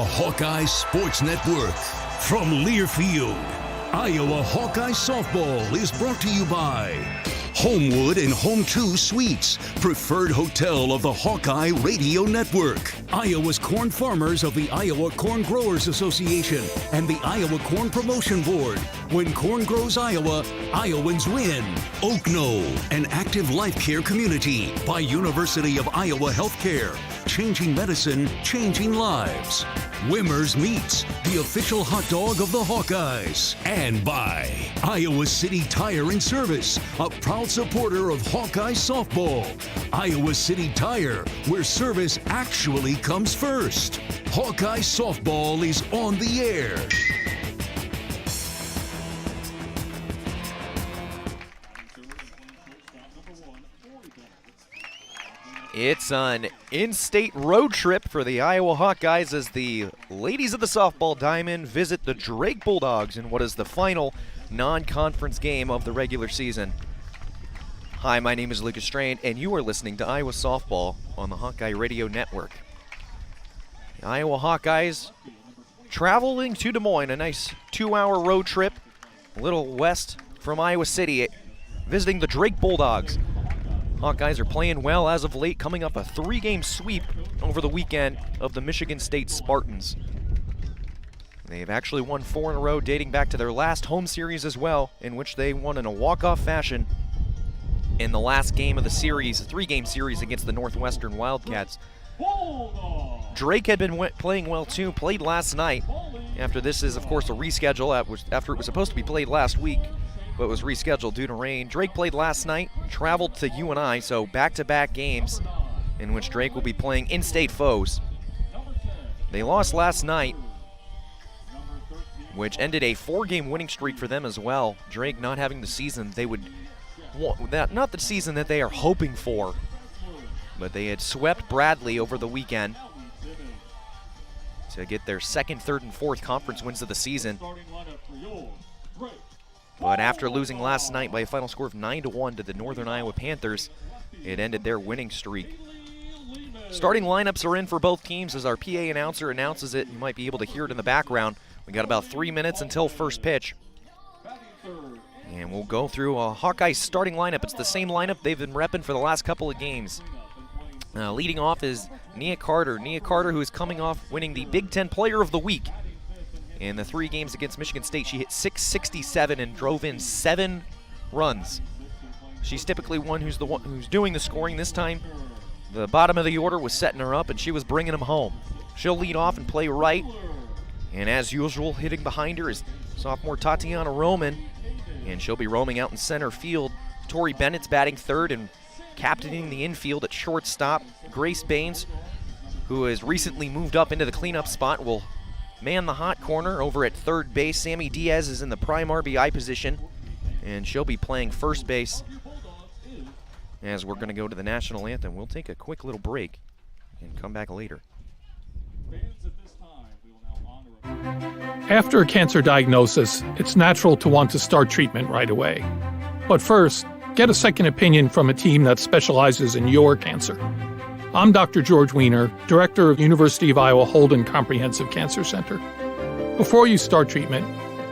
Hawkeye Sports Network. From Learfield, Iowa Hawkeye Softball is brought to you by Homewood and Home 2 Suites, preferred hotel of the Hawkeye Radio Network. Iowa's corn farmers of the Iowa Corn Growers Association and the Iowa Corn Promotion Board. When corn grows Iowa, Iowans win. Oak Knoll, an active life care community by University of Iowa Healthcare. Changing medicine, changing lives. Wimmer's Meats, the official hot dog of the Hawkeyes. And by Iowa City Tire and Service, a proud supporter of Hawkeye softball. Iowa City Tire, where service actually comes first. Hawkeye softball is on the air. It's an in-state road trip for the Iowa Hawkeyes as the ladies of the softball diamond visit the Drake Bulldogs in what is the final non-conference game of the regular season. Hi, my name is Lucas Strain, and you are listening to Iowa Softball on the Hawkeye Radio Network. The Iowa Hawkeyes traveling to Des Moines, a nice 2-hour road trip, a little west from Iowa City, visiting the Drake Bulldogs. Hawkeyes are playing well as of late, coming up a 3-game sweep over the weekend of the Michigan State Spartans. They've actually won 4 in a row, dating back to their last home series as well, in which they won in a walk-off fashion in the last game of the series, a 3-game series against the Northwestern Wildcats. Drake had been playing well too, played last night. After this is, of course, a reschedule after it was supposed to be played last week, but was rescheduled due to rain. Drake played last night, traveled to UNI, so back-to-back games in which Drake will be playing in-state foes. They lost last night, which ended a 4-game winning streak for them as well. Drake not having the season they would want, not the season that they are hoping for, but they had swept Bradley over the weekend to get their 2nd, 3rd, and 4th conference wins of the season. But after losing last night by a final score of 9-1 to the Northern Iowa Panthers, it ended their winning streak. Starting lineups are in for both teams as our PA announcer announces it. You might be able to hear it in the background. We got about 3 minutes until first pitch. And we'll go through a Hawkeye starting lineup. It's the same lineup they've been repping for the last couple of games. Leading off is Nia Carter. Nia Carter, who is coming off winning the Big Ten Player of the Week. In the 3 games against Michigan State, she hit .667 and drove in 7 runs. She's typically one who's doing the scoring. This time, the bottom of the order was setting her up, and she was bringing them home. She'll lead off and play right. And as usual, hitting behind her is sophomore Tatiana Roman, and she'll be roaming out in center field. Tori Bennett's batting third and captaining the infield at shortstop. Grace Baines, who has recently moved up into the cleanup spot, will man the hot corner over at third base. Sammy Diaz is in the prime RBI position, and she'll be playing first base as we're going to go to the national anthem. We'll take a quick little break and come back later. After a cancer diagnosis, it's natural to want to start treatment right away. But first, get a second opinion from a team that specializes in your cancer. I'm Dr. George Weiner, Director of University of Iowa Holden Comprehensive Cancer Center. Before you start treatment,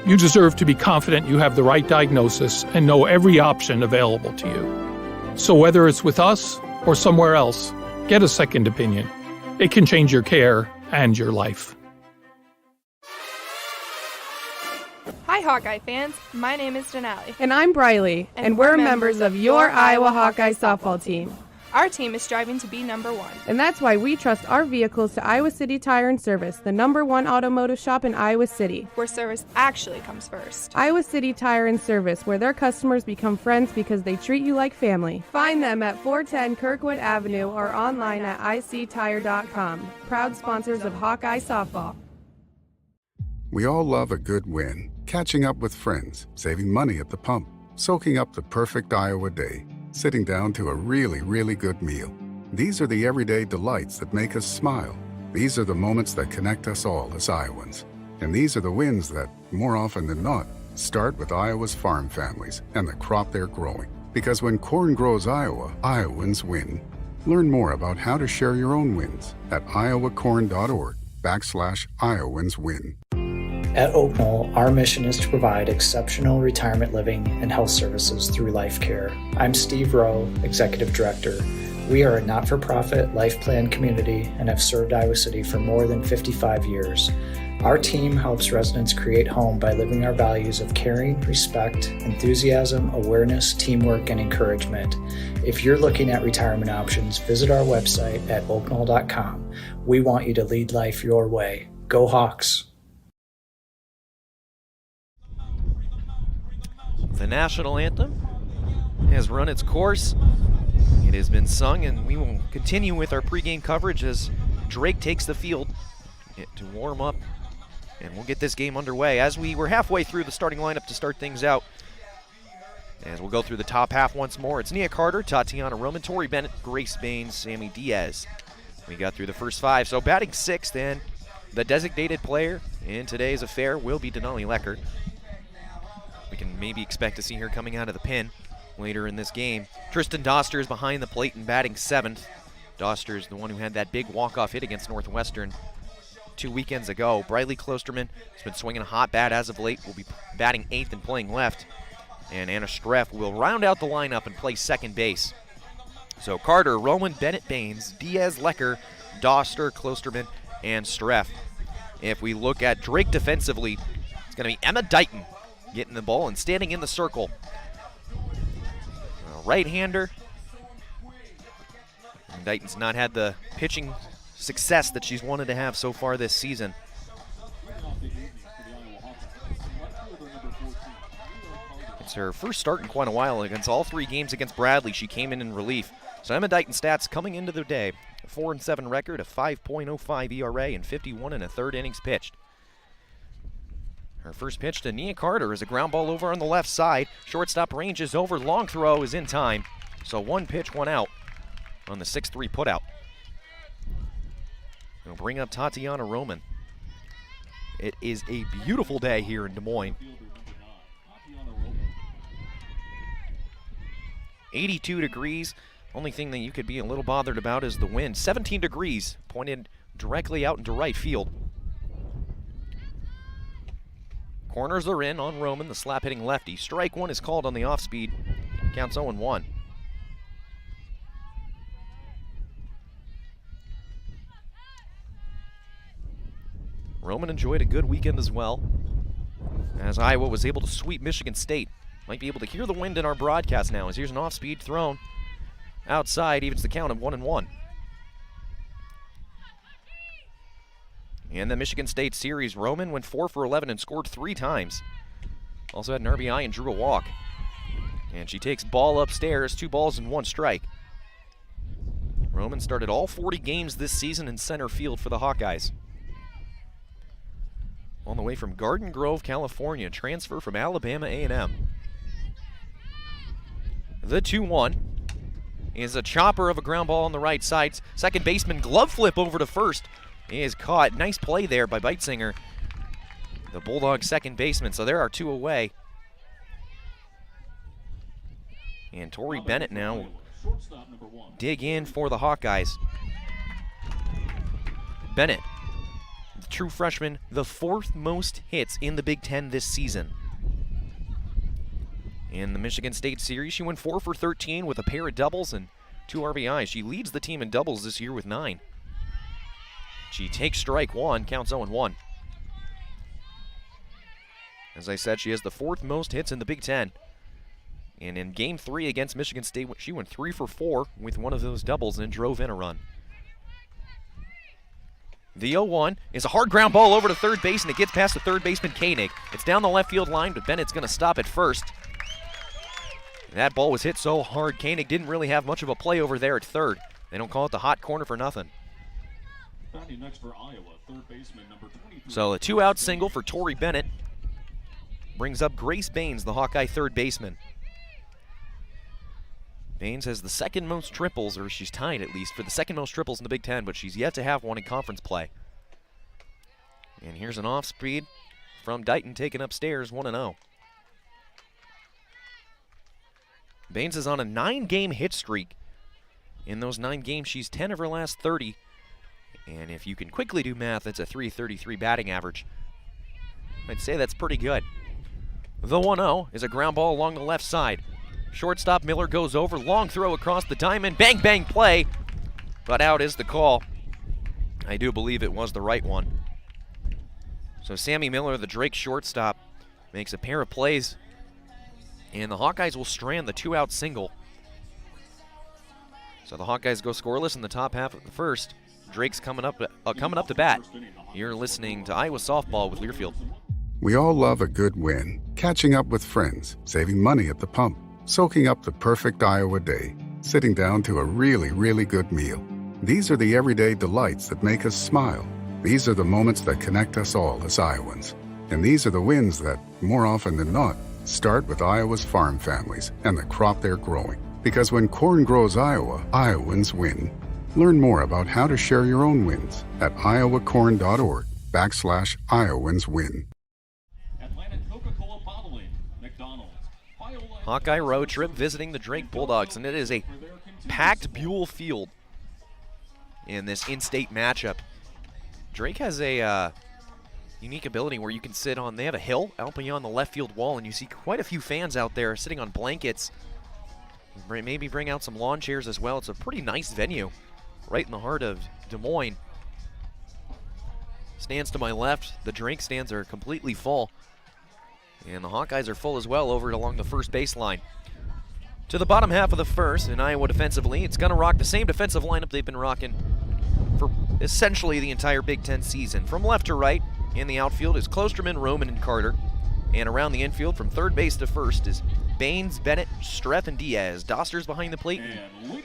you deserve to be confident you have the right diagnosis and know every option available to you. So whether it's with us or somewhere else, get a second opinion. It can change your care and your life. Hi, Hawkeye fans. My name is Denali. And I'm Briley, and we're members of your Iowa Hawkeye softball team. Our team is striving to be number 1. And that's why we trust our vehicles to Iowa City Tire and Service, the #1 automotive shop in Iowa City, where service actually comes first. Iowa City Tire and Service, where their customers become friends because they treat you like family. Find them at 410 Kirkwood Avenue or online at ictire.com. Proud sponsors of Hawkeye softball. We all love a good win. Catching up with friends, saving money at the pump, soaking up the perfect Iowa day, sitting down to a really, really good meal. These are the everyday delights that make us smile. These are the moments that connect us all as Iowans. And these are the wins that, more often than not, start with Iowa's farm families and the crop they're growing. Because when corn grows Iowa, Iowans win. Learn more about how to share your own wins at iowacorn.org. oaknoll.com/IowensWin. At Oak Knoll, our mission is to provide exceptional retirement living and health services through life care. I'm Steve Rowe, Executive Director. We are a not-for-profit life plan community and have served Iowa City for more than 55 years. Our team helps residents create home by living our values of caring, respect, enthusiasm, awareness, teamwork, and encouragement. If you're looking at retirement options, visit our website at oaknoll.com. We want you to lead life your way. Go Hawks! The national anthem has run its course. It has been sung, and we will continue with our pregame coverage as Drake takes the field to warm up, and we'll get this game underway. As we were halfway through the starting lineup to start things out, as we'll go through the top half once more, it's Nia Carter, Tatiana Roman, Tori Bennett, Grace Baines, Sammy Diaz. We got through the first five, so batting sixth, and the designated player in today's affair will be Denali Lecker. We can maybe expect to see her coming out of the pen later in this game. Tristan Doster is behind the plate and batting seventh. Doster is the one who had that big walk-off hit against Northwestern 2 weekends ago. Briley Klosterman has been swinging a hot bat as of late, will be batting eighth and playing left. And Anna Streff will round out the lineup and play second base. So Carter, Roman, Bennett, Baines, Diaz, Lecker, Doster, Klosterman, and Streff. If we look at Drake defensively, it's going to be Emma Dighton getting the ball and standing in the circle. A right-hander. And Dighton's not had the pitching success that she's wanted to have so far this season. It's her first start in quite a while. Against all three games against Bradley, she came in relief. So Emma Dighton stats coming into the day: a 4-7 record, a 5.05 ERA, and 51 1/3 innings pitched. Her first pitch to Nia Carter is a ground ball over on the left side. Shortstop range is over. Long throw is in time. So one pitch, one out on the 6-3 putout. We'll bring up Tatiana Roman. It is a beautiful day here in Des Moines. 82 degrees. Only thing that you could be a little bothered about is the wind. 17 degrees pointed directly out into right field. Corners are in on Roman, the slap-hitting lefty. Strike one is called on the off-speed. Counts 0-1. Roman enjoyed a good weekend as well, as Iowa was able to sweep Michigan State. Might be able to hear the wind in our broadcast now, as here's an off-speed thrown outside, evens the count of 1-1. In the Michigan State series, Roman went 4 for 11 and scored 3 times. Also had an RBI and drew a walk. And she takes ball upstairs, 2 balls and 1 strike. Roman started all 40 games this season in center field for the Hawkeyes. On the way from Garden Grove, California, transfer from Alabama A&M. The 2-1 is a chopper of a ground ball on the right side. Second baseman glove flip over to first. Is caught. Nice play there by Beitzinger, the Bulldog second baseman. So there are 2 away. And Tori Bennett now dig in for the Hawkeyes. Bennett, the true freshman, the 4th most hits in the Big Ten this season. In the Michigan State series, she went 4 for 13 with a pair of doubles and 2 RBIs. She leads the team in doubles this year with 9. She takes strike one, counts 0-1. As I said, she has the 4th most hits in the Big Ten. And in Game 3 against Michigan State, she went 3 for 4 with one of those doubles and drove in a run. The 0-1 is a hard ground ball over to third base, and it gets past the third baseman, Koenig. It's down the left field line, but Bennett's going to stop at first. That ball was hit so hard, Koenig didn't really have much of a play over there at third. They don't call it the hot corner for nothing. Next for Iowa, third baseman, number 23. So a 2-out single for Tori Bennett brings up Grace Baines, the Hawkeye third baseman. Baines has the 2nd most triples, or she's tied at least for the 2nd most triples in the Big Ten, but she's yet to have one in conference play. And here's an off-speed from Dighton taken upstairs, 1-0. Baines is on a 9-game hit streak. In those 9 games, she's 10 of her last 30. And if you can quickly do math, it's a .333 batting average. I'd say that's pretty good. The 1-0 is a ground ball along the left side. Shortstop Miller goes over, long throw across the diamond, bang, bang play, but out is the call. I do believe it was the right one. So Sammy Miller, the Drake shortstop, makes a pair of plays, and the Hawkeyes will strand the 2-out single. So the Hawkeyes go scoreless in the top half of the first. Drake's coming up to bat. You're listening to Iowa Softball with Learfield. We all love a good win, catching up with friends, saving money at the pump, soaking up the perfect Iowa day, sitting down to a really, really good meal. These are the everyday delights that make us smile. These are the moments that connect us all as Iowans. And these are the wins that, more often than not, start with Iowa's farm families and the crop they're growing. Because when corn grows Iowa, Iowans win. Learn more about how to share your own wins at iowacorn.org/IowansWin. Atlantic Coca-Cola Bottling, McDonald's, Hawkeye road trip visiting the Drake Bulldogs, and it is a packed Buell Field in this in-state matchup. Drake has a unique ability where you can sit on, they have a hill out beyond the left field wall, and you see quite a few fans out there sitting on blankets. Maybe bring out some lawn chairs as well. It's a pretty nice venue right in the heart of Des Moines. Stands to my left, the Drake stands are completely full, and the Hawkeyes are full as well over along the first baseline. To the bottom half of the first, in Iowa defensively, it's going to rock the same defensive lineup they've been rocking for essentially the entire Big Ten season. From left to right, in the outfield is Klosterman, Roman, and Carter. And around the infield, from third base to first, is Baines, Bennett, Streff, and Diaz. Dosters behind the plate.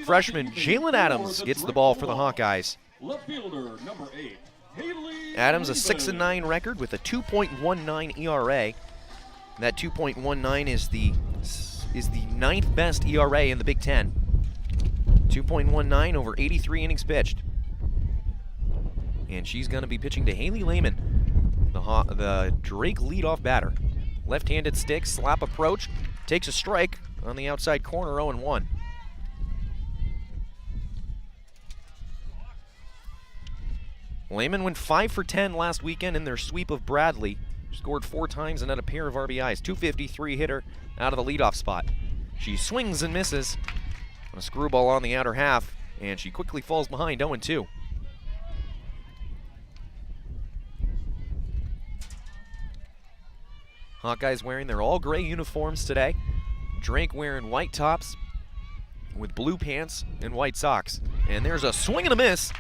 Freshman Jalen Adams gets the ball for the Hawkeyes. left fielder, number 8, Haley Adams, a Lehman. 6-9 record with a 2.19 ERA. That 2.19 is the ninth best ERA in the Big Ten. 2.19 over 83 innings pitched. And she's going to be pitching to Haley Lehman, the Drake leadoff batter. Left-handed stick, slap approach, takes a strike on the outside corner, 0-1. Lehman went 5 for 10 last weekend in their sweep of Bradley. Scored 4 times and had a pair of RBIs. 253 hitter out of the leadoff spot. She swings and misses on a screwball on the outer half, and she quickly falls behind, 0-2. Hawkeyes wearing their all-gray uniforms today. Drake wearing white tops with blue pants and white socks. And there's a swing and a miss.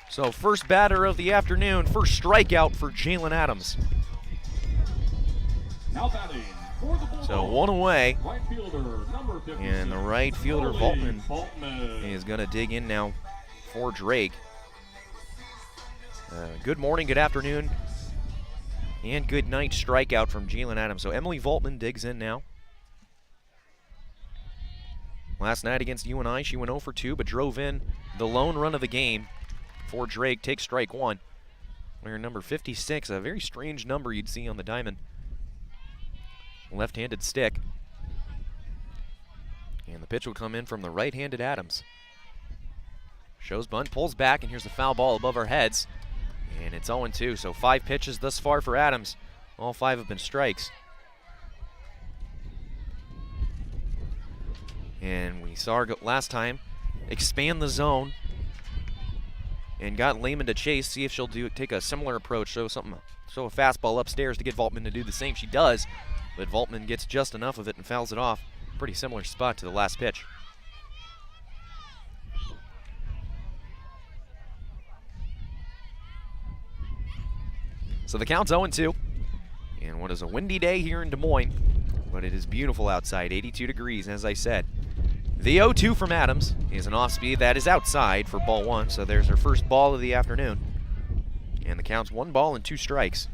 So first batter of the afternoon, first strikeout for Jalen Adams. Now batting for the Bulldogs. So one away, Right fielder, number 56, and the right fielder Colin Voltman is going to dig in now for Drake. Good morning, good afternoon, and good night strikeout from Jalen Adams. So Emily Voltman digs in now. Last night against UNI, she went 0 for 2, but drove in the lone run of the game for Drake. Takes strike one. Player number 56, a very strange number you'd see on the diamond. Left-handed stick. And the pitch will come in from the right-handed Adams. Shows bunt, pulls back, and here's the foul ball above our heads. And it's 0-2, so 5 pitches thus far for Adams. All 5 have been strikes. And we saw her last time expand the zone and got Lehman to chase, see if she'll take a similar approach, show a fastball upstairs to get Voltman to do the same. She does, but Voltman gets just enough of it and fouls it off. Pretty similar spot to the last pitch. So the count's 0-2. And what is a windy day here in Des Moines, but it is beautiful outside, 82 degrees, as I said. The 0-2 from Adams is an off-speed that is outside for ball 1, so there's her first ball of the afternoon. And the count's 1 ball and 2 strikes.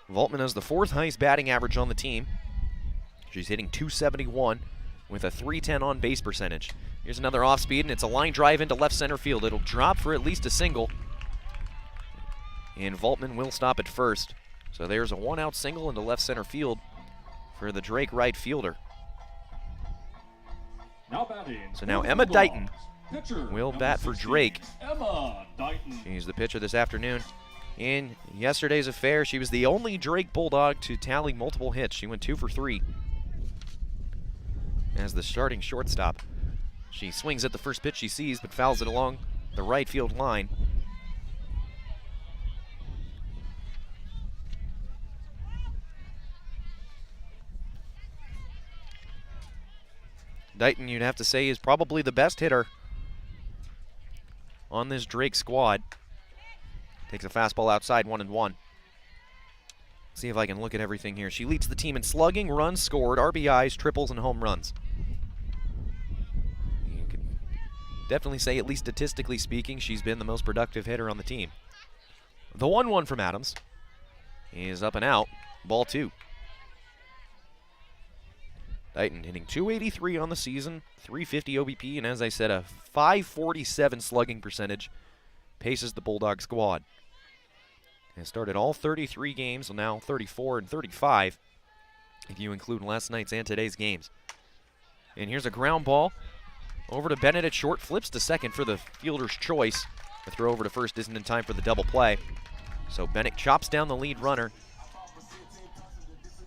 Voltman has the 4th highest batting average on the team. She's hitting .271 with a .310 on base percentage. Here's another off-speed, and it's a line drive into left center field. It'll drop for at least a single. And Voltman will stop at first. So there's a 1-out single into left center field for the Drake right fielder. Now batting So now for the Emma Bulldogs. Dighton will bat for Drake. Emma Dighton. She's the pitcher this afternoon. In yesterday's affair, she was the only Drake Bulldog to tally multiple hits. She went 2 for 3 as the starting shortstop. She swings at the first pitch she sees, but fouls it along the right field line. Dighton, you'd have to say, is probably the best hitter on this Drake squad. Takes a fastball outside, 1-1. See if I can look at everything here. She leads the team in slugging, runs scored, RBIs, triples, and home runs. You can definitely say, at least statistically speaking, she's been the most productive hitter on the team. The 1-1 from Adams is up and out, ball 2. Dighton hitting .283 on the season, .350 OBP, and as I said, a .547 slugging percentage. Paces the Bulldog squad. Has started all 33 games, now 34 and 35, if you include last night's and today's games. And here's a ground ball over to Bennett at short, flips to second for the fielder's choice. The throw over to first isn't in time for the double play. So Bennett chops down the lead runner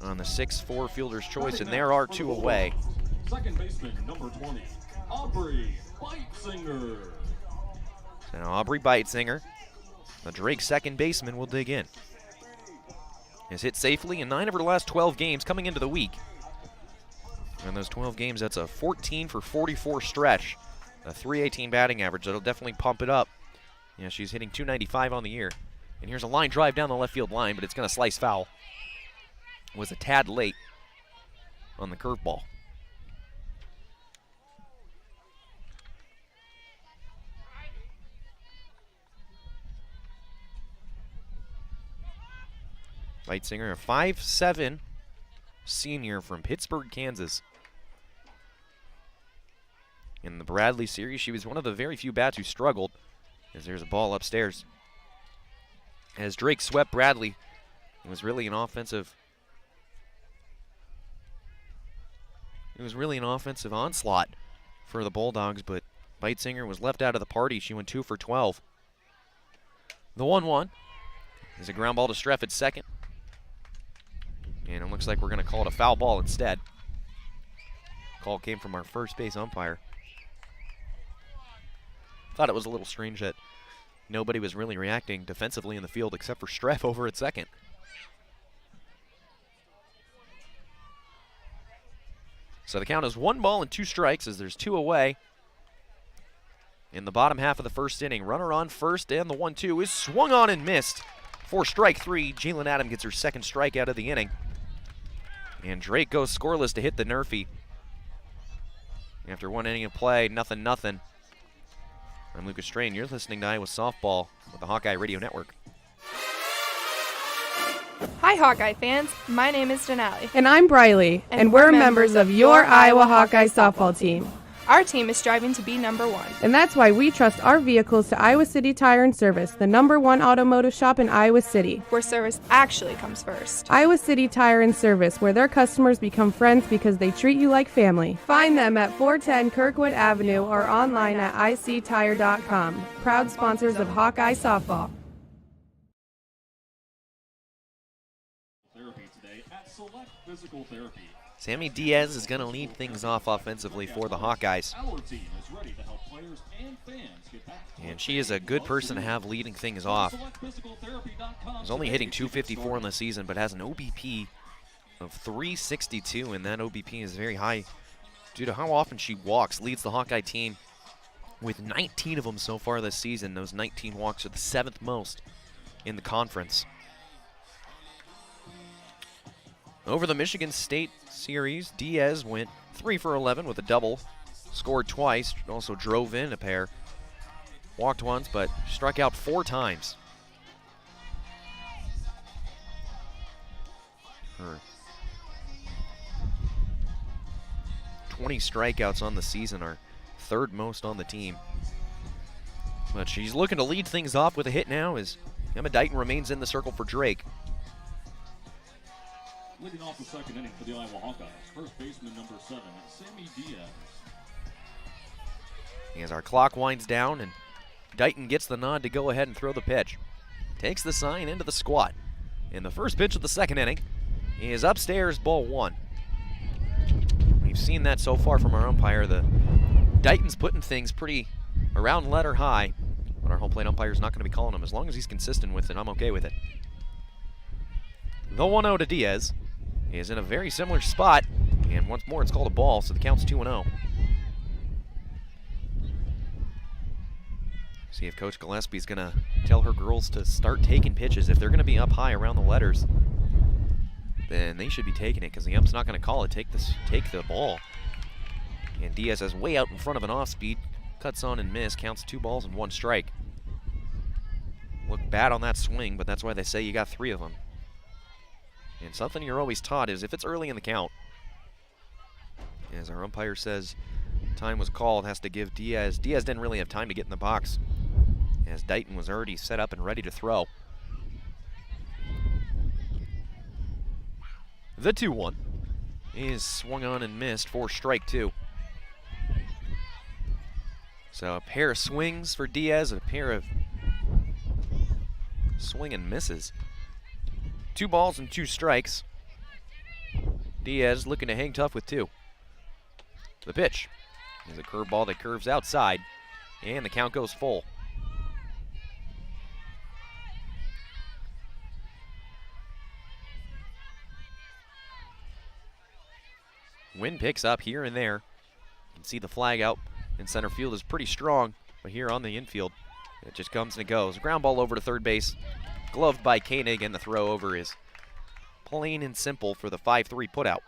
on the 6-4 fielder's choice, and there are 2 away. Second baseman, number 20, Aubrey Beitzinger. So now Aubrey Beitzinger, the Drake second baseman, will dig in. Has hit safely in 9 of her last 12 games coming into the week. In those 12 games, that's a 14 for 44 stretch, a .318 batting average. That'll definitely pump it up. Yeah, she's hitting .295 on the year. And here's a line drive down the left field line, but it's going to slice foul. Was a tad late on the curveball. Beitzinger, a 5'7" senior from Pittsburgh, Kansas. In the Bradley series, she was one of the very few bats who struggled, as there's a ball upstairs. As Drake swept Bradley, it was really an offensive onslaught for the Bulldogs, but Beitzinger was left out of the party. She went 2 for 12. The 1-1 is a ground ball to Streff at second. And it looks like we're going to call it a foul ball instead. Call came from our first base umpire. Thought it was a little strange that nobody was really reacting defensively in the field except for Streff over at second. So the count is 1 ball and 2 strikes as there's 2 away. In the bottom half of the first inning, runner on first, and the 1-2 is swung on and missed. For strike 3, Jalen Adams gets her second strikeout of the inning. And Drake goes scoreless to hit the Nerfy. After 1 inning of play, 0-0. I'm Lucas Strain. You're listening to Iowa Softball with the Hawkeye Radio Network. Hi, Hawkeye fans. My name is Denali. And I'm Briley, and we're members of your Iowa Hawkeye softball team. Our team is striving to be number 1. And that's why we trust our vehicles to Iowa City Tire and Service, the #1 automotive shop in Iowa City. Where service actually comes first. Iowa City Tire and Service, where their customers become friends because they treat you like family. Find them at 410 Kirkwood Avenue or online at ictire.com. Proud sponsors of Hawkeye Softball. Therapy today at Select Physical Therapy. Sammy Diaz is going to lead things off offensively for the Hawkeyes. Our team is ready to help players and fans get back. And she is a good person to have leading things off. She's only hitting .254 in the season, but has an OBP of .362, and that OBP is very high due to how often she walks. Leads the Hawkeye team with 19 of them so far this season. Those 19 walks are the 7th most in the conference. Over the Michigan State series, Diaz went 3 for 11 with a double, scored twice, also drove in a pair, walked once, but struck out 4 times. Her 20 strikeouts on the season are 3rd most on the team. But she's looking to lead things off with a hit now as Emma Dighton remains in the circle for Drake. Leading off the second inning for the Iowa Hawkeyes, first baseman number 7, Sammy Diaz. As our clock winds down and Dighton gets the nod to go ahead and throw the pitch. Takes the sign into the squat. And the first pitch of the second inning is upstairs, ball one. We've seen that so far from our umpire. The Dighton's putting things pretty around letter high, but our home plate umpire's not going to be calling him. As long as he's consistent with it, I'm okay with it. The 1-0 to Diaz is in a very similar spot, and once more it's called a ball, so the count's 2-0. See if Coach Gillespie's going to tell her girls to start taking pitches. If they're going to be up high around the letters, then they should be taking it, because the ump's not going to call it. Take the ball. And Diaz is way out in front of an off-speed. Cuts on and miss. Counts 2 balls and 1 strike. Looked bad on that swing, but that's why they say you got 3 of them. And something you're always taught is if it's early in the count, as our umpire says time was called, has to give Diaz. Diaz didn't really have time to get in the box, as Dighton was already set up and ready to throw. The 2-1 is swung on and missed for strike 2. So a pair of swings for Diaz, and a pair of swing and misses. 2 balls and 2 strikes. Diaz looking to hang tough with 2. The pitch is a curveball that curves outside, and the count goes full. Wind picks up here and there. You can see the flag out in center field is pretty strong, but here on the infield, it just comes and it goes. Ground ball over to third base, gloved by Koenig, and the throw over is plain and simple for the 5-3 putout.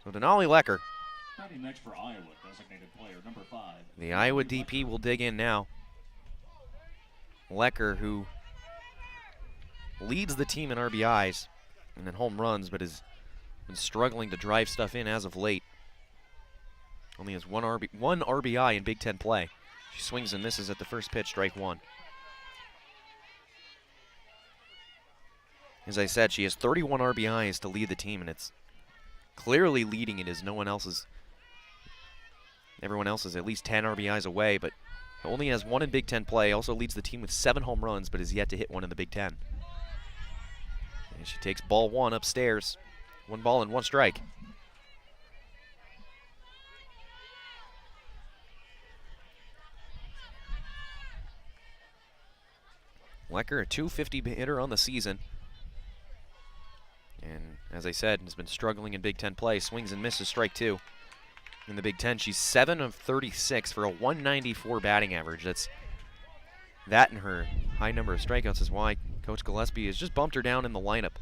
So Denali Lecker, Batting next for Iowa, designated player number 5. the Iowa DP, will dig in now. Lecker, who leads the team in RBIs and in home runs, but has been struggling to drive stuff in as of late. Only has one RBI in Big Ten play. She swings and misses at the first pitch, strike 1. As I said, she has 31 RBIs to lead the team, and it's clearly leading it as everyone else is at least 10 RBIs away, but only has 1 in Big Ten play. Also leads the team with 7 home runs, but has yet to hit 1 in the Big Ten. And she takes ball 1 upstairs. 1 ball and 1 strike. Lecker, a .250 hitter on the season. And as I said, has been struggling in Big Ten play. Swings and misses, strike 2. In the Big Ten, she's 7 of 36 for a 194 batting average. That and her high number of strikeouts is why Coach Gillespie has just bumped her down in the lineup.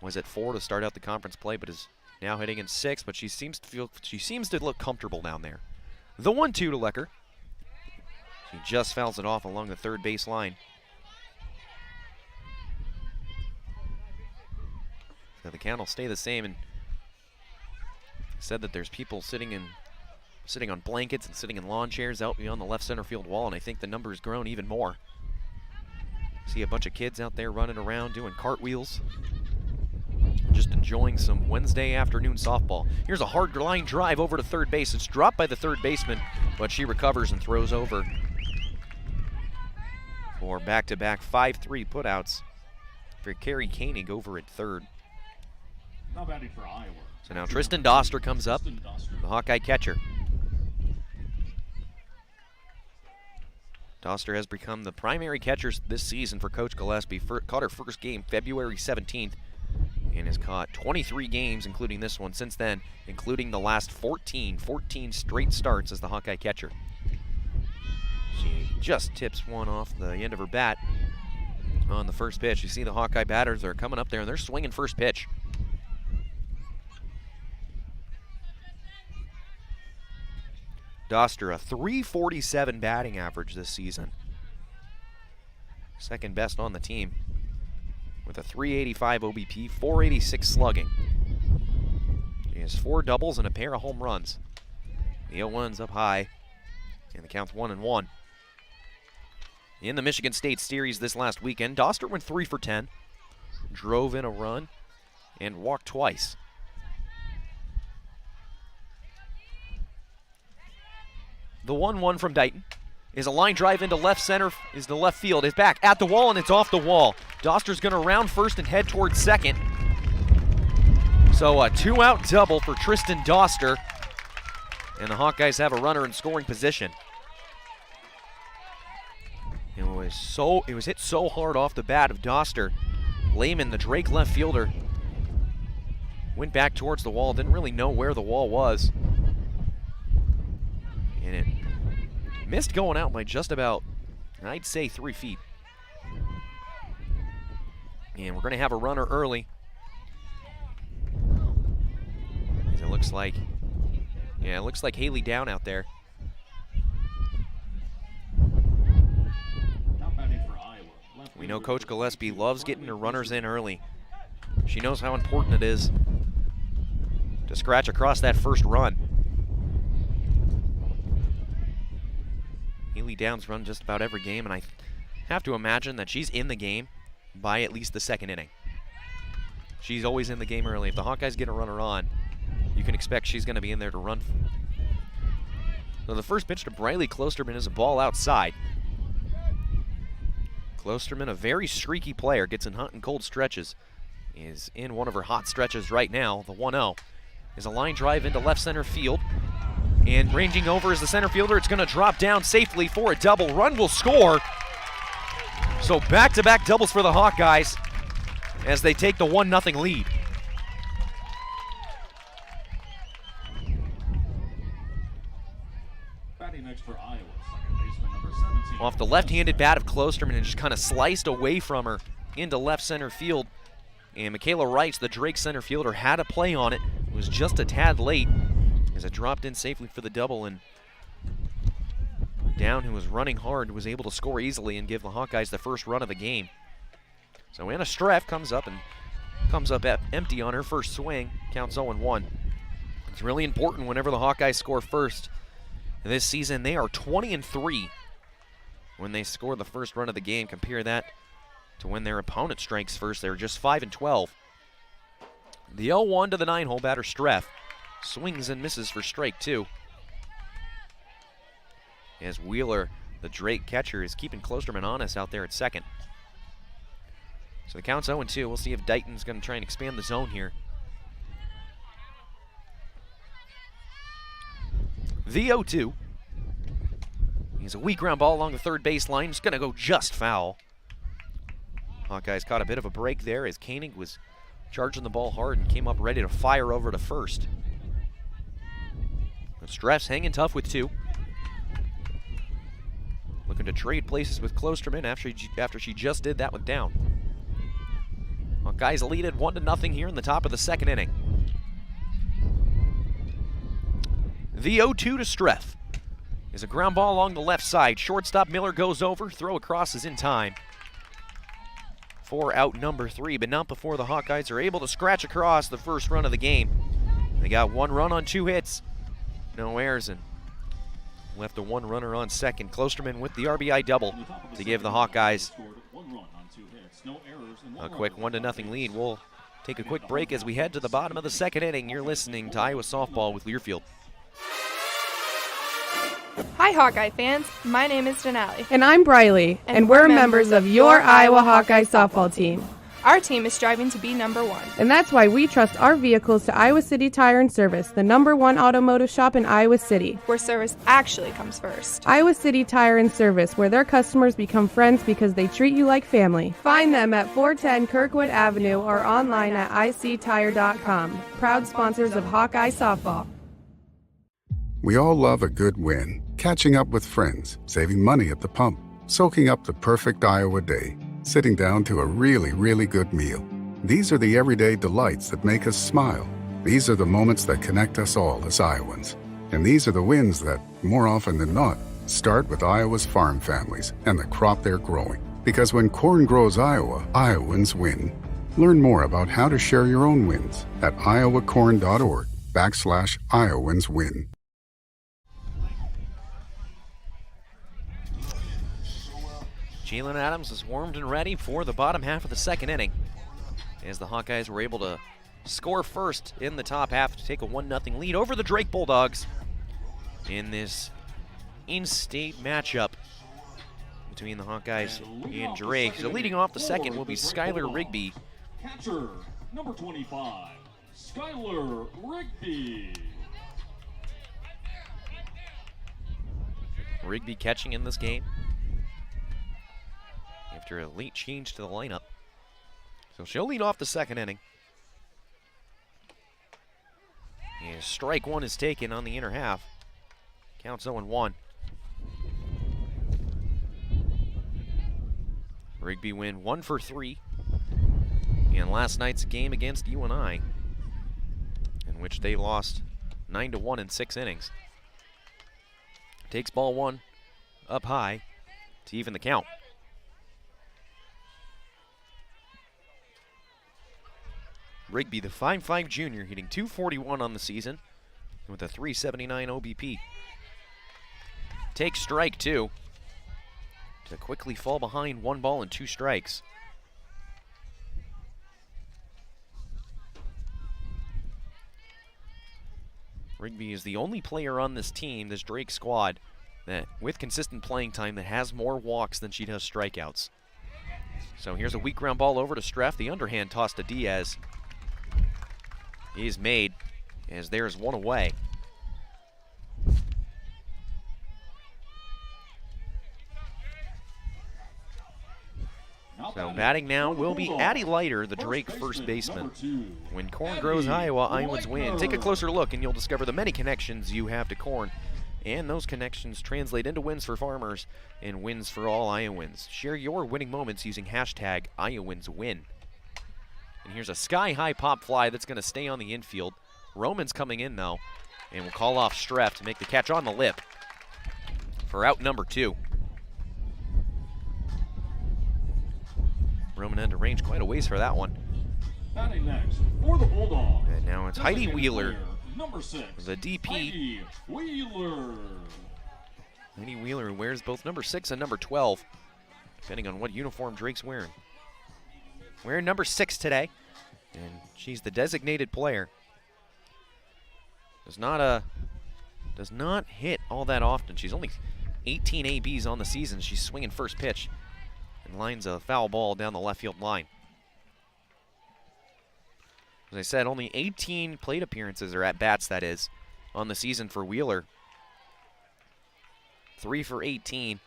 Was at 4 to start out the conference play, but is now hitting in 6. But she seems to look comfortable down there. The 1-2 to Lecker. She just fouls it off along the third base line. So the count will stay the same, and said that there's people sitting on blankets and sitting in lawn chairs out beyond the left center field wall, and I think the number has grown even more. See a bunch of kids out there running around doing cartwheels, just enjoying some Wednesday afternoon softball. Here's a hard line drive over to third base. It's dropped by the third baseman, but she recovers and throws over for back-to-back 5-3 putouts for Carrie Koenig over at third. Now batting for Iowa. So now Tristan Doster comes up, the Hawkeye catcher. Doster has become the primary catcher this season for Coach Gillespie. Caught her first game February 17th and has caught 23 games, including this one since then, including the last 14 straight starts as the Hawkeye catcher. She just tips one off the end of her bat on the first pitch. You see the Hawkeye batters are coming up there, and they're swinging first pitch. Doster, a .347 batting average this season. Second best on the team with a .385 OBP, .486 slugging. She has 4 doubles and a pair of home runs. The 0-1's up high, and the count's 1-1. In the Michigan State Series this last weekend, Doster went 3 for 10, drove in a run, and walked twice. The 1-1 from Dighton is a line drive into left center, is the left field. It's back at the wall, and it's off the wall. Doster's going to round first and head towards second. So a 2-out double for Tristan Doster. And the Hawkeyes have a runner in scoring position. It was hit so hard off the bat of Doster. Lehman, the Drake left fielder, went back towards the wall, didn't really know where the wall was. And it missed going out by just about, I'd say, 3 feet. And we're going to have a runner early. It looks like, yeah, it looks like Haley Down out there. We know Coach Gillespie loves getting her runners in early. She knows how important it is to scratch across that first run. Haley Downs run just about every game, and I have to imagine that she's in the game by at least the second inning. She's always in the game early. If the Hawkeyes get a runner on, you can expect she's going to be in there to run. So the first pitch to Briley Klosterman is a ball outside. Klosterman, a very streaky player, gets in hot and cold stretches. Is in one of her hot stretches right now. The 1-0 is a line drive into left center field. And ranging over is the center fielder. It's going to drop down safely for a double. Run will score. So back-to-back doubles for the Hawkeyes as they take the 1-0 lead. Batting next for Iowa, second baseman number 17. Off the left-handed bat of Klosterman and just kind of sliced away from her into left center field. And Michaela Rice, the Drake center fielder, had a play on it. It was just a tad late as it dropped in safely for the double, and Down, who was running hard, was able to score easily and give the Hawkeyes the first run of the game. So Anna Streff comes up empty on her first swing. Counts 0-1. It's really important whenever the Hawkeyes score first. This season, they are 20-3 when they score the first run of the game. Compare that to when their opponent strikes first. They're just 5-12. The 0-1 to the 9-hole batter, Streff. Swings and misses for strike 2. As Wheeler, the Drake catcher, is keeping Klosterman honest out there at second. So the count's 0-2. We'll see if Dighton's going to try and expand the zone here. The 0-2. He's a weak ground ball along the third baseline. It's going to go just foul. Hawkeyes caught a bit of a break there as Koenig was charging the ball hard and came up ready to fire over to first. But Streff's hanging tough with 2. Looking to trade places with Klosterman after she just did that with Down. Hawkeyes lead at 1-0 here in the top of the second inning. The 0-2 to Streff is a ground ball along the left side. Shortstop Miller goes over. Throw across is in time for out number 3, but not before the Hawkeyes are able to scratch across the first run of the game. They got 1 run on 2 hits. No errors, and left a 1 runner on second. Klosterman with the RBI double to give the Hawkeyes a quick 1-0 lead. We'll take a quick break as we head to the bottom of the second inning. You're listening to Iowa Softball with Learfield. Hi, Hawkeye fans. My name is Denali. And I'm Briley, and we're members of your Iowa Hawkeye softball team. Our team is striving to be number 1. And that's why we trust our vehicles to Iowa City Tire and Service, the #1 automotive shop in Iowa City. Where service actually comes first. Iowa City Tire and Service, where their customers become friends because they treat you like family. Find them at 410 Kirkwood Avenue or online at ictire.com. Proud sponsors of Hawkeye softball. We all love a good win. Catching up with friends, saving money at the pump, soaking up the perfect Iowa day, sitting down to a really, really good meal. These are the everyday delights that make us smile. These are the moments that connect us all as Iowans. And these are the wins that, more often than not, start with Iowa's farm families and the crop they're growing. Because when corn grows Iowa, Iowans win. Learn more about how to share your own wins at iowacorn.org/Iowans win. Jalen Adams is warmed and ready for the bottom half of the second inning, as the Hawkeyes were able to score first in the top half to take a 1-0 lead over the Drake Bulldogs in this in-state matchup between the Hawkeyes and Drake. So leading off the second will be Skylar Rigby. Catcher, number 25, Skylar Rigby. Rigby catching in this game after a late change to the lineup. So she'll lead off the second inning. And strike one is taken on the inner half. Counts 0-1. Rigby win 1 for 3 in last night's game against UNI, in which they lost 9-1 in 6 innings. Takes ball one up high to even the count. Rigby, the 5'5" junior, hitting .241 on the season with a .379 OBP. Takes strike two to quickly fall behind 1 ball and 2 strikes. Rigby is the only player on this team, this Drake squad, that with consistent playing time that has more walks than she does strikeouts. So here's a weak ground ball over to Streff. The underhand toss to Diaz is made as there's one away. So batting now will be Addie Leiter, the Drake first baseman. When corn grows Iowa, Iowans win. Take a closer look and you'll discover the many connections you have to corn. And those connections translate into wins for farmers and wins for all Iowans. Share your winning moments using hashtag IowansWin. And here's a sky-high pop fly that's going to stay on the infield. Roman's coming in, though, and will call off Streff to make the catch on the lip for out number 2. Roman had to range quite a ways for that one. Batting next for the Bulldogs. And now it's Heidi Wheeler, number 6, the DP. Heidi Wheeler. Heidi Wheeler wears both number 6 and number 12, depending on what uniform Drake's wearing. Wearing number 6 today, and she's the designated player. Does not hit all that often. She's only 18 ABs on the season. She's swinging first pitch and lines a foul ball down the left field line. As I said, only 18 plate appearances, or at-bats that is, on the season for Wheeler. 3 for 18.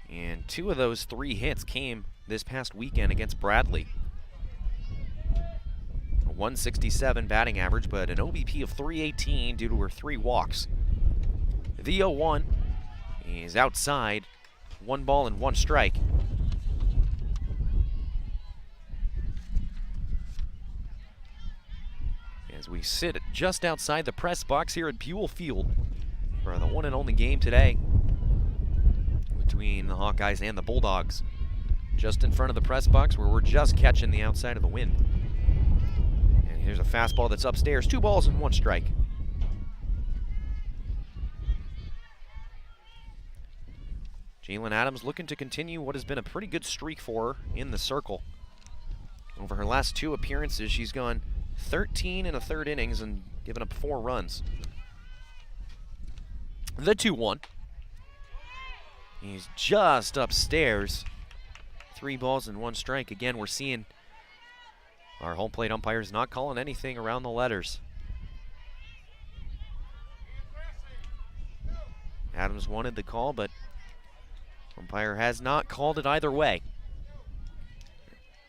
And 2 of those 3 hits came this past weekend against Bradley. A 167 batting average, but an OBP of 318 due to her 3 walks. The 0-1 is outside, 1 ball and 1 strike. As we sit just outside the press box here at Buell Field for the one and only game today between the Hawkeyes and the Bulldogs. Just in front of the press box where we're just catching the outside of the wind. And here's a fastball that's upstairs, 2 balls and 1 strike. Jalen Adams looking to continue what has been a pretty good streak for her in the circle. Over her last 2 appearances, she's gone 13 1/3 innings and given up 4 runs. The 2-1. He's just upstairs. 3 balls and 1 strike. Again, we're seeing our home plate umpires not calling anything around the letters. Adams wanted the call, but umpire has not called it either way.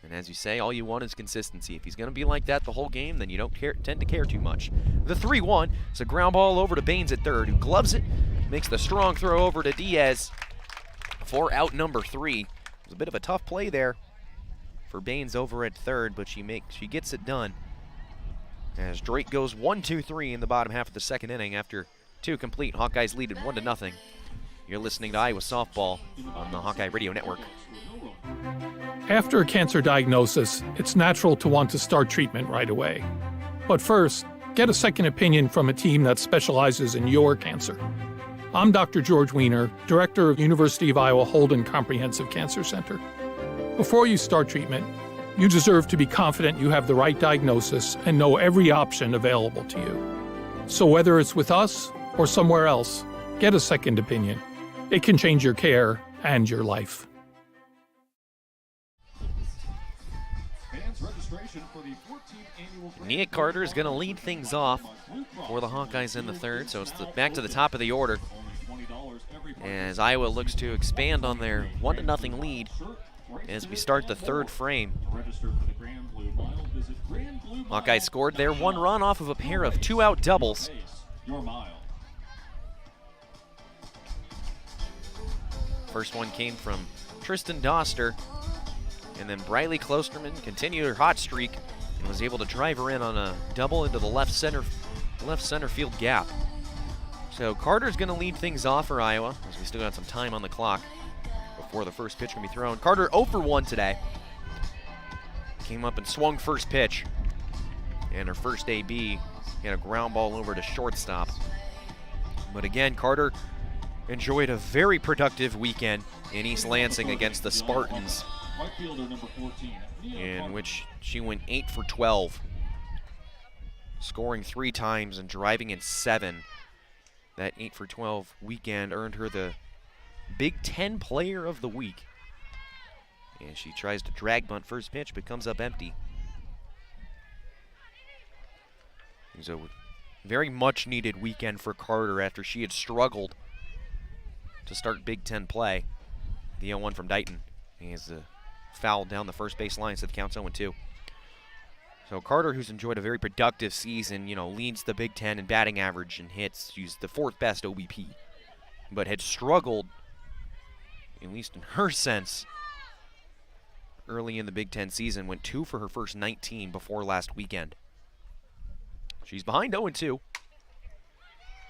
And as you say, all you want is consistency. If he's going to be like that the whole game, then you don't tend to care too much. The 3-1 is a ground ball over to Baines at third, who gloves it, makes the strong throw over to Diaz for out number 3. It was a bit of a tough play there for Baines over at third, but she gets it done. As Drake goes 1-2-3 in the bottom half of the second inning after 2 complete. Hawkeyes lead at 1-0. You're listening to Iowa Softball on the Hawkeye Radio Network. After a cancer diagnosis, it's natural to want to start treatment right away. But first, get a second opinion from a team that specializes in your cancer. I'm Dr. George Weiner, Director of University of Iowa Holden Comprehensive Cancer Center. Before you start treatment, you deserve to be confident you have the right diagnosis and know every option available to you. So whether it's with us or somewhere else, Get a second opinion. It can change your care and your life. Fans registration for the 14th annual Nia Carter is going to lead things off for the Hawkeyes in the third, so it's back to the top of the order as Iowa looks to expand on their 1-0 lead as we start the third frame. Hawkeyes scored their 1 run off of a pair of 2-out doubles. First one came from Tristan Doster, and then Briley Klosterman continued her hot streak and was able to drive her in on a double into the left center field gap. So Carter's going to lead things off for Iowa, as we still got some time on the clock before the first pitch can be thrown. Carter 0 for 1 today. Came up and swung first pitch, and her first AB had a ground ball over to shortstop. But again, Carter enjoyed a very productive weekend in East Lansing against the Spartans, in which she went 8 for 12, scoring 3 times and driving in 7. That 8 for 12 weekend earned her the Big Ten Player of the Week. And she tries to drag bunt first pitch, but comes up empty. It was a very much needed weekend for Carter after she had struggled to start Big Ten play. The 0-1 from Dighton. He has a foul down the first base line, so the count's 0-2. So Carter, who's enjoyed a very productive season, leads the Big Ten in batting average and hits. She's the 4th best OBP, but had struggled, at least in her sense, early in the Big Ten season. Went 2 for her first 19 before last weekend. She's behind 0-2.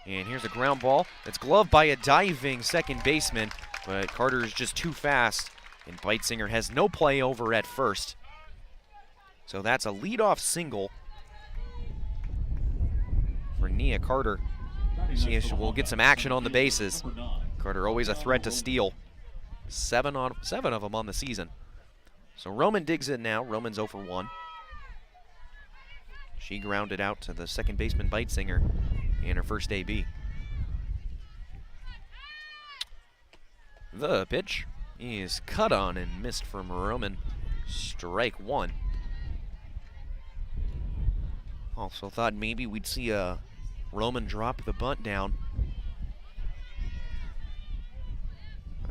And here's a ground ball that's gloved by a diving second baseman, but Carter is just too fast, and Beitzinger has no play over at first. So that's a leadoff single for Nia Carter. See if we'll get some action on the bases. Carter always a threat to steal. 7 of them on the season. So Roman digs in now. Roman's 0 for 1. She grounded out to the second baseman Beitzinger in her first AB. The pitch is cut on and missed from Roman. Strike 1. Also thought maybe we'd see a Roman drop the bunt down.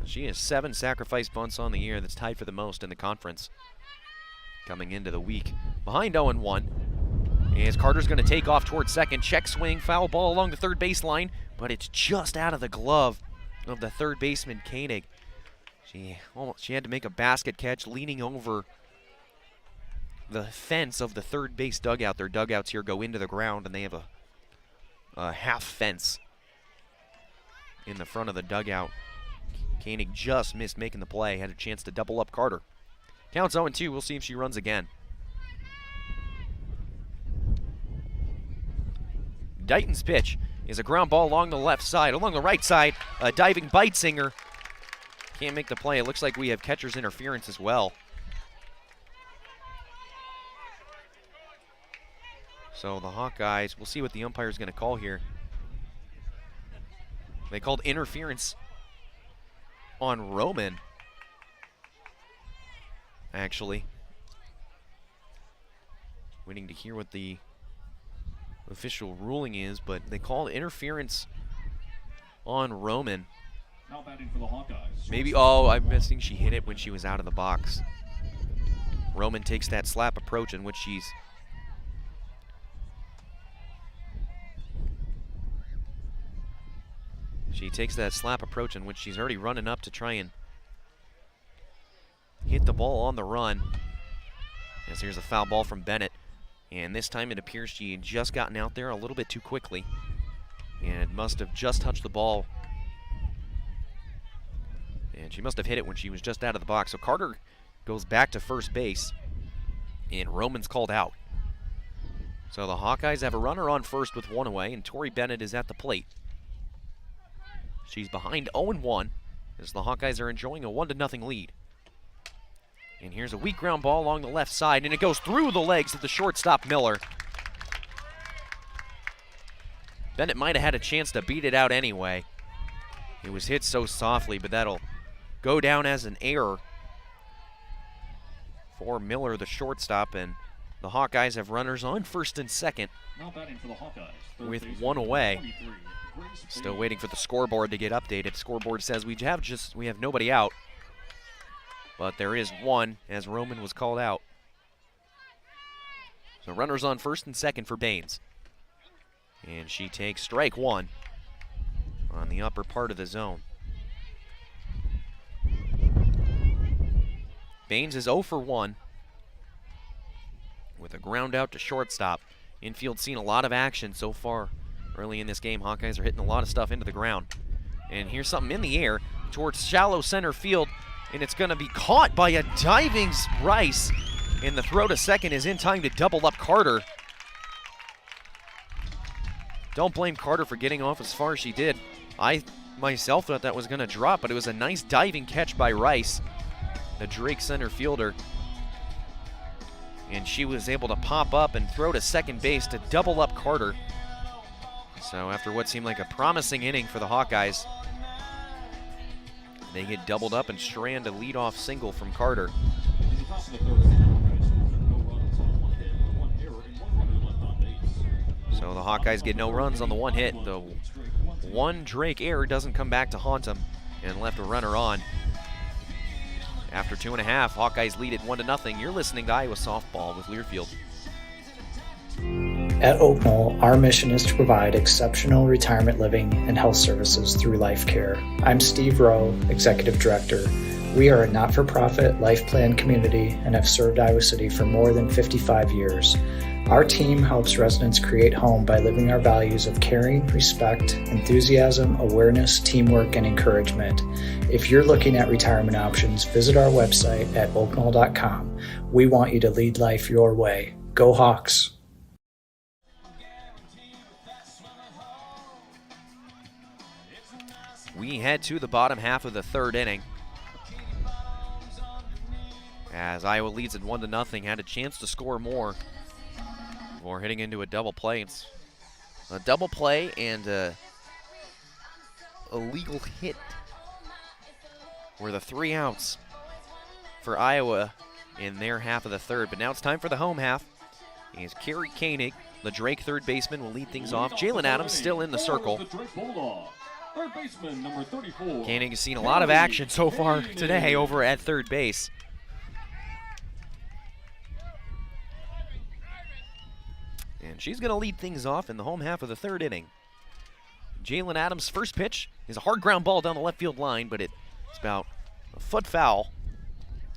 She has 7 sacrifice bunts on the year. That's tied for the most in the conference coming into the week. Behind 0-1. As Carter's going to take off towards second. Check swing, foul ball along the third baseline, but it's just out of the glove of the third baseman, Koenig. She had to make a basket catch leaning over the fence of the third base dugout. Their dugouts here go into the ground, and they have a half fence in the front of the dugout. Koenig just missed making the play, had a chance to double up Carter. Counts 0-2, we'll see if she runs again. Dighton's pitch is a ground ball along the left side. Along the right side, a diving Beitzinger can't make the play. It looks like we have catcher's interference as well. So the Hawkeyes, we'll see what the umpire's going to call here. They called interference on Roman, actually. Waiting to hear what the official ruling is, but they called interference on Roman. Now batting for the Hawkeyes. Maybe, I'm guessing she hit it when she was out of the box. Roman takes that slap approach in which she's already running up to try and hit the ball on the run. As here's a foul ball from Bennett. And this time it appears she had just gotten out there a little bit too quickly. And it must have just touched the ball. And she must have hit it when she was just out of the box. So Carter goes back to first base. And Roman's called out. So the Hawkeyes have a runner on first with 1 away. And Tori Bennett is at the plate. She's behind 0-1 as the Hawkeyes are enjoying a 1-0 lead. And here's a weak ground ball along the left side, and it goes through the legs of the shortstop, Miller. Bennett might have had a chance to beat it out anyway. It was hit so softly, but that'll go down as an error for Miller, the shortstop, and the Hawkeyes have runners on first and second Now batting for the Hawkeyes, with baseman, one away. 23, Grace Still Bain. waiting for the scoreboard to get updated. Scoreboard says we have nobody out, but there is one as Roman was called out. So runners on first and second for Baines. And she takes strike one on the upper part of the zone. Baines is 0 for 1 with a ground out to shortstop. Infield seen a lot of action so far early in this game. Hawkeyes are hitting a lot of stuff into the ground. And here's something in the air towards shallow center field, and it's going to be caught by a diving Rice. And the throw to second is in time to double up Carter. Don't blame Carter for getting off as far as she did. I myself thought that was going to drop, but it was a nice diving catch by Rice, the Drake center fielder. And she was able to pop up and throw to second base to double up Carter. So after what seemed like a promising inning for the Hawkeyes, they get doubled up and strand a leadoff single from Carter. In the top of the third, the Hawkeyes scored no runs on one hit, one error, and one runner left on base. So the Hawkeyes get no runs on the one hit. The one Drake error doesn't come back to haunt them and left a runner on. After 2.5, Hawkeyes lead it 1-0. You're listening to Iowa Softball with Learfield. At Oak Knoll, our mission is to provide exceptional retirement living and health services through life care. I'm Steve Rowe, Executive Director. We are a not-for-profit life plan community and have served Iowa City for more than 55 years. Our team helps residents create home by living our values of caring, respect, enthusiasm, awareness, teamwork, and encouragement. If you're looking at retirement options, visit our website at oakknoll.com. We want you to lead life your way. Go Hawks! We head to the bottom half of the third inning, as Iowa leads it 1-0. Had a chance to score more before hitting into a double play. It's a double play and a legal hit were the 3 outs for Iowa in their half of the third. But now it's time for the home half. As Carrie Koenig, the Drake third baseman, will lead things off. Jalen Adams still in the circle. The Drake Bulldog, third baseman, number 34. Koenig has seen a lot of action so far today over at third base. And she's going to lead things off in the home half of the third inning. Jalen Adams' first pitch is a hard ground ball down the left field line, but it's about a foot foul.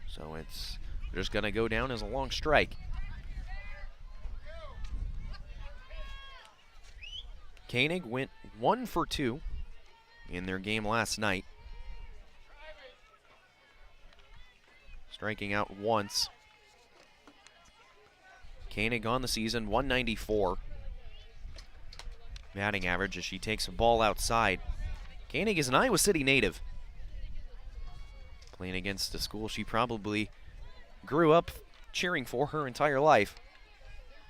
So it's just going to go down as a long strike. Koenig went 1 for 2 in their game last night, striking out once. Koenig on the season, 194 batting average as she takes a ball outside. Koenig is an Iowa City native, playing against a school she probably grew up cheering for her entire life.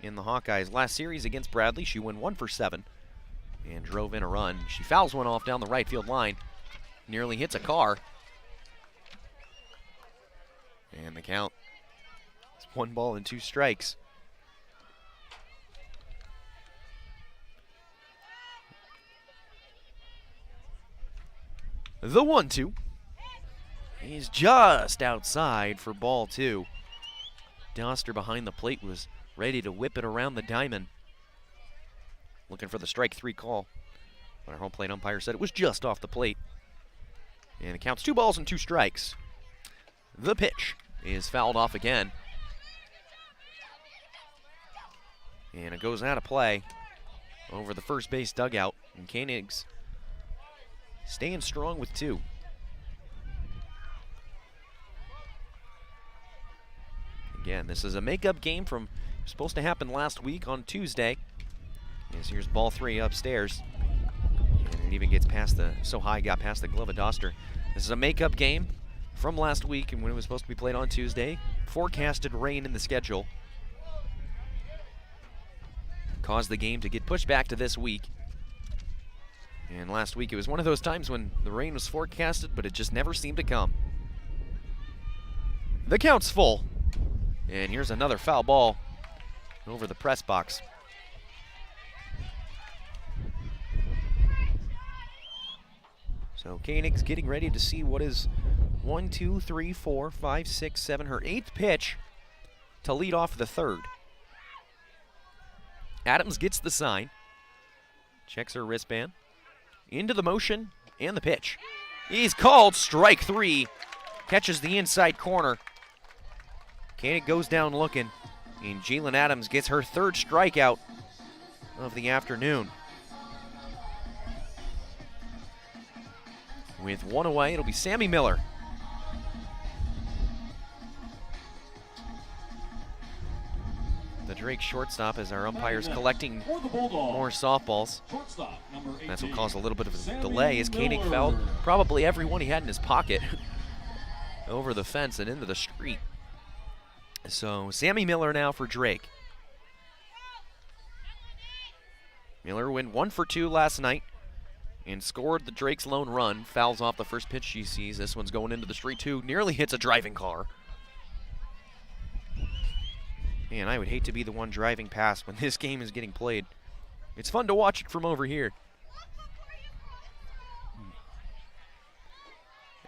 In the Hawkeyes last series against Bradley, she went 1 for 7 and drove in a run. She fouls one off down the right field line, nearly hits a car. And the count is 1 ball and 2 strikes. The 1-2 is just outside for ball 2. Doster behind the plate was ready to whip it around the diamond, looking for the strike 3 call, but our home plate umpire said it was just off the plate. And it counts 2 balls and 2 strikes. The pitch is fouled off again, and it goes out of play over the first base dugout, and Koenig's staying strong with 2. Again, this is a makeup game from supposed to happen last week on Tuesday. Yes, here's ball 3 upstairs, and it even gets past the got past the glove of Doster. This is a makeup game from last week, and when it was supposed to be played on Tuesday, forecasted rain in the schedule caused the game to get pushed back to this week. And last week it was one of those times when the rain was forecasted, but it just never seemed to come. The count's full. And here's another foul ball over the press box. So Koenig's getting ready to see what is 1, 2, 3, 4, 5, 6, 7, her 8th pitch to lead off the 3rd. Adams gets the sign, checks her wristband, into the motion, and the pitch. He's called strike 3, catches the inside corner. Koenig goes down looking, and Jalen Adams gets her 3rd strikeout of the afternoon. With 1 away, it'll be Sammy Miller. The Drake shortstop as our umpires collecting more softballs. That's what caused a little bit of a delay as Koenig fouled probably every one he had in his pocket over the fence and into the street. So Sammy Miller now for Drake. Miller went 1 for 2 last night and scored the Drake's lone run. Fouls off the first pitch she sees. This one's going into the street too. Nearly hits a driving car. Man, I would hate to be the one driving past when this game is getting played. It's fun to watch it from over here.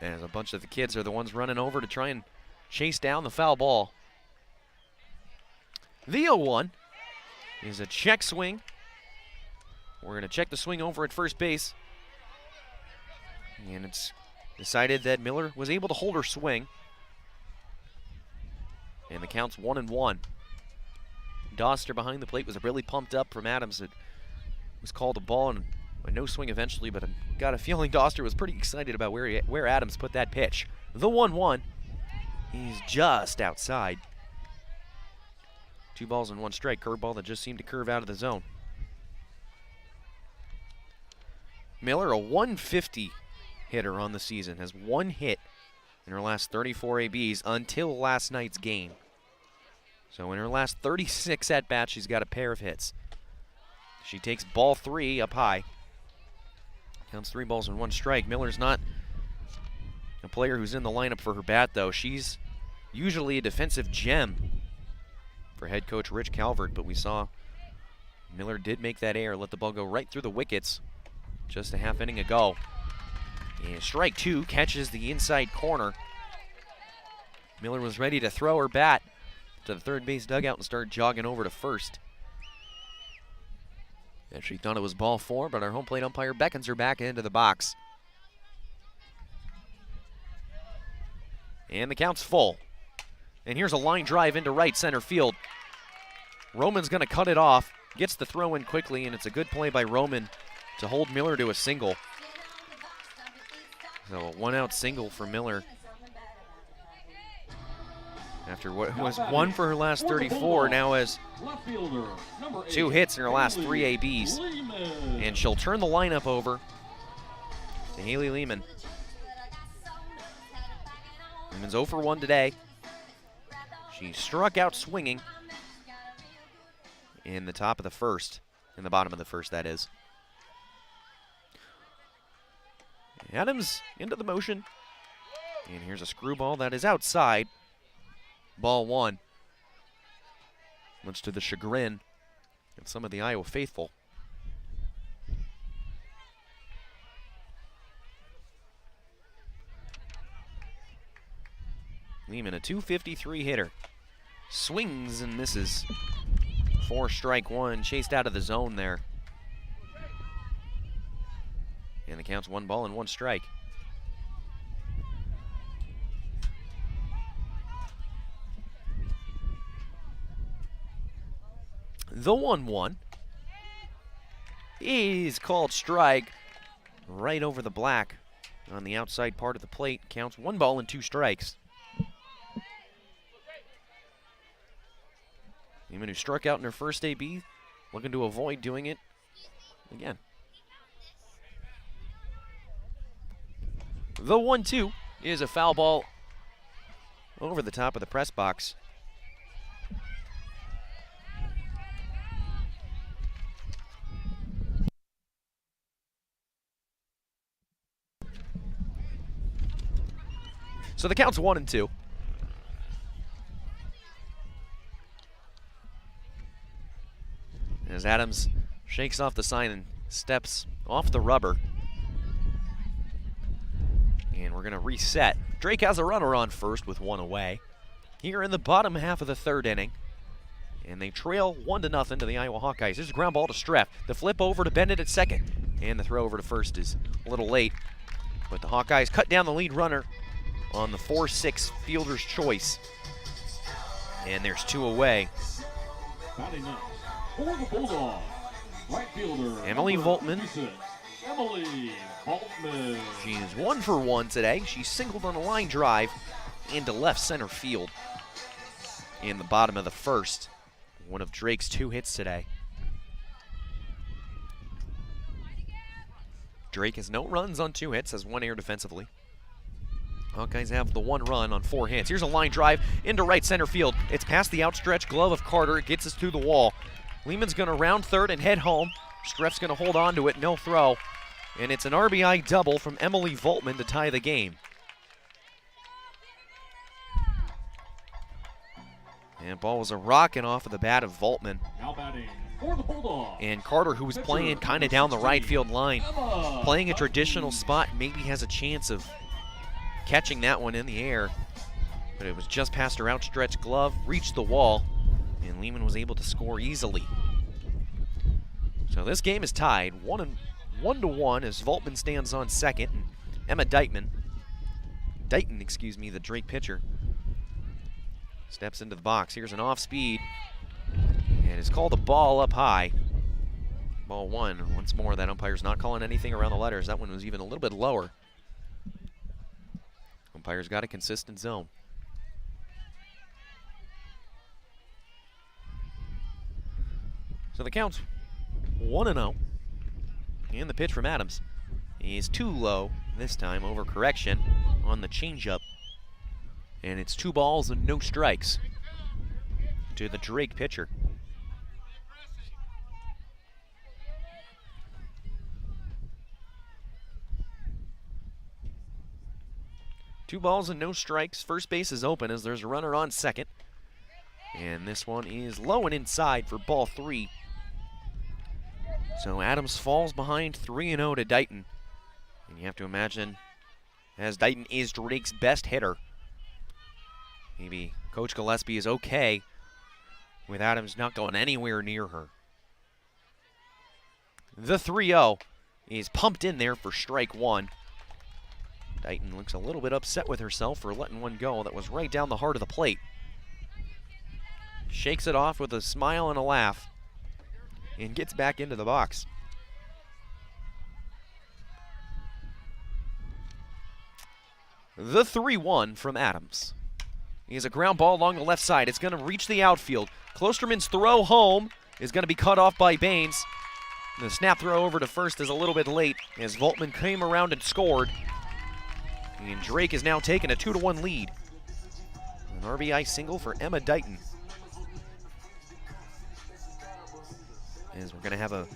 As a bunch of the kids are the ones running over to try and chase down the foul ball. The 0-1 is a check swing. We're going to check the swing over at first base. And it's decided that Miller was able to hold her swing. And the count's 1-1. Doster behind the plate was really pumped up from Adams. It was called a ball and a no swing eventually, but I got a feeling Doster was pretty excited about where Adams put that pitch. The 1-1 is just outside. 2 balls and 1 strike. Curveball that just seemed to curve out of the zone. Miller, a 150 hitter on the season, has 1 hit in her last 34 ABs until last night's game. So in her last 36 at-bats, she's got a pair of hits. She takes ball 3 up high. Counts 3 balls and 1 strike. Miller's not a player who's in the lineup for her bat, though. She's usually a defensive gem for head coach Rich Calvert, but we saw Miller did make that error, let the ball go right through the wickets just a half inning ago. And strike 2 catches the inside corner. Miller was ready to throw her bat to the third base dugout and start jogging over to first. And she thought it was ball 4, but our home plate umpire beckons her back into the box. And the count's full. And here's a line drive into right center field. Roman's going to cut it off, gets the throw in quickly, and it's a good play by Roman to hold Miller to a single. So a 1-out single for Miller. After what was 1 for her last 34, now has 2 hits in her last 3 ABs. And she'll turn the lineup over to Haley Lehman. Lehman's 0 for 1 today. She struck out swinging in the top of the first, in the bottom of the first, that is. Adams into the motion. And here's a screwball that is outside. Ball 1. Much to the chagrin of some of the Iowa faithful. Lehman, a 253 hitter. Swings and misses. 4 strike 1, chased out of the zone there. And the count's 1 ball and 1 strike. The 1-1 is called strike right over the black on the outside part of the plate. Counts 1 ball and 2 strikes. Lehman, who struck out in her first AB, looking to avoid doing it again. The 1-2 is a foul ball over the top of the press box. So the count's 1-2. As Adams shakes off the sign and steps off the rubber. And we're going to reset. Drake has a runner on first with one away. Here in the bottom half of the third inning. And they trail 1-0 to the Iowa Hawkeyes. Here's a ground ball to Streff. The flip over to Bennett at second. And the throw over to first is a little late. But the Hawkeyes cut down the lead runner on the 4-6 fielder's choice. And there's two away. Batting up for the Bulldogs, right fielder Emily Voltman. 56, Emily Voltman. She is 1 for 1 today. She singled on a line drive into left center field in the bottom of the first. One of Drake's 2 hits today. Drake has no runs on 2 hits, has 1 error defensively. Hawkeyes have the 1 run on 4 hits. Here's a line drive into right center field. It's past the outstretched glove of Carter. It gets us through the wall. Lehman's going to round third and head home. Streff's going to hold on to it, no throw. And it's an RBI double from Emily Voltman to tie the game. And ball was a rocking off of the bat of Voltman. Now batting for the Bulldogs. And Carter, who was playing kind of down the right field line, playing a traditional spot, maybe has a chance of catching that one in the air. But it was just past her outstretched glove, reached the wall, and Lehman was able to score easily. So this game is tied 1-1 as Voltman stands on second. And Emma Dighton, the Drake pitcher, steps into the box. Here's an off speed, and it's called a ball up high. Ball 1. Once more, that umpire's not calling anything around the letters. That one was even a little bit lower. Umpire's got a consistent zone. So the count's 1-0. And the pitch from Adams is too low this time, over correction on the changeup. And it's 2 balls and no strikes to the Drake pitcher. Two balls and no strikes. First base is open as there's a runner on second. And this one is low and inside for ball 3. So Adams falls behind 3-0 to Dighton. And you have to imagine, as Dighton is Drake's best hitter, maybe Coach Gillespie is okay with Adams not going anywhere near her. The 3-0 is pumped in there for strike 1. Dighton looks a little bit upset with herself for letting one go that was right down the heart of the plate. Shakes it off with a smile and a laugh and gets back into the box. The 3-1 from Adams. He has a ground ball along the left side. It's going to reach the outfield. Klosterman's throw home is going to be cut off by Baines. The snap throw over to first is a little bit late as Voltman came around and scored. And Drake is now taking a 2-1 lead. An RBI single for Emma Dighton. As we're going to have a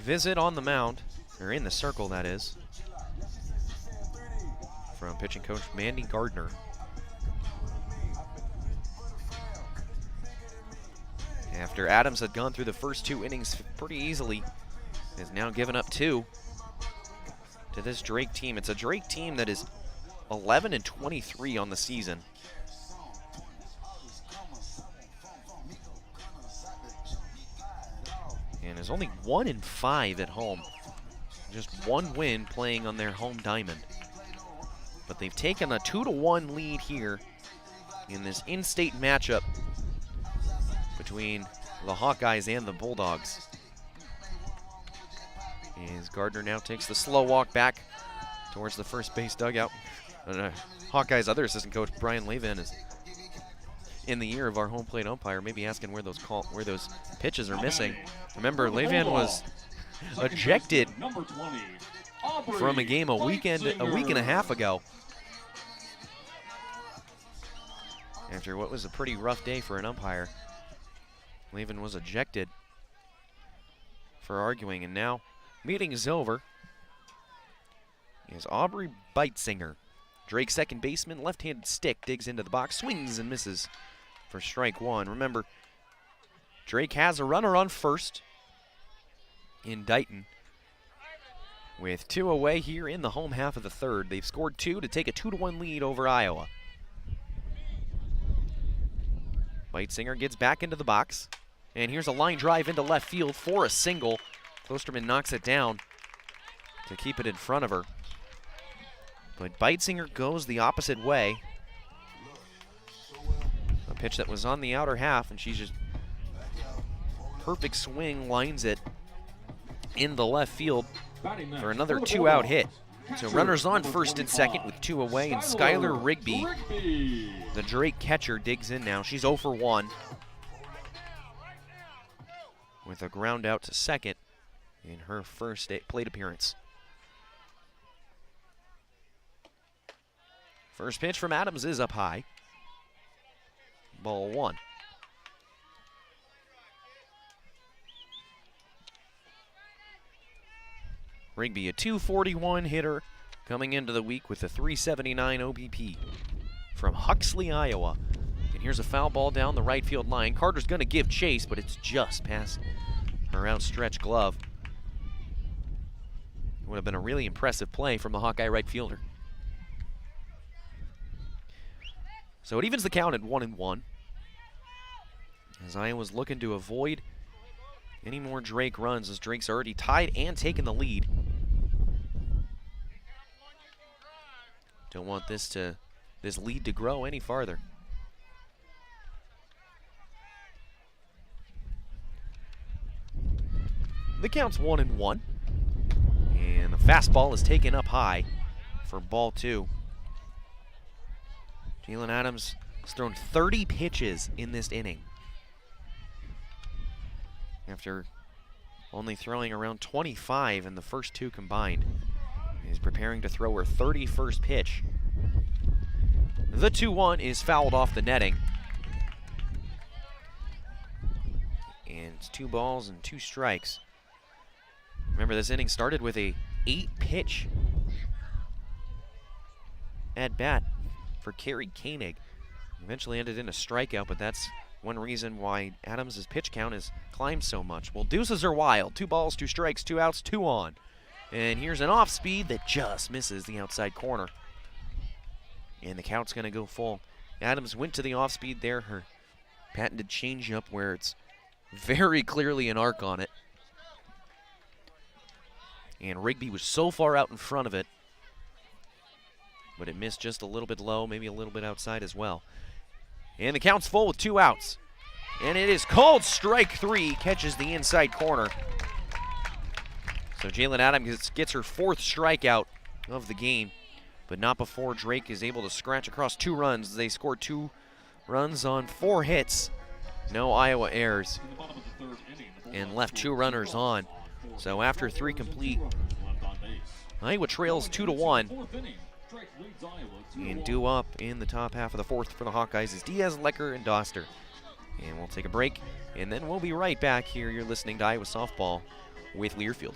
visit on the mound, or in the circle that is, from pitching coach Mandy Gardner. After Adams had gone through the first 2 innings pretty easily, has now given up 2 to this Drake team. It's a Drake team that is 11-23 on the season. And is only 1-5 at home. Just 1 win playing on their home diamond. But they've taken a 2-1 lead here in this in-state matchup between the Hawkeyes and the Bulldogs. As Gardner now takes the slow walk back towards the first base dugout. Hawkeyes' other assistant coach, Brian Levin, is in the ear of our home plate umpire, maybe asking where those pitches are missing. Remember, Levin was ejected from a game a week and a half ago after what was a pretty rough day for an umpire. Levin was ejected for arguing, and now meeting is over. Is Aubrey Beitzinger, Drake, second baseman, left-handed stick, digs into the box, swings and misses for strike one. Remember, Drake has a runner on first in Dighton. With 2 away here in the home half of the third. They've scored 2 to take a 2-1 lead over Iowa. Beitzinger gets back into the box. And here's a line drive into left field for a single. Klosterman knocks it down to keep it in front of her. But Beitzinger goes the opposite way. A pitch that was on the outer half, and she's just perfect swing, lines it in the left field for another 2-out hit. So runners on first and second with 2 away, and Skylar Rigby, the Drake catcher, digs in now. She's 0 for 1 with a ground out to second in her first plate appearance. First pitch from Adams is up high. Ball 1. Rigby, a .241 hitter, coming into the week with a .379 OBP from Huxley, Iowa. And here's a foul ball down the right field line. Carter's going to give chase, but it's just past her outstretched glove. It would have been a really impressive play from the Hawkeye right fielder. So it evens the count at 1-1. As Iowa's looking to avoid any more Drake runs, as Drake's already tied and taken the lead. Don't want this lead to grow any farther. The count's 1-1. And the fastball is taken up high for ball 2. Jalen Adams has thrown 30 pitches in this inning, after only throwing around 25 in the first 2 combined. He's preparing to throw her 31st pitch. The 2-1 is fouled off the netting. And it's 2 balls and 2 strikes. Remember, this inning started with a 8-pitch at bat for Carrie Koenig. Eventually ended in a strikeout, but that's one reason why Adams' pitch count has climbed so much. Well, deuces are wild. 2 balls, 2 strikes, 2 outs, 2 on. And here's an off speed that just misses the outside corner. And the count's going to go full. Adams went to the off speed there, her patented changeup, where it's very clearly an arc on it. And Rigby was so far out in front of it, but it missed just a little bit low, maybe a little bit outside as well. And the count's full with 2 outs. And it is called strike 3, catches the inside corner. So Jalen Adams gets her 4th strikeout of the game, but not before Drake is able to scratch across 2 runs. They scored 2 runs on 4 hits. No Iowa errors, and left 2 runners on. So after 3 complete, Iowa trails 2-1. And due up in the top half of the 4th for the Hawkeyes is Diaz, Lecker, and Doster. And we'll take a break, and then we'll be right back here. You're listening to Iowa Softball with Learfield.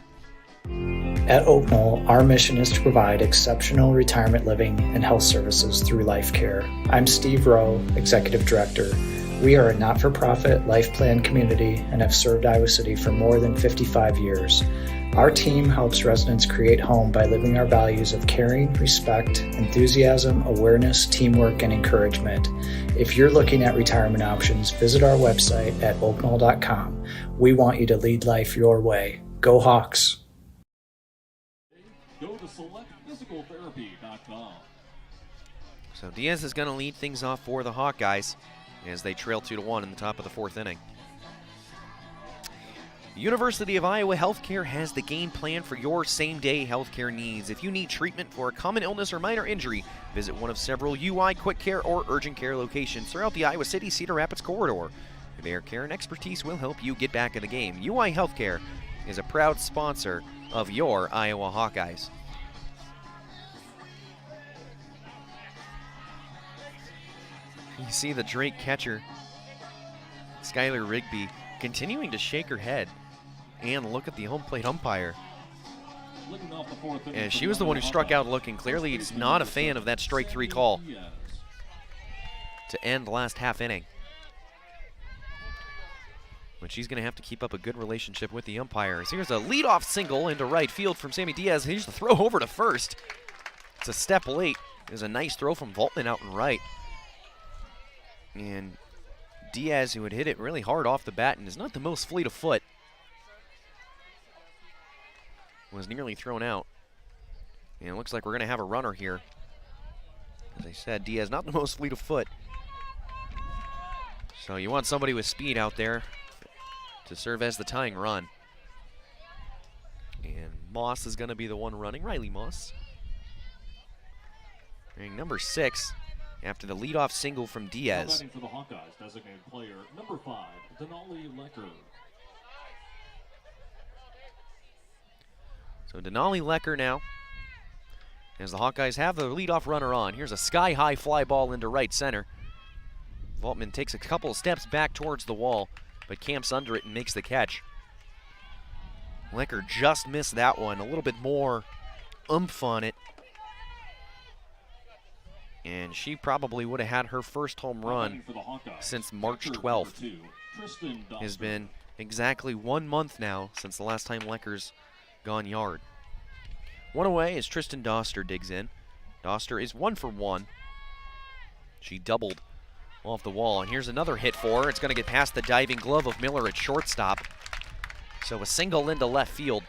At Oak Knoll, our mission is to provide exceptional retirement living and health services through life care. I'm Steve Rowe, Executive Director. We are a not-for-profit life plan community and have served Iowa City for more than 55 years. Our team helps residents create home by living our values of caring, respect, enthusiasm, awareness, teamwork, and encouragement. If you're looking at retirement options, visit our website at oaknoll.com. We want you to lead life your way. Go Hawks! Go to selectphysicaltherapy.com. So Diaz is going to lead things off for the Hawkeyes as they trail 2-1 in the top of the 4th inning. University of Iowa Healthcare has the game plan for your same-day healthcare needs. If you need treatment for a common illness or minor injury, visit one of several UI Quick Care or Urgent Care locations throughout the Iowa City Cedar Rapids corridor. Their care and expertise will help you get back in the game. UI Healthcare is a proud sponsor of your Iowa Hawkeyes. You see the Drake catcher, Skylar Rigby, continuing to shake her head and look at the home plate umpire. Leading off the fourth inning And for she was the one who struck Hawkeyes. out looking. Clearly, he's not a fan of that strike 3 call to end the last half inning. But she's going to have to keep up a good relationship with the umpires. Here's a leadoff single into right field from Sammy Diaz. Here's the throw over to first. It's a step late. There's a nice throw from Voltman out in right. And Diaz, who had hit it really hard off the bat and is not the most fleet of foot, was nearly thrown out. And it looks like we're going to have a runner here. As I said, Diaz not the most fleet of foot. So you want somebody with speed out there to serve as the tying run. And Moss is going to be the one running, Riley Moss. Wearing number 6 after the leadoff single from Diaz. Batting for the Hawkeyes, designated player number 5, Denali Lecker. So Denali Lecker now, as the Hawkeyes have the leadoff runner on. Here's a sky-high fly ball into right center. Voltman takes a couple of steps back towards the wall, but camps under it and makes the catch. Lecker just missed that one. A little bit more oomph on it. And she probably would have had her first home run since March 12th. Has been exactly 1 month now since the last time Lecker's gone yard. One away as Tristan Doster digs in. Doster is 1 for 1. She doubled off the wall, and here's another hit for her. It's going to get past the diving glove of Miller at shortstop. So a single into left field.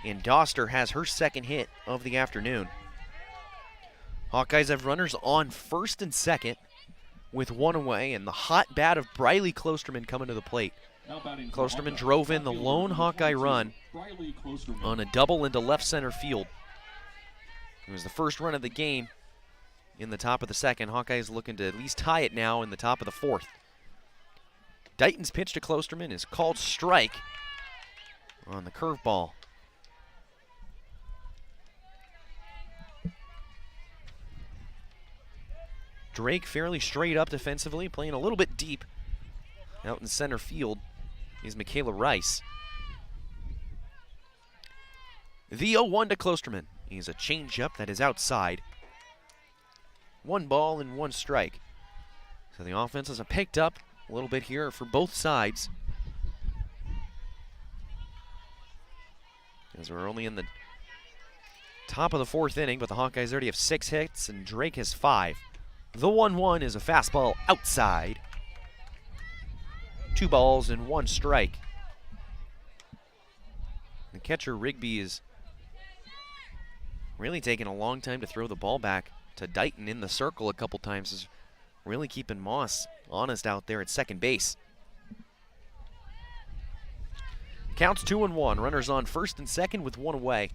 And Doster has her second hit of the afternoon. Hawkeyes have runners on first and second with 1 away, and the hot bat of Briley Klosterman coming to the plate. Klosterman drove in the lone Hawkeye run on a double into left center field. It was the first run of the game in the top of the second. Hawkeyes looking to at least tie it now in the top of the 4th. Dighton's pitch to Klosterman is called strike on the curveball. Drake fairly straight up defensively, playing a little bit deep. Out in center field is Michaela Rice. The 0-1 to Klosterman. He's a changeup that is outside. 1 ball and 1 strike. So the offenses have picked up a little bit here for both sides. As we're only in the top of the 4th inning, but the Hawkeyes already have 6 hits and Drake has 5. The 1-1 is a fastball outside. 2 balls and 1 strike. The catcher Rigby is really taking a long time to throw the ball back to Dighton in the circle a couple times. Is really keeping Moss honest out there at second base. Counts 2-1. Runners on first and second with 1 away.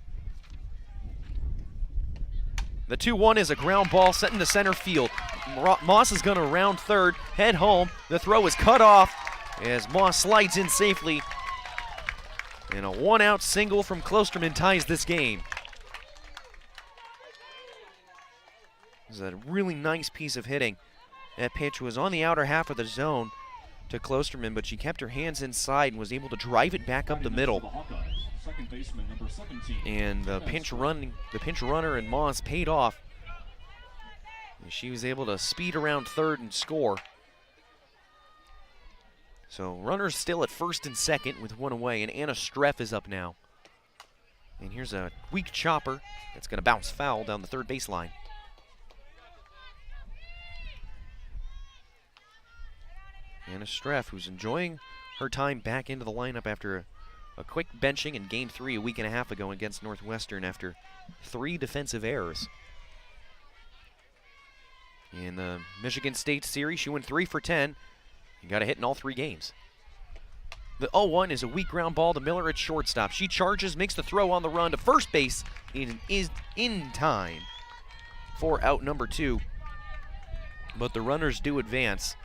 The 2-1 is a ground ball set into center field. Moss is going to round third, head home. The throw is cut off as Moss slides in safely. And a 1-out single from Klosterman ties this game. This is a really nice piece of hitting. That pitch was on the outer half of the zone to Klosterman, but she kept her hands inside and was able to drive it back up the middle. And the pinch runner and Moss paid off. And she was able to speed around third and score. So runners still at first and second with 1 away, and Anna Streff is up now. And here's a weak chopper that's going to bounce foul down the third baseline. Anna Streff, who's enjoying her time back into the lineup after a quick benching in Game 3 a week and a half ago against Northwestern after 3 defensive errors. In the Michigan State series, she went 3 for 10 and got a hit in all 3 games. The 0-1 is a weak ground ball to Miller at shortstop. She charges, makes the throw on the run to first base, and is in time for out number 2. But the runners do advance.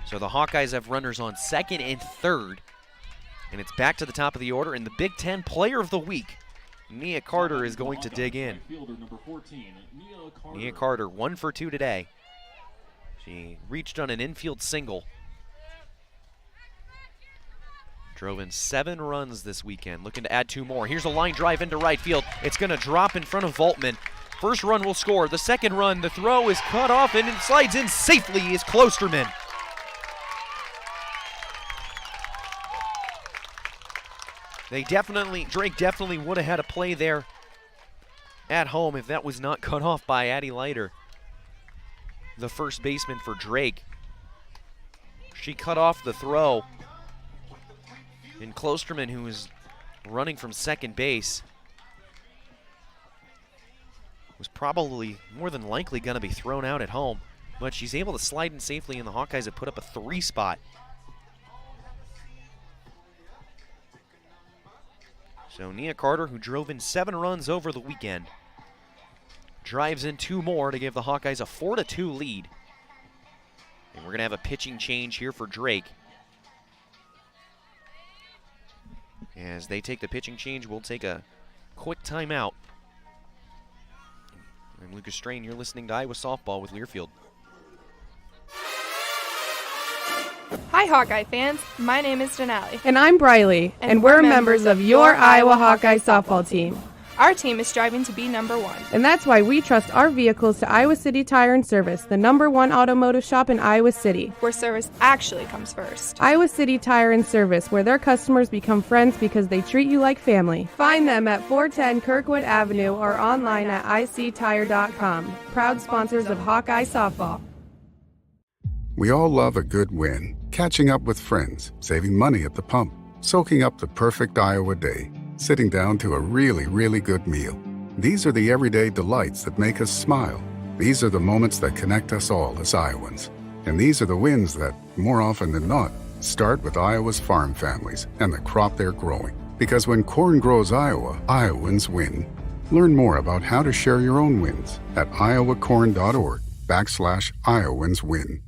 So the Hawkeyes have runners on second and third. And it's back to the top of the order, and the Big Ten Player of the Week, Nia Carter, is going to dig in. Nia Carter, 1 for 2 today. She reached on an infield single. Drove in 7 runs this weekend, looking to add 2 more. Here's a line drive into right field. It's going to drop in front of Voltman. First run will score. The second run, the throw is cut off and it slides in safely is Klosterman. Drake definitely would have had a play there at home if that was not cut off by Addie Leiter, the first baseman for Drake. She cut off the throw. And Klosterman, who is running from second base, was probably more than likely going to be thrown out at home. But she's able to slide in safely, and the Hawkeyes have put up a 3 spot. So Nia Carter, who drove in 7 runs over the weekend, drives in 2 more to give the Hawkeyes a 4-2 lead. And we're going to have a pitching change here for Drake. As they take the pitching change, we'll take a quick timeout. I'm Lucas Strain. You're listening to Iowa Softball with Learfield. Hi, Hawkeye fans. My name is Denali. And I'm Briley, and we're members of your Iowa Hawkeye softball team. Our team is striving to be number 1. And that's why we trust our vehicles to Iowa City Tire and Service, the #1 automotive shop in Iowa City. Where service actually comes first. Iowa City Tire and Service, where their customers become friends because they treat you like family. Find them at 410 Kirkwood Avenue or online at ictire.com. Proud sponsors of Hawkeye softball. We all love a good win. Catching up with friends, saving money at the pump, soaking up the perfect Iowa day, sitting down to a really, really good meal. These are the everyday delights that make us smile. These are the moments that connect us all as Iowans. And these are the wins that, more often than not, start with Iowa's farm families and the crop they're growing. Because when corn grows Iowa, Iowans win. Learn more about how to share your own wins at iowacorn.org/IowansWin.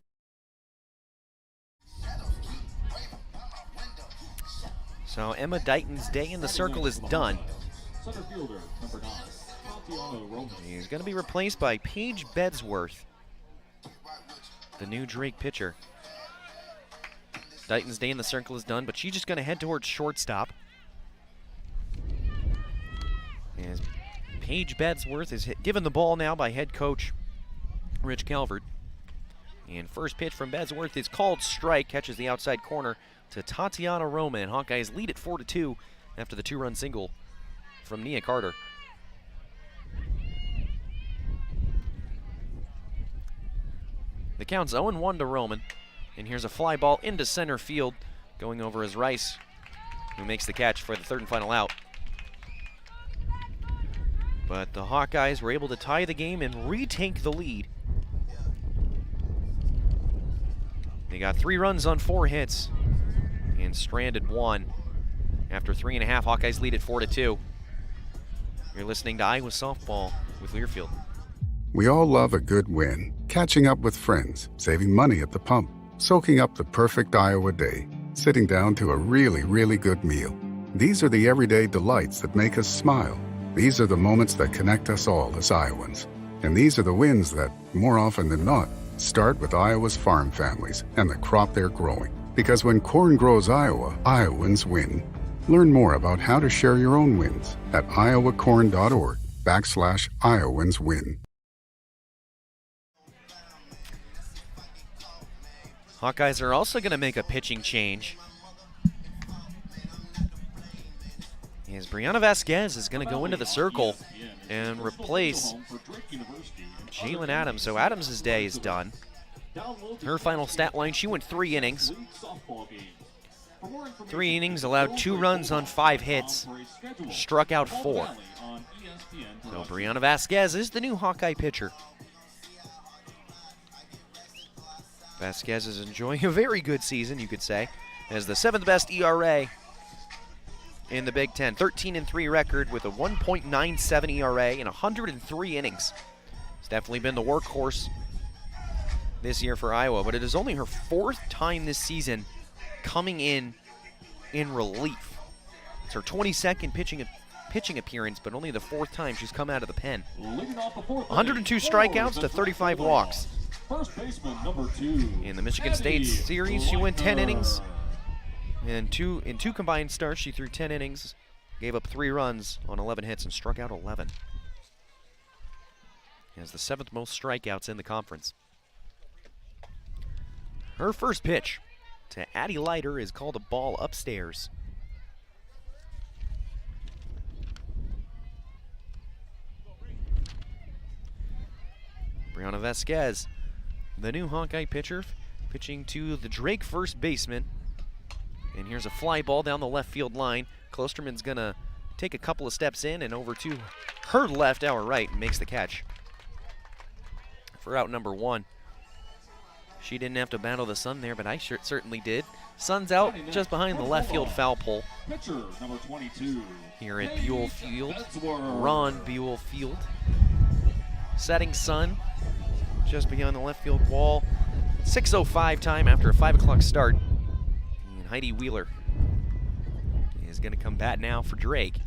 So Emma Dighton's day in the circle is done. Center fielder, number 9, Tatiana Roman. He's going to be replaced by Paige Bedsworth, the new Drake pitcher. Dighton's day in the circle is done, but she's just going to head towards shortstop. As Paige Bedsworth is given the ball now by head coach Rich Calvert. And first pitch from Bedsworth is called strike, catches the outside corner to Tatiana Roman. Hawkeyes lead at 4-2 after the 2-run single from Nia Carter. The count's 0-1 to Roman. And here's a fly ball into center field. Going over is Rice, who makes the catch for the 3rd and final out. But the Hawkeyes were able to tie the game and retake the lead. They got 3 runs on 4 hits and stranded 1. After 3.5, Hawkeyes lead at 4-2. You're listening to Iowa Softball with Learfield. We all love a good win. Catching up with friends, saving money at the pump, soaking up the perfect Iowa day, sitting down to a really, really good meal. These are the everyday delights that make us smile. These are the moments that connect us all as Iowans. And these are the wins that, more often than not, start with Iowa's farm families and the crop they're growing. Because when corn grows Iowa, Iowans win. Learn more about how to share your own wins at iowacorn.org/IowansWin. Hawkeyes are also going to make a pitching change. As Brianna Vasquez is going to go into the circle and replace Jalen Adams. So Adams' day is done. Her final stat line, she went 3 innings. 3 innings, allowed 2 runs on 5 hits, struck out 4. So Brianna Vasquez is the new Hawkeye pitcher. Vasquez is enjoying a very good season, you could say, as the 7th best ERA in the Big Ten. 13-3 record with a 1.97 ERA in 103 innings. It's definitely been the workhorse this year for Iowa, but it is only her 4th time this season coming in relief. It's her 22nd pitching appearance, but only the 4th time she's come out of the pen. 102 strikeouts to 35 walks. First baseman, number 2. In the Michigan State series, she went 10 innings, And in two combined starts, she threw 10 innings, gave up 3 runs on 11 hits, and struck out 11. He has the 7th most strikeouts in the conference. Her first pitch to Addie Leiter is called a ball upstairs. Brianna Vasquez, the new Hawkeye pitcher, pitching to the Drake first baseman. And here's a fly ball down the left field line. Klosterman's gonna take a couple of steps in and over to her left, our right, and makes the catch for out number 1. She didn't have to battle the sun there, but I certainly did. Sun's out just behind the left field foul pole. Pitcher number 22. Here at Buell Field, Ron Buell Field. Setting sun just beyond the left field wall. 6:05 time after a 5 o'clock start. And Heidi Wheeler is going to come bat now for Drake.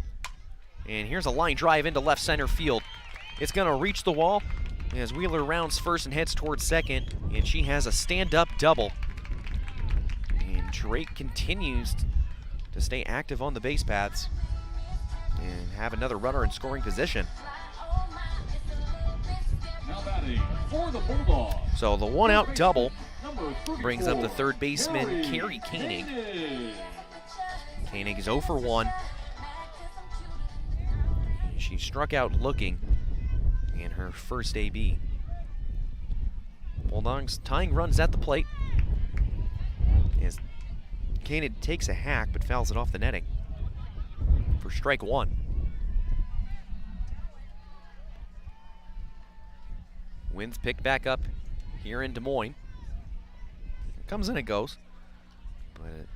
And here's a line drive into left center field. It's going to reach the wall as Wheeler rounds first and heads towards second. And she has a stand-up double. And Drake continues to stay active on the base paths and have another runner in scoring position. Now batting for the Bulldogs. So the one-out double brings up the third baseman, Carrie Koenig. Koenig is 0 for 1. She struck out looking in her first AB. Bulldogs tying runs at the plate as Koenig takes a hack but fouls it off the netting for strike 1. Winds picked back up here in Des Moines. It comes and it goes. But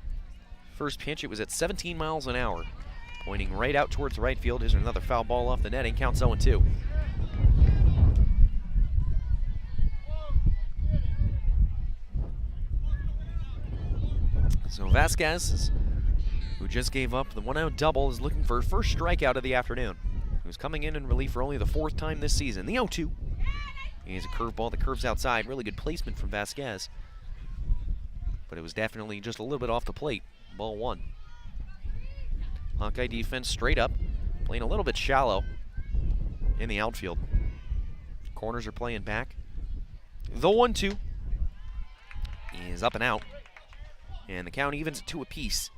first pitch, it was at 17 miles an hour. Pointing right out towards right field. Here's another foul ball off the netting. Counts 0-2. So Vasquez, who just gave up the one-out double, is looking for her first strikeout of the afternoon. Who's coming in relief for only the 4th time this season. The 0-2. Here's a curveball that curves outside. Really good placement from Vasquez. But it was definitely just a little bit off the plate. Ball 1. Hawkeye defense straight up. Playing a little bit shallow in the outfield. Corners are playing back. The 1-2 is up and out. And the count evens at 2 apiece.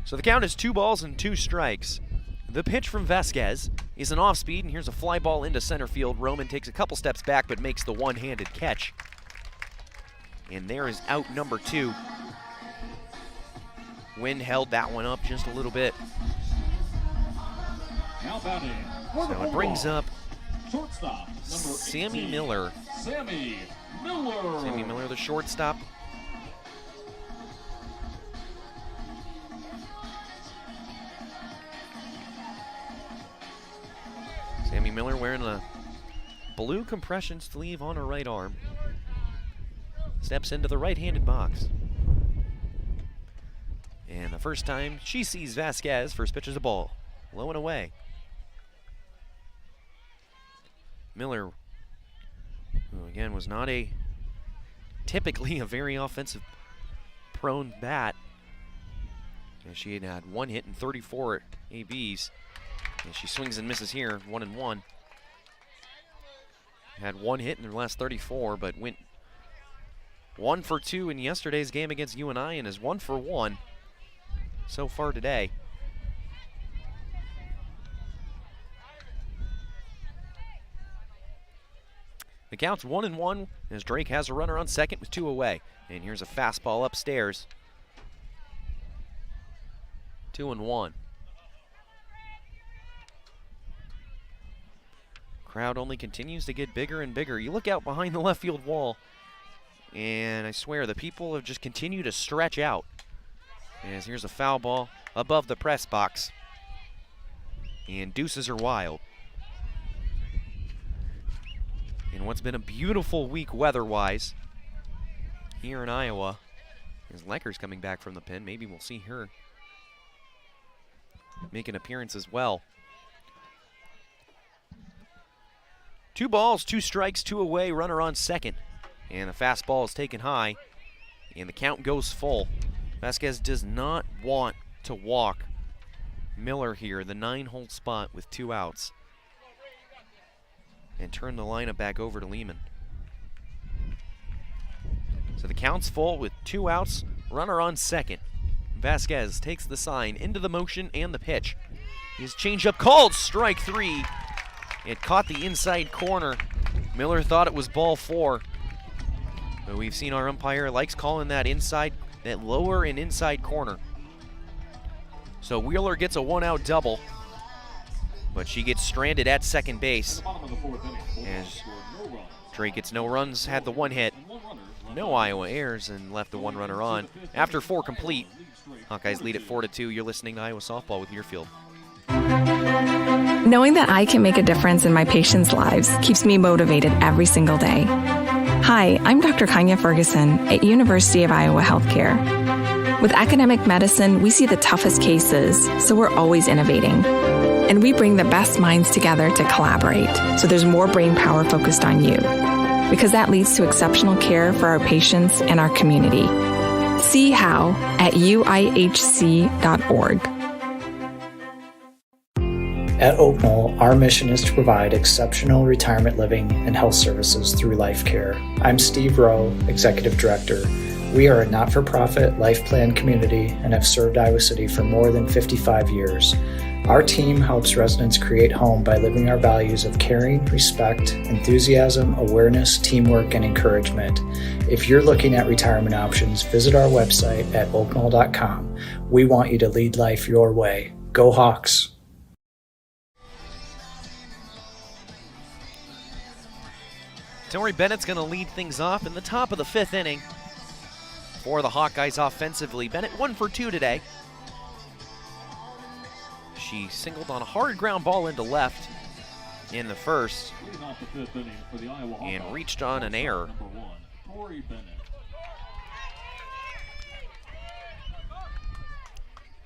So the count is 2 balls and 2 strikes. The pitch from Vasquez is an off-speed, and here's a fly ball into center field. Roman takes a couple steps back but makes the one-handed catch. And there is out number 2. Wind held that one up just a little bit. Now batting for the So it brings up shortstop, number Sammy 18, Miller. Sammy Miller. Sammy Miller, the shortstop. Sammy Miller wearing a blue compression sleeve on her right arm. Steps into the right-handed box. And the first time she sees Vasquez, first pitch is a ball. Low and away. Miller, who again was not typically a very offensive prone bat. And she had had 1 hit and 34 ABs. And she swings and misses here, 1-1. Had 1 hit in her last 34, but went 1 for 2 in yesterday's game against UNI and is 1 for 1 so far today. The count's 1-1 as Drake has a runner on second with 2 away. And here's a fastball upstairs. 2-1. Crowd only continues to get bigger and bigger. You look out behind the left field wall, and I swear the people have just continued to stretch out. As here's a foul ball above the press box. And deuces are wild. In what's been a beautiful week weather-wise here in Iowa. As Lecker's coming back from the pen. Maybe we'll see her make an appearance as well. 2 balls, 2 strikes, 2 away, runner on second. And the fastball is taken high, and the count goes full. Vasquez does not want to walk Miller here, the 9-hole spot with 2 outs, and turn the lineup back over to Lehman. So the count's full with 2 outs, runner on second. Vasquez takes the sign into the motion and the pitch. His changeup called strike 3. It caught the inside corner. Miller thought it was ball 4. But we've seen our umpire likes calling that inside, that lower and inside corner. So Wheeler gets a 1-out double, but she gets stranded at second base. As Drake gets no runs, had the 1 hit. No Iowa errors and left the 1 runner on. After 4 complete, Hawkeyes lead at 4-2. You're listening to Iowa Softball with Learfield. Knowing that I can make a difference in my patients' lives keeps me motivated every single day. Hi, I'm Dr. Kanya Ferguson at University of Iowa Healthcare. With academic medicine, we see the toughest cases, so we're always innovating. And we bring the best minds together to collaborate, so there's more brain power focused on you. Because that leads to exceptional care for our patients and our community. See how at uihc.org. At Oak Knoll, our mission is to provide exceptional retirement living and health services through life care. I'm Steve Rowe, Executive Director. We are a not-for-profit life plan community and have served Iowa City for more than 55 years. Our team helps residents create home by living our values of caring, respect, enthusiasm, awareness, teamwork, and encouragement. If you're looking at retirement options, visit our website at oakknoll.com. We want you to lead life your way. Go Hawks! Tori Bennett's going to lead things off in the top of the 5th inning for the Hawkeyes offensively. Bennett 1 for 2 today. She singled on a hard ground ball into left in the first and reached on an error.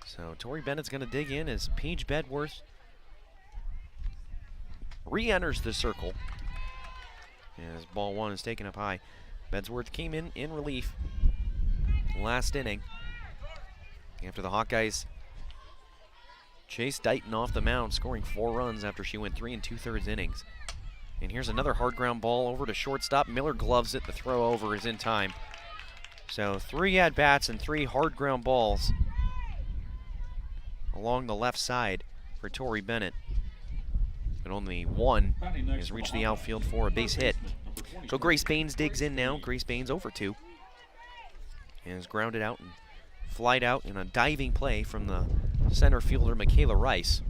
So Tori Bennett's going to dig in as Paige Bedworth re-enters the circle. As ball 1 is taken up high. Bedsworth came in relief last inning after the Hawkeyes chased Dighton off the mound, scoring 4 runs after she went 3 2/3 innings. And here's another hard ground ball over to shortstop. Miller gloves it. The throw over is in time. So 3 at-bats and 3 hard ground balls along the left side for Tori Bennett. But only 1 has reached the outfield for a base hit. So Grace Baines digs in now. Grace Baines over 2. And is grounded out and flied out in a diving play from the center fielder, Michaela Rice.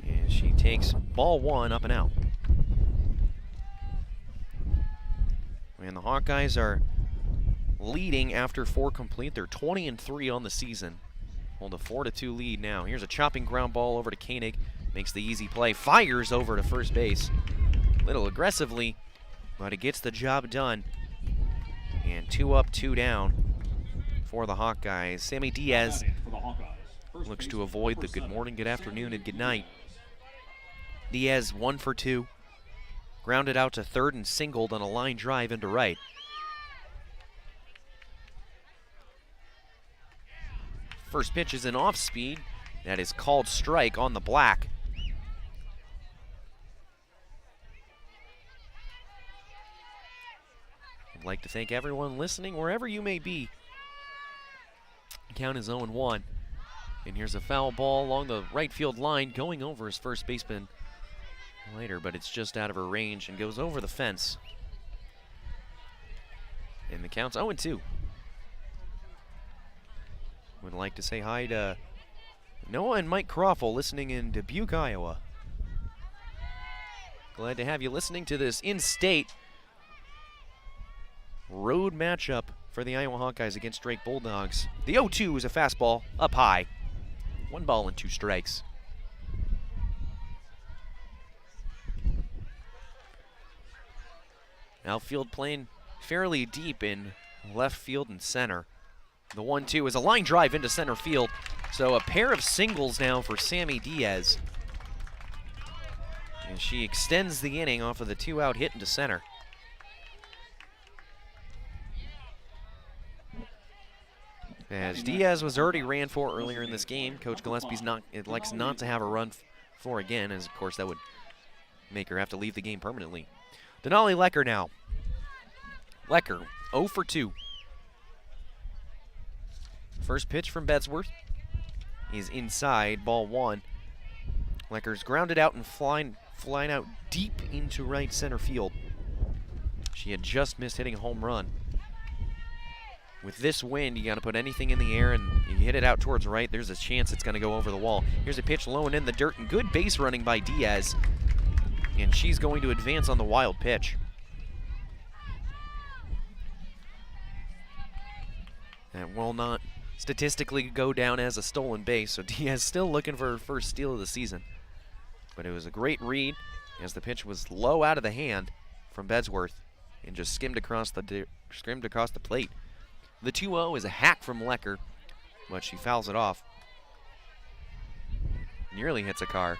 And she takes ball 1 up and out. And the Hawkeyes are leading after 4 complete. They're 20-3 on the season. Hold a 4-2 lead now. Here's a chopping ground ball over to Koenig. Makes the easy play. Fires over to first base. A little aggressively, but it gets the job done. And 2 up, 2 down for the Hawkeyes. Sammy Diaz looks to avoid the good morning, good afternoon, and good night. Diaz 1 for 2. Grounded out to third and singled on a line drive into right. First pitch is an off speed. That is called strike on the black. I'd like to thank everyone listening wherever you may be. Count is 0-1. And here's a foul ball along the right field line going over his first baseman later, but it's just out of her range and goes over the fence. And the count's 0-2. Would like to say hi to Noah and Mike Croffle listening in Dubuque, Iowa. Glad to have you listening to this in-state road matchup for the Iowa Hawkeyes against Drake Bulldogs. The 0-2 is a fastball up high. 1 ball and 2 strikes. Outfield playing fairly deep in left field and center. The 1-2 is a line drive into center field. So a pair of singles now for Sammy Diaz. And she extends the inning off of the 2-out hit into center. As Diaz was already ran for earlier in this game, Coach Gillespie's likes not to have a run for again, as of course that would make her have to leave the game permanently. Denali Lecker now. Lecker, 0 for 2. First pitch from Bedsworth is inside, ball 1. Lecker's grounded out and flying out deep into right center field. She had just missed hitting a home run. With this wind, you got to put anything in the air and you hit it out towards right, there's a chance it's going to go over the wall. Here's a pitch low and in the dirt, and good base running by Diaz. And she's going to advance on the wild pitch. That will not statistically go down as a stolen base, so Diaz still looking for her first steal of the season. But it was a great read as the pitch was low out of the hand from Bedsworth and just skimmed across the plate. The 2-0 is a hack from Lecker, but she fouls it off. Nearly hits a car.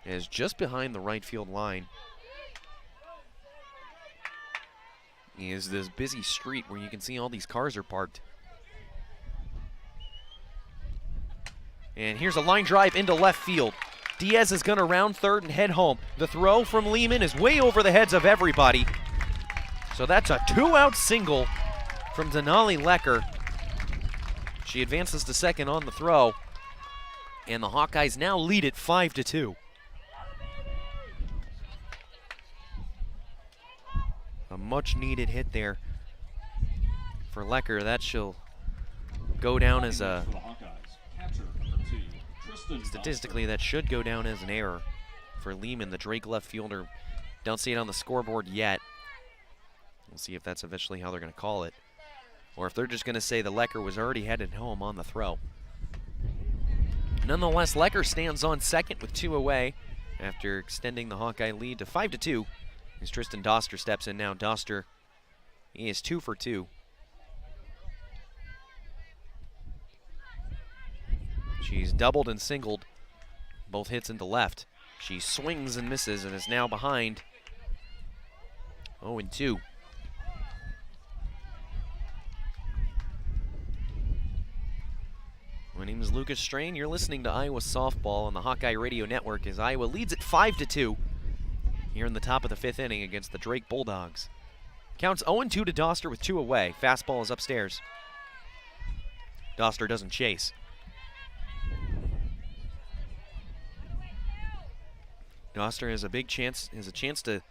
It is just behind the right field line is this busy street where you can see all these cars are parked. And here's a line drive into left field. Diaz is going to round third and head home. The throw from Lehman is way over the heads of everybody. So that's a 2-out single from Denali Lecker. She advances to second on the throw. And the Hawkeyes now lead it 5-2. A much needed hit there for Lecker. That she'll go down as a, statistically that should go down as an error for Lehman, the Drake left fielder. Don't see it on the scoreboard yet. We'll see if that's eventually how they're going to call it, or if they're just going to say the Lecker was already headed home on the throw. Nonetheless, Lecker stands on second with 2 away after extending the Hawkeye lead to 5-2. As Tristan Doster steps in now. Doster, he is 2 for 2. She's doubled and singled, both hits into left. She swings and misses and is now behind 0-2. My name is Lucas Strain. You're listening to Iowa Softball on the Hawkeye Radio Network as Iowa leads at 5-2 here in the top of the 5th inning against the Drake Bulldogs. Counts 0-2 to Doster with 2 away. Fastball is upstairs. Doster doesn't chase. Doster has a chance to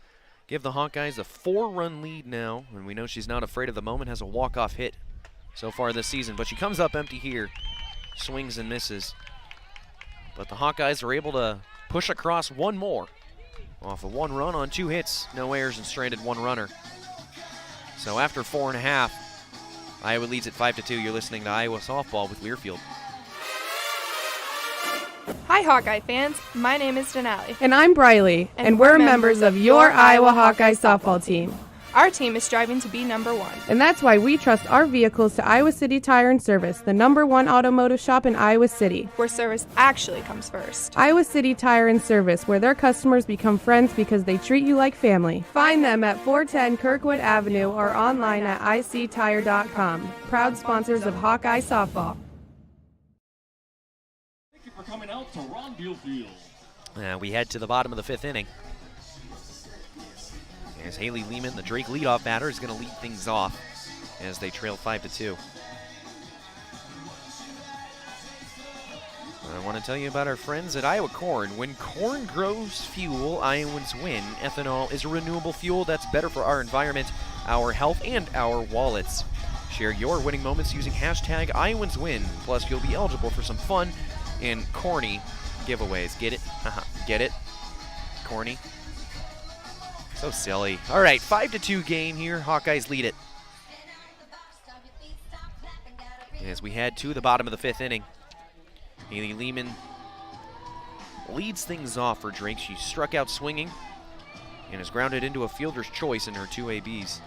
give the Hawkeyes a 4-run lead now, and we know she's not afraid of the moment, has a walk-off hit so far this season, but she comes up empty here, swings and misses. But the Hawkeyes are able to push across one more off of 1 run on 2 hits, no errors and stranded 1 runner. So after 4.5, Iowa leads at 5-2. You're listening to Iowa Softball with Learfield. Hi, Hawkeye fans. My name is Denali. And I'm Briley, and we're members of your Iowa Hawkeye softball team. Our team is striving to be number 1. And that's why we trust our vehicles to Iowa City Tire and Service, the #1 automotive shop in Iowa City. Where service actually comes first. Iowa City Tire and Service, where their customers become friends because they treat you like family. Find them at 410 Kirkwood Avenue or online at ictire.com. Proud sponsors of Hawkeye Softball. Thank you for coming out to Ron Deal Field. We head to the bottom of the 5th inning. As Haley Lehman, the Drake leadoff batter, is going to lead things off as they trail 5-2. I want to tell you about our friends at Iowa Corn. When corn grows fuel, Iowans win. Ethanol is a renewable fuel that's better for our environment, our health, and our wallets. Share your winning moments using hashtag IowansWin. Plus, you'll be eligible for some fun and corny giveaways. Get it? Get it? Corny? So silly. All right, 5-2 game here. Hawkeyes lead it. As we head to the bottom of the 5th inning, Haley Lehman leads things off for Drake. She struck out swinging and is grounded into a fielder's choice in her 2 ABs.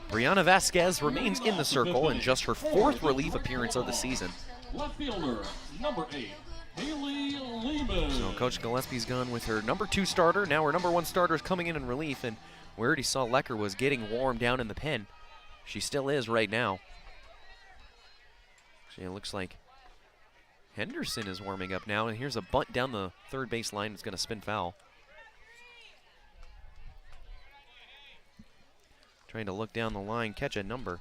Brianna Vasquez remains in the circle in just her 4th relief appearance of the season. Left fielder, number 8, Haley Lehman. So Coach Gillespie's gone with her number 2 starter. Now her number 1 starter is coming in relief, and we already saw Lecker was getting warm down in the pen. She still is right now. Actually, it looks like Henderson is warming up now, and here's a bunt down the third base line. It's going to spin foul. Trying to look down the line, catch a number.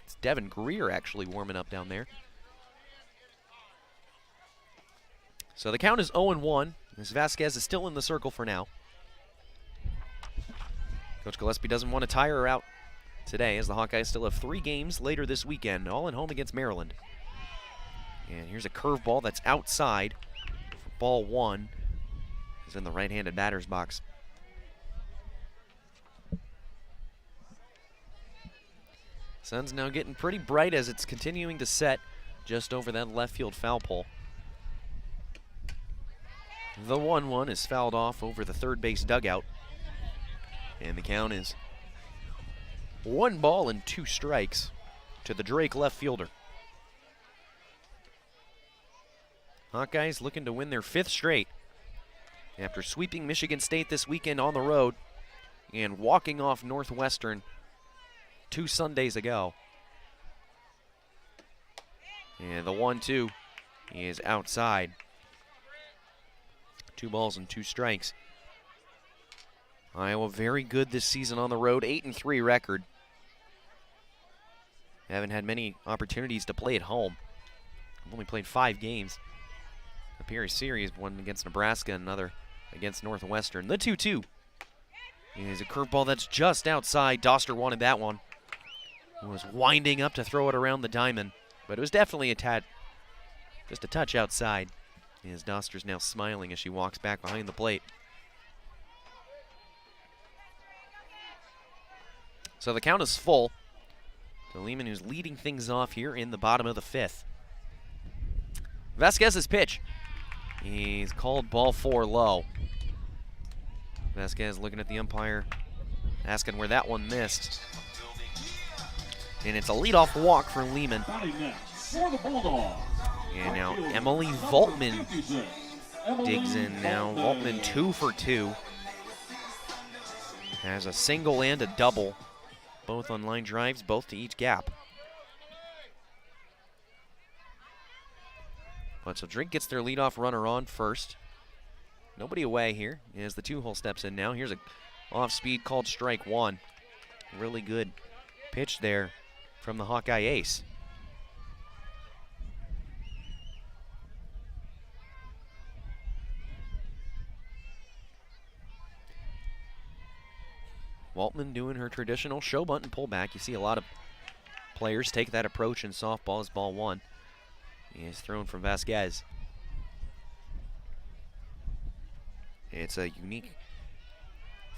It's Devin Greer actually warming up down there. So the count is 0-1. As Vasquez is still in the circle for now. Coach Gillespie doesn't want to tire her out today, as the Hawkeyes still have 3 games later this weekend, all at home against Maryland. And here's a curveball that's outside for ball 1. It's in the right-handed batter's box. Sun's now getting pretty bright as it's continuing to set just over that left field foul pole. The 1-1 is fouled off over the third base dugout. And the count is 1 ball and 2 strikes to the Drake left fielder. Hawkeyes looking to win their 5th straight after sweeping Michigan State this weekend on the road and walking off Northwestern 2 Sundays ago. And the 1-2 is outside. 2 balls and 2 strikes. Iowa very good this season on the road, 8-3 record. Haven't had many opportunities to play at home. I've only played 5 games. A Perry series, one against Nebraska, another against Northwestern. The 2-2 is a curveball that's just outside. Doster wanted that one. Was winding up to throw it around the diamond, but it was definitely just a touch outside. As Doster's now smiling as she walks back behind the plate. So the count is full. So Lehman, who's leading things off here in the bottom of the 5th. Vasquez's pitch. He's called ball 4 low. Vasquez looking at the umpire, asking where that one missed. And it's a leadoff walk for Lehman. And now Emily Voltman digs in now. Voltman 2 for 2. Has a single and a double. Both on line drives, both to each gap. But so Drake gets their leadoff runner on first. Nobody away here as the 2-hole steps in now. Here's a off-speed called strike 1. Really good pitch there from the Hawkeye ace. Waltman doing her traditional show bunt and pullback. You see a lot of players take that approach in softball as ball 1 is thrown from Vasquez. It's a unique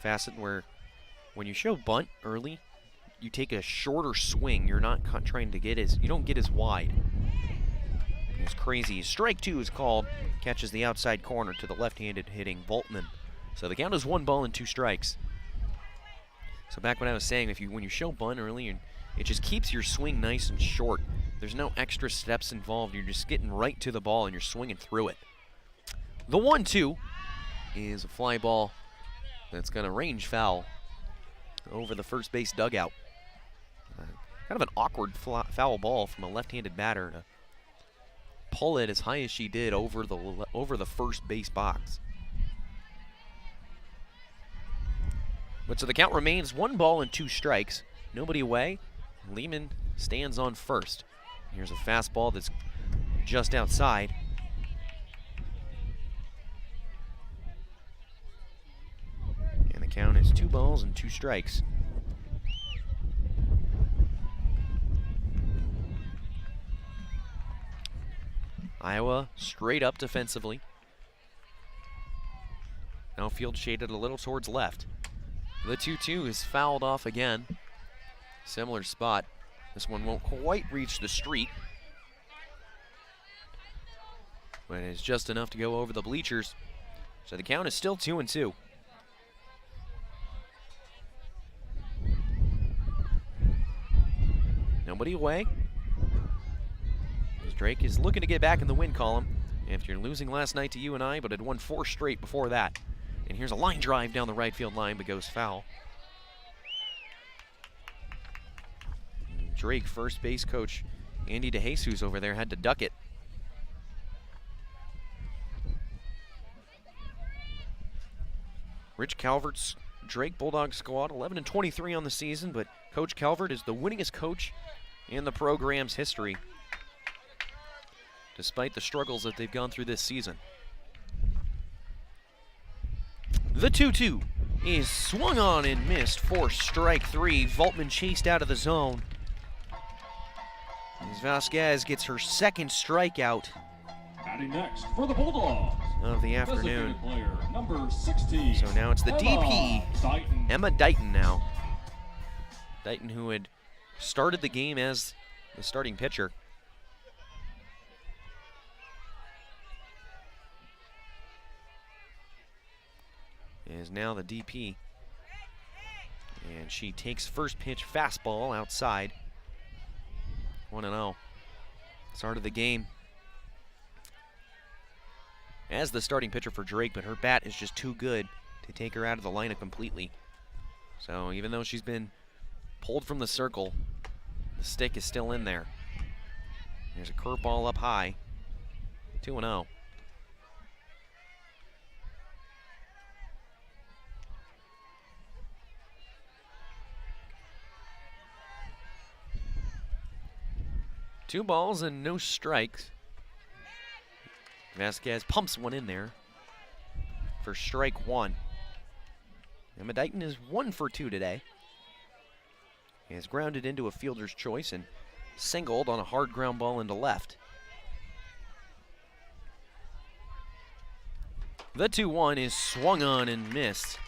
facet where when you show bunt early, you take a shorter swing. You're not trying to get you don't get as wide. It's crazy. Strike 2 is called. Catches the outside corner to the left-handed hitting Voltman. So the count is 1 ball and 2 strikes. So back when I was saying, when you show bunt early, it just keeps your swing nice and short. There's no extra steps involved. You're just getting right to the ball and you're swinging through it. The 1-2 is a fly ball that's going to range foul over the first base dugout. Kind of an awkward foul ball from a left-handed batter to pull it as high as she did over the first base box. But so the count remains 1 ball and 2 strikes. Nobody away. Lehman stands on first. Here's a fastball that's just outside. And the count is 2 balls and 2 strikes. Iowa straight up defensively. Outfield shaded a little towards left. The 2-2 is fouled off again. Similar spot. This one won't quite reach the street, but it's just enough to go over the bleachers. So the count is still 2-2. Nobody away. As Drake is looking to get back in the win column after losing last night to UNI, but had won 4 straight before that. And here's a line drive down the right field line, but goes foul. Drake, first base coach Andy DeJesus over there, had to duck it. Rich Calvert's Drake Bulldog squad, 11-23 on the season, but Coach Calvert is the winningest coach in the program's history, despite the struggles that they've gone through this season. The 2-2 is swung on and missed for strike 3. Voltman chased out of the zone. As Vasquez gets her second strikeout Batting next for the Bulldogs of the afternoon. Designated player number 16. So now it's the DP, Dighton. Emma Dighton now. Dighton, who had started the game as the starting pitcher. Is now the DP. And she takes first pitch fastball outside. 1-0. Start of the game as the starting pitcher for Drake, but her bat is just too good to take her out of the lineup completely. So even though she's been pulled from the circle, the stick is still in there. There's a curveball up high. 2-0. Two balls and no strikes. Vasquez pumps one in there for strike 1. Emma Dighton is 1 for 2 today. He has grounded into a fielder's choice and singled on a hard ground ball into left. The 2-1 is swung on and missed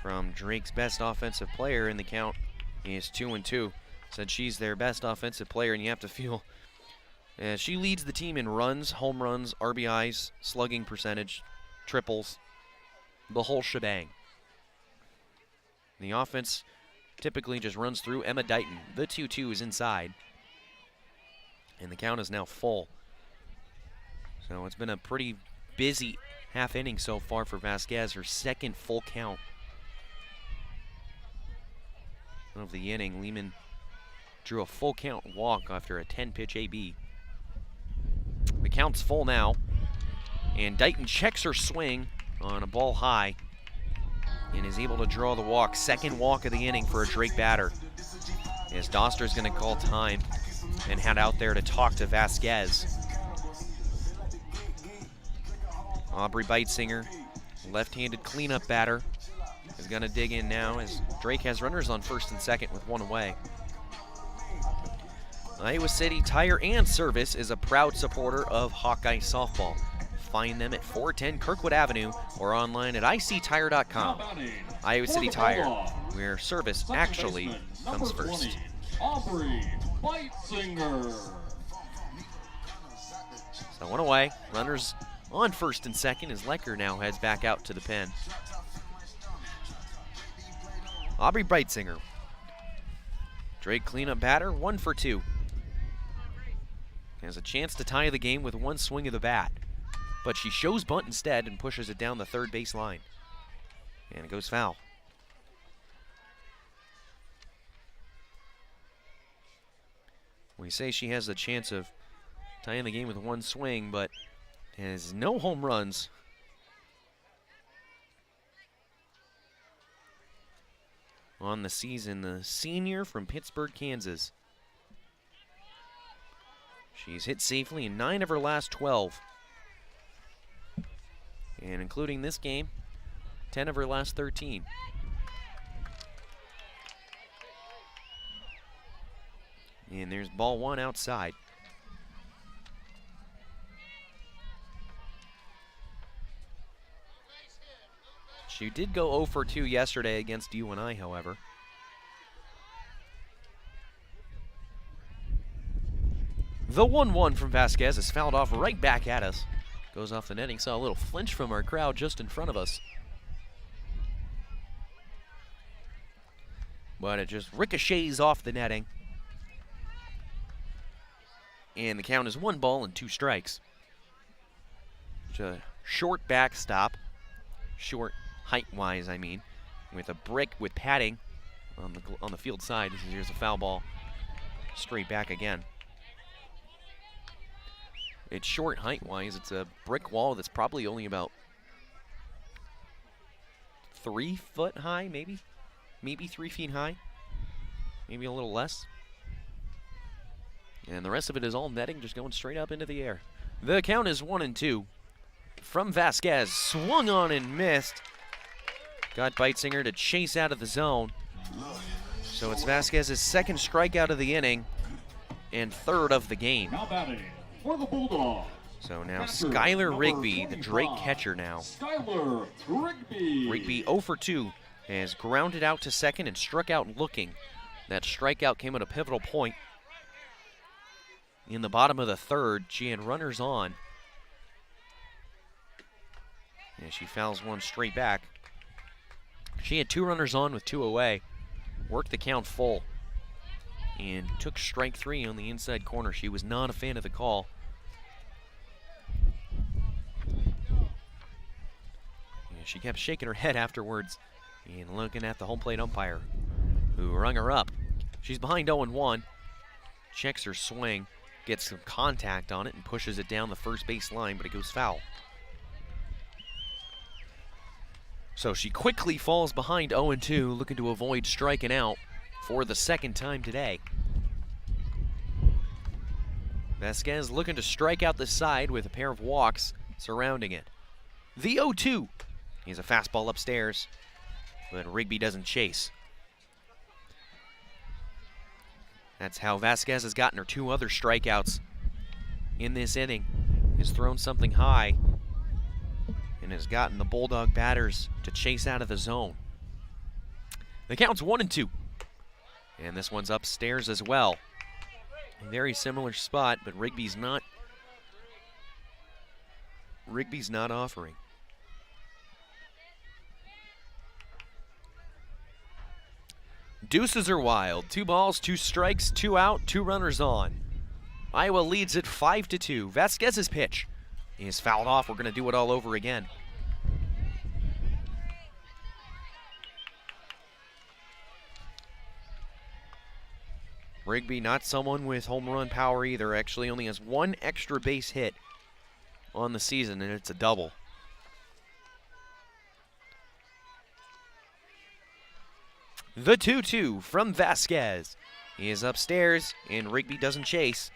from Drake's best offensive player, and the count is 2-2. Said she's their best offensive player, and you have to feel she leads the team in runs, home runs, RBIs, slugging percentage, triples, the whole shebang. The offense typically just runs through Emma Dighton. The 2-2 is inside, and the count is now full. So it's been a pretty busy half inning so far for Vasquez, her second full count of the inning. Lehman drew a full count walk after a 10-pitch AB. The count's full now, and Dighton checks her swing on a ball high and is able to draw the walk. Second walk of the inning for a Drake batter. As Doster's going to call time and head out there to talk to Vasquez. Aubrey Beitzinger, left-handed cleanup batter, is going to dig in now as Drake has runners on first and second with 1 away. Iowa City Tire and Service is a proud supporter of Hawkeye softball. Find them at 410 Kirkwood Avenue or online at ictire.com. Iowa City Tire, where service actually comes first. Aubrey Beitzinger. So 1 away, runners on first and second as Lecker now heads back out to the pen. Aubrey Beitzinger, Drake cleanup batter, 1 for 2. Has a chance to tie the game with 1 swing of the bat, but she shows bunt instead and pushes it down the third base line. And it goes foul. We say she has the chance of tying the game with 1 swing, but has no home runs. On the season, the senior from Pittsburgh, Kansas. She's hit safely in 9 of her last 12. And including this game, 10 of her last 13. And there's ball 1 outside. She did go 0 for 2 yesterday against UNI, however. The 1-1 from Vasquez is fouled off right back at us. Goes off the netting. Saw a little flinch from our crowd just in front of us. But it just ricochets off the netting. And the count is 1 ball and 2 strikes. It's a short backstop, short height-wise, I mean, with a brick with padding on the field side. Here's a foul ball, straight back again. It's short height-wise. It's a brick wall that's probably only about 3 foot high, maybe 3 feet high, maybe a little less. And the rest of it is all netting, just going straight up into the air. The count is 1-2. From Vasquez, swung on and missed. Got Beitzinger to chase out of the zone. So it's Vasquez's 2nd strikeout of the inning and 3rd of the game. Now batting for the Bulldogs. So now Skylar Rigby, the Drake catcher now. Skylar Rigby. Rigby 0 for 2 has grounded out to 2nd and struck out looking. That strikeout came at a pivotal point. In the bottom of the 3rd, she had runners on. And she fouls one straight back. She had 2 runners on with 2 away. Worked the count full. And took strike 3 on the inside corner. She was not a fan of the call. And she kept shaking her head afterwards and looking at the home plate umpire, who rung her up. She's behind 0-1. Checks her swing. Gets some contact on it and pushes it down the first base line, but it goes foul. So she quickly falls behind 0-2, looking to avoid striking out for the 2nd time today. Vasquez looking to strike out the side with a pair of walks surrounding it. The 0-2. He's a fastball upstairs, but Rigby doesn't chase. That's how Vasquez has gotten her 2 other strikeouts in this inning. Has thrown something high and has gotten the Bulldog batters to chase out of the zone. The count's 1-2. And this one's upstairs as well. A very similar spot, but Rigby's not offering. Deuces are wild. 2 balls, 2 strikes, 2 out, 2 runners on. Iowa leads it 5-2. Vasquez's pitch is fouled off. We're going to do it all over again. Rigby, not someone with home run power either. Actually only has 1 extra base hit on the season, and it's a double. The 2-2 from Vasquez. He is upstairs, and Rigby doesn't chase.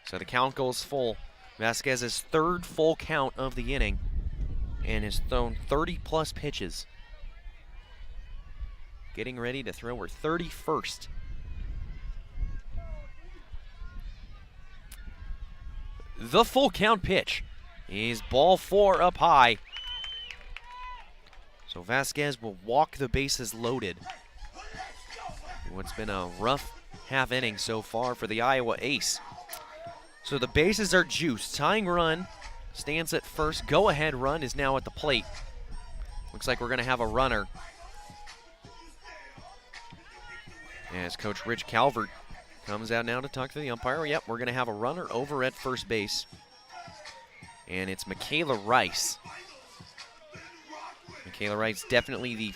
So the count goes full. Vasquez's 3rd full count of the inning, and has thrown 30-plus pitches. Getting ready to throw her 31st. The full count pitch is ball 4 up high. So Vasquez will walk the bases loaded. What's been a rough half inning so far for the Iowa ace. So the bases are juiced. Tying run stands at first. Go-ahead run is now at the plate. Looks like we're going to have a runner. As Coach Rich Calvert comes out now to talk to the umpire. Yep, we're going to have a runner over at first base. And it's Michaela Rice. Michaela Rice definitely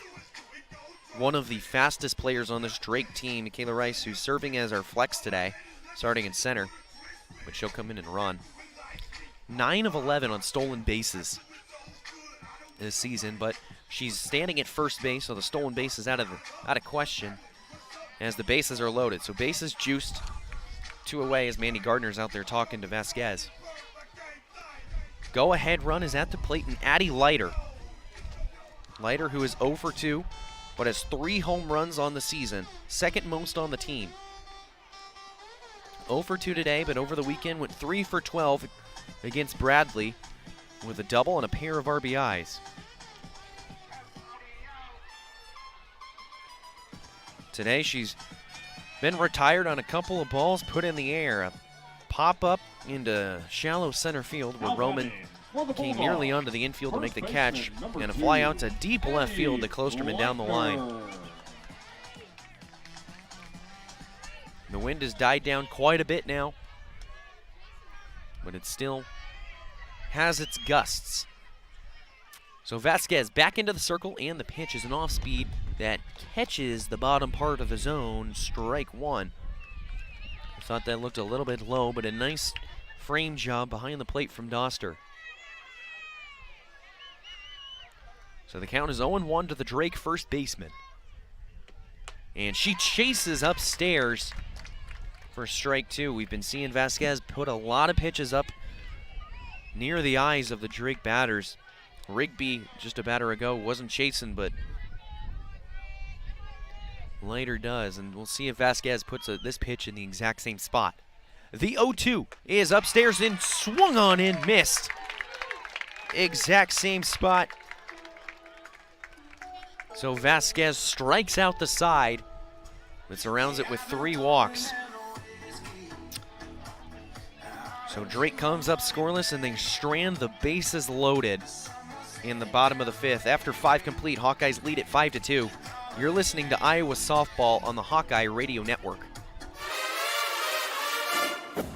one of the fastest players on this Drake team. Michaela Rice, who's serving as our flex today, starting in center, but she'll come in and run. 9 of 11 on stolen bases this season, but she's standing at first base, so the stolen base is out of question as the bases are loaded. So bases juiced, 2 away as Mandy Gardner's out there talking to Vasquez. Go-ahead run is at the plate, and Addie Leiter. Leiter, who is 0 for 2, but has 3 home runs on the season, 2nd most on the team. 0 for 2 today, but over the weekend went 3 for 12 against Bradley with a double and a pair of RBIs. Today she's been retired on a couple of balls put in the air. A pop-up into shallow center field where Roman came nearly onto the infield to make the catch, and a fly out to deep left field to Klosterman down the line. The wind has died down quite a bit now. but it still has its gusts. So Vasquez back into the circle, and the pitch is an off-speed that catches the bottom part of the zone. Strike one. I thought that looked a little bit low, but a nice frame job behind the plate from Doster. So the count is 0-1 to the Drake first baseman. And she chases upstairs for strike two. We've been seeing Vasquez put a lot of pitches up near the eyes of the Drake batters. Rigby, just a batter ago, wasn't chasing, but Leiter does. And we'll see if Vasquez puts this pitch in the exact same spot. The 0-2 is upstairs and swung on and missed. Exact same spot. So Vasquez strikes out the side, but surrounds it with 3 walks. So Drake comes up scoreless, and they strand the bases loaded in the bottom of the 5th. After 5 complete, Hawkeyes lead at 5-2. You're listening to Iowa Softball on the Hawkeye Radio Network.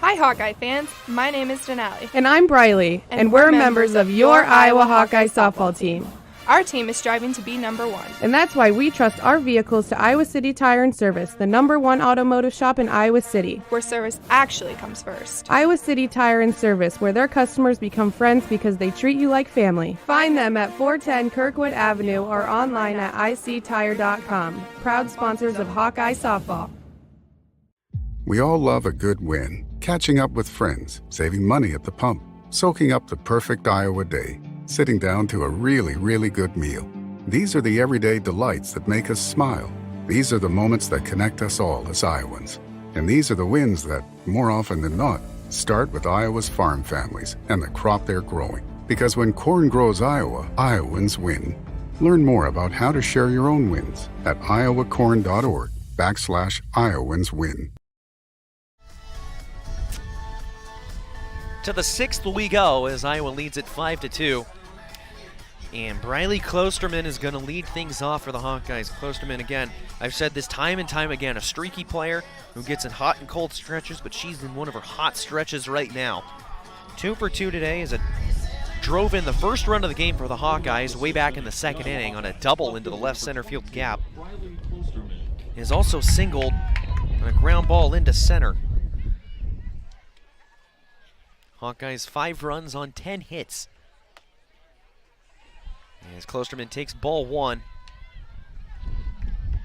Hi, Hawkeye fans. My name is Denali. And I'm Briley, and we're members of your Iowa Hawkeye softball team. Our team is striving to be number 1. And that's why we trust our vehicles to Iowa City Tire and Service, the #1 automotive shop in Iowa City. Where service actually comes first. Iowa City Tire and Service, where their customers become friends because they treat you like family. Find them at 410 Kirkwood Avenue or online at ictire.com. Proud sponsors of Hawkeye Softball. We all love a good win. Catching up with friends, saving money at the pump, soaking up the perfect Iowa day, sitting down to a really, really good meal. These are the everyday delights that make us smile. These are the moments that connect us all as Iowans. And these are the wins that, more often than not, start with Iowa's farm families and the crop they're growing. Because when corn grows Iowa, Iowans win. Learn more about how to share your own wins at iowacorn.org/IowansWin. To the 6th we go as Iowa leads at 5-2. And Briley Klosterman is going to lead things off for the Hawkeyes. Klosterman, again, I've said this time and time again, a streaky player who gets in hot and cold stretches, but she's in one of her hot stretches right now. 2 for 2 today as it drove in the first run of the game for the Hawkeyes way back in the 2nd inning on a double into the left center field gap. Is also singled on a ground ball into center. Hawkeyes 5 runs on 10 hits. As Klosterman takes ball 1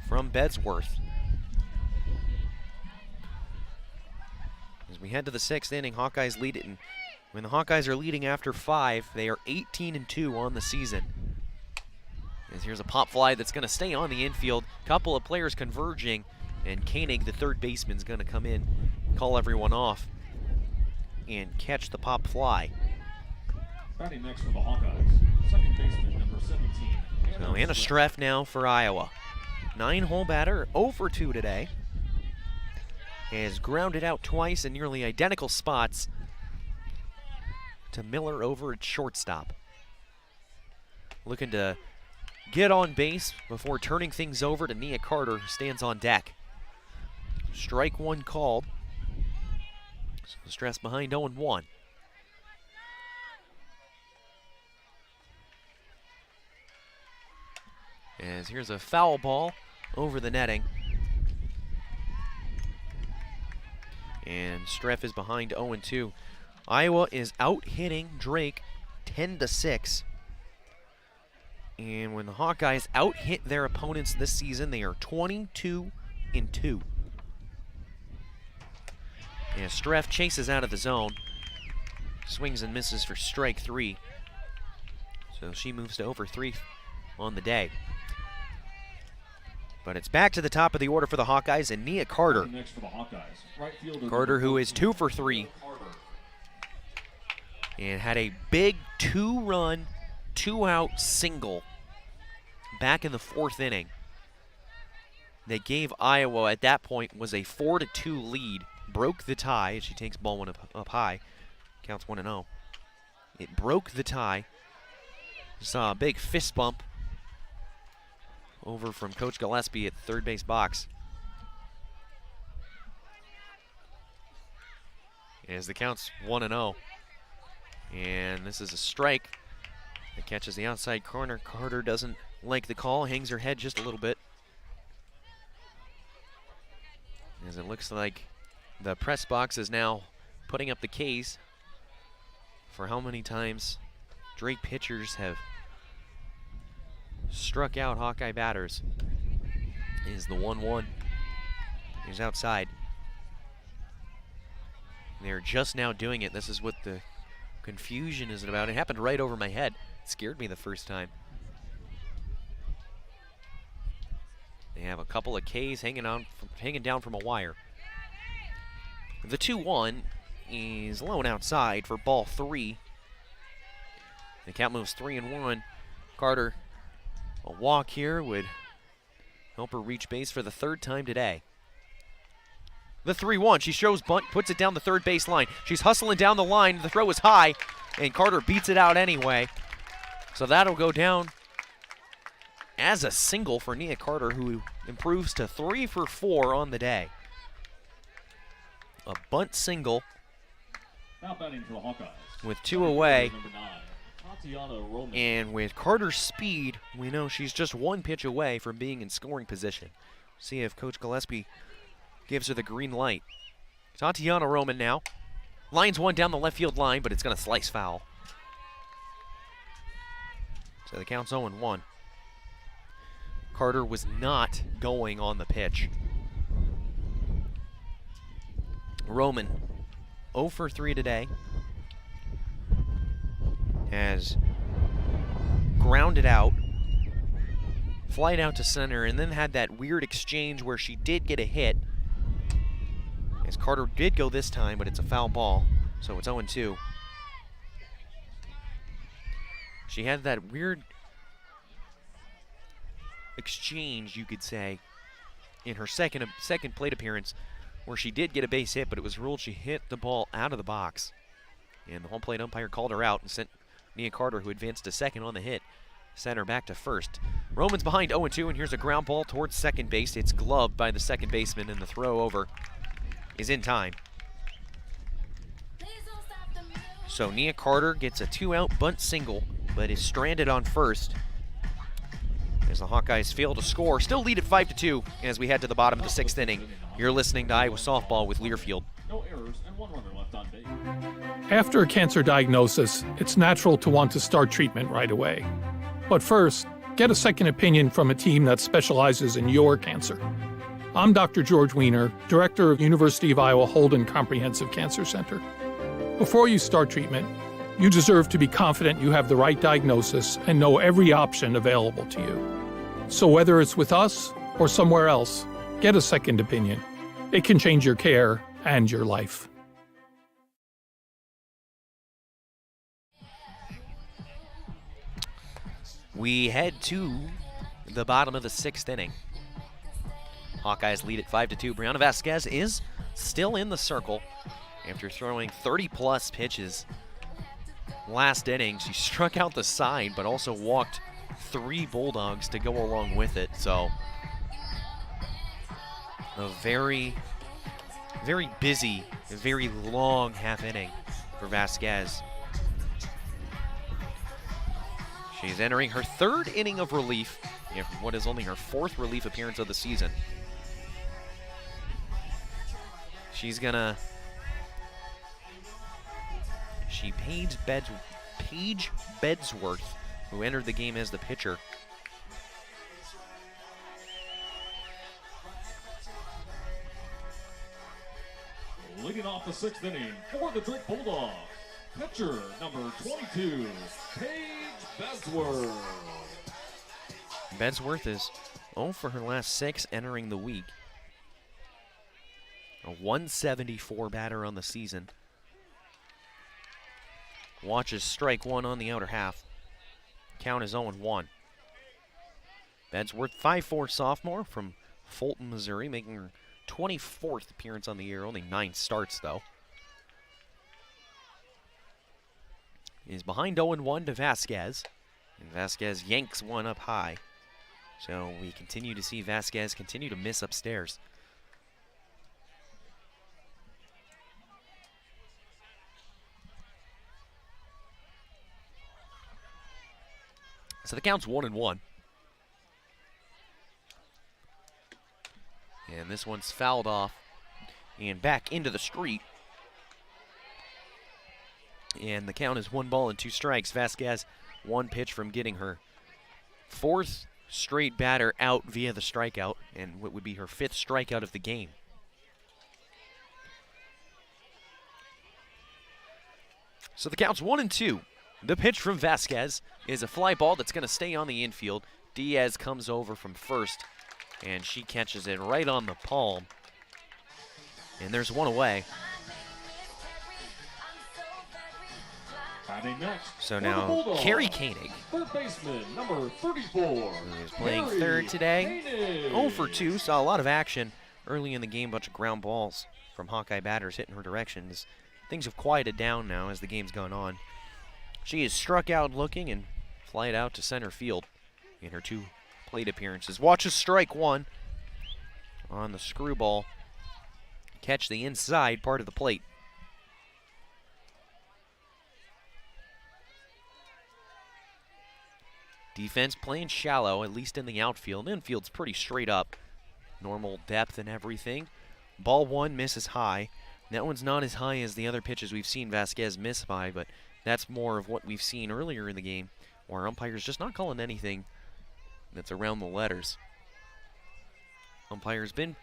from Bedsworth. As we head to the 6th inning, Hawkeyes lead it, and when the Hawkeyes are leading after 5, they are 18-2 on the season. As here's a pop fly that's going to stay on the infield. Couple of players converging, and Koenig, the third baseman, is going to come in, call everyone off, and catch the pop fly. Batting next for the Hawkeyes, second baseman number 17. So Anna Streff now for Iowa. 9-hole batter, 0 for 2 today. Has grounded out twice in nearly identical spots to Miller over at shortstop. Looking to get on base before turning things over to Nia Carter, who stands on deck. Strike 1 called. So Streff behind 0-1. As here's a foul ball over the netting. And Streff is behind 0-2. Iowa is out-hitting Drake 10-6. And when the Hawkeyes out-hit their opponents this season, they are 22-2. And Streff chases out of the zone. Swings and misses for strike 3. So she moves to over 3 on the day. But it's back to the top of the order for the Hawkeyes and Nia Carter. Next for the Hawkeyes, right fielder Carter, who is 2 for 3. And had a big 2-run, 2-out single back in the 4th inning. That gave Iowa, at that point, was a 4-2 lead. Broke the tie as she takes ball 1 up high. Counts 1-0. It broke the tie. Saw a big fist bump over from Coach Gillespie at the third base box. as the count's 1-0. And this is a strike that catches the outside corner. Carter doesn't like the call, hangs her head just a little bit. As it looks like the press box is now putting up the case for how many times Drake pitchers have struck out Hawkeye batters. Is the 1-1. He's outside. They're just now doing it. This is what the confusion is about. It happened right over my head. It scared me the first time. They have a couple of Ks hanging down from a wire. The 2-1 is low outside for ball 3. The count moves 3-1. Carter, a walk here would help her reach base for the 3rd time today. The 3-1, she shows bunt, puts it down the third base line. She's hustling down the line, the throw is high, and Carter beats it out anyway. So that'll go down as a single for Nia Carter, who improves to 3 for 4 on the day. A bunt single Now batting for the Hawkeyes. with 2 away. Number 9, Tatiana Roman. And with Carter's speed, we know she's just 1 pitch away from being in scoring position. See if Coach Gillespie gives her the green light. Tatiana Roman now. Lines one down the left field line, but it's going to slice foul. So the count's 0-1. Carter was not going on the pitch. Roman 0 for 3 today. Has grounded out, flied out to center, and then had that weird exchange where she did get a hit. As Carter did go this time, but it's a foul ball, so it's 0-2. She had that weird exchange, you could say, in her second plate appearance, where she did get a base hit, but it was ruled she hit the ball out of the box. And the home plate umpire called her out and sent Nia Carter, who advanced to second on the hit, sent her back to first. Roman's behind 0-2, and here's a ground ball towards second base. It's gloved by the second baseman, and the throw over is in time. So Nia Carter gets a 2-out bunt single, but is stranded on first as the Hawkeyes fail to score. Still lead at 5-2 as we head to the bottom of the 6th inning. You're listening to Iowa Softball with Learfield. No errors and 1 runner left on base. After a cancer diagnosis, it's natural to want to start treatment right away. But first, get a second opinion from a team that specializes in your cancer. I'm Dr. George Weiner, Director of University of Iowa Holden Comprehensive Cancer Center. Before you start treatment, you deserve to be confident you have the right diagnosis and know every option available to you. So whether it's with us or somewhere else, get a second opinion. It can change your care and your life. We head to the bottom of the 6th inning. Hawkeyes lead at 5-2. Brianna Vasquez is still in the circle after throwing 30-plus pitches last inning. She struck out the side, but also walked 3 Bulldogs to go along with it. So a very, very busy, very long half inning for Vasquez. She's entering her 3rd inning of relief in what is only her 4th relief appearance of the season. She's gonna... Paige Bedsworth, who entered the game as the pitcher. Leading off the 6th inning for the Drake Bulldogs, pitcher number 22, Paige Bedsworth. Bedsworth is 0 for her last 6 entering the week. A 174 batter on the season. Watches strike 1 on the outer half. Count is 0-1. Bedsworth, 5'4" sophomore from Fulton, Missouri, making her 24th appearance on the year. Only 9 starts, though. Is behind 0-1 to Vasquez. And Vasquez yanks one up high. So we continue to see Vasquez continue to miss upstairs. So the count's 1-1. And this one's fouled off and back into the street. And the count is 1 ball and 2 strikes. Vasquez 1 pitch from getting her 4th straight batter out via the strikeout, and what would be her 5th strikeout of the game. So the count's 1-2. The pitch from Vasquez is a fly ball that's going to stay on the infield. Diaz comes over from first, and she catches it right on the palm. And there's 1 away. So now, Carrie Koenig, third baseman, number 34, who's playing third today. 0 for 2, saw a lot of action early in the game, bunch of ground balls from Hawkeye batters hitting her direction. Things have quieted down now as the game's gone on. She is struck out looking and flied out to center field in her 2 plate appearances. Watches strike 1 on the screwball. Catch the inside part of the plate. Defense playing shallow, at least in the outfield. Infield's pretty straight up. Normal depth and everything. Ball 1 misses high. That one's not as high as the other pitches we've seen Vasquez miss by, but that's more of what we've seen earlier in the game, where umpires just not calling anything that's around the letters. Umpire's been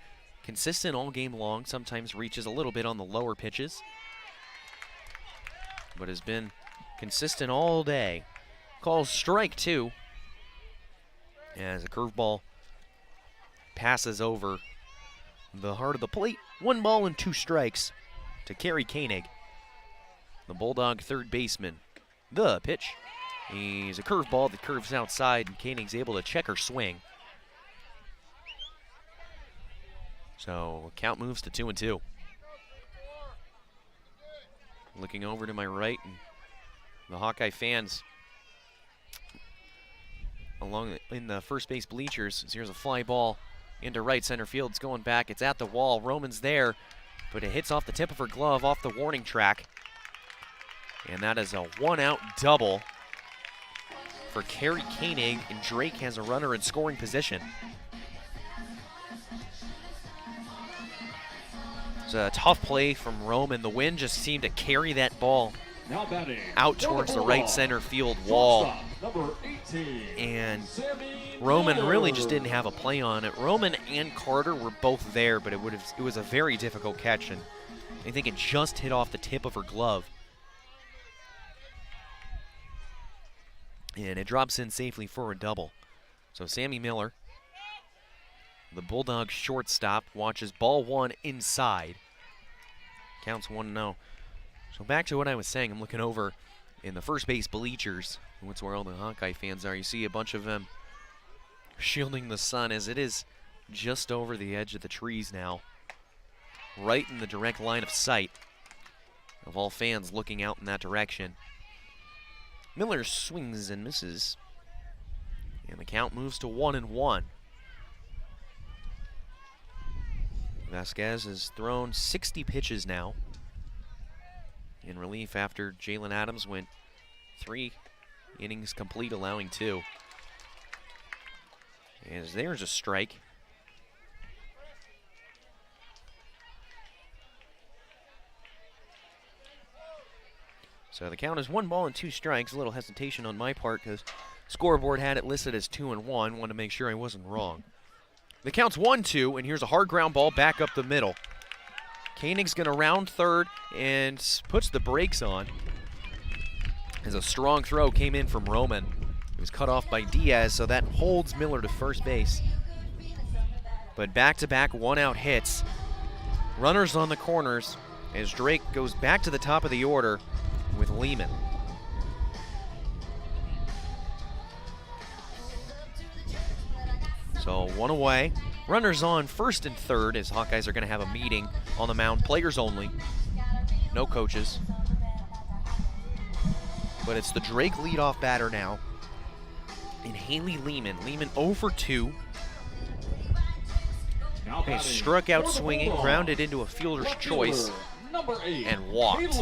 consistent all game long, sometimes reaches a little bit on the lower pitches, but has been consistent all day. Calls strike 2 as a curveball passes over the heart of the plate. 1 ball and 2 strikes to Carrie Koenig, the Bulldog third baseman. The pitch is a curveball that curves outside, and Koenig's able to check her swing. So count moves to 2-2. Looking over to my right, and the Hawkeye fans along in the first base bleachers. Here's a fly ball into right center field. It's going back. It's at the wall. Roman's there, but it hits off the tip of her glove off the warning track. And that is a 1-out double for Carrie Koenig, and Drake has a runner in scoring position. It's a tough play from Roman. The wind just seemed to carry that ball out towards the right center field wall. And Roman really just didn't have a play on it. Roman and Carter were both there, but it was a very difficult catch, and I think it just hit off the tip of her glove. And it drops in safely for a double. So Sammy Miller, the Bulldog shortstop, watches ball 1 inside. Counts 1-0. So back to what I was saying, I'm looking over in the first base bleachers. That's where all the Hawkeye fans are. You see a bunch of them shielding the sun as it is just over the edge of the trees now. Right in the direct line of sight of all fans looking out in that direction. Miller swings and misses, and the count moves to 1-1. Vasquez has thrown 60 pitches now in relief after Jalen Adams went 3 innings complete, allowing 2. As there's a strike. So the count is 1 ball and 2 strikes. A little hesitation on my part because scoreboard had it listed as 2-1. Wanted to make sure I wasn't wrong. The count's 1-2, and here's a hard ground ball back up the middle. Koenig's going to round third and puts the brakes on as a strong throw came in from Roman. It was cut off by Diaz, so that holds Miller to first base. But back-to-back 1-out hits. Runners on the corners as Drake goes back to the top of the order with Lehman. So 1 away. Runners on first and third as Hawkeyes are going to have a meeting on the mound. Players only. No coaches. But it's the Drake leadoff batter now. And Haley Lehman. Lehman 0 for 2. He struck out swinging, grounded into a fielder's choice, and walked.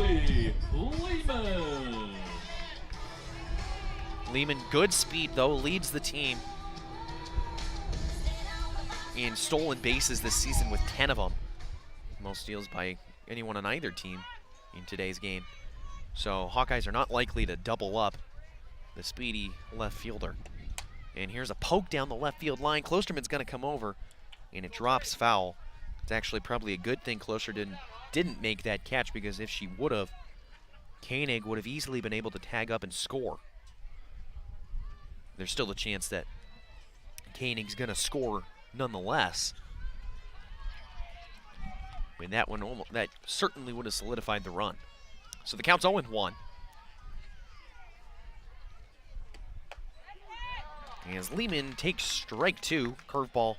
Lehman, good speed though, leads the team in stolen bases this season with 10 of them. Most steals by anyone on either team in today's game. So Hawkeyes are not likely to double up the speedy left fielder. And here's a poke down the left field line. Klosterman's going to come over, and it drops foul. It's actually probably a good thing Kloster didn't make that catch, because if she would have, Koenig would have easily been able to tag up and score. There's still a chance that Koenig's going to score nonetheless. I mean, that certainly would have solidified the run. So the count's 0-1. As Lehman takes strike 2, curveball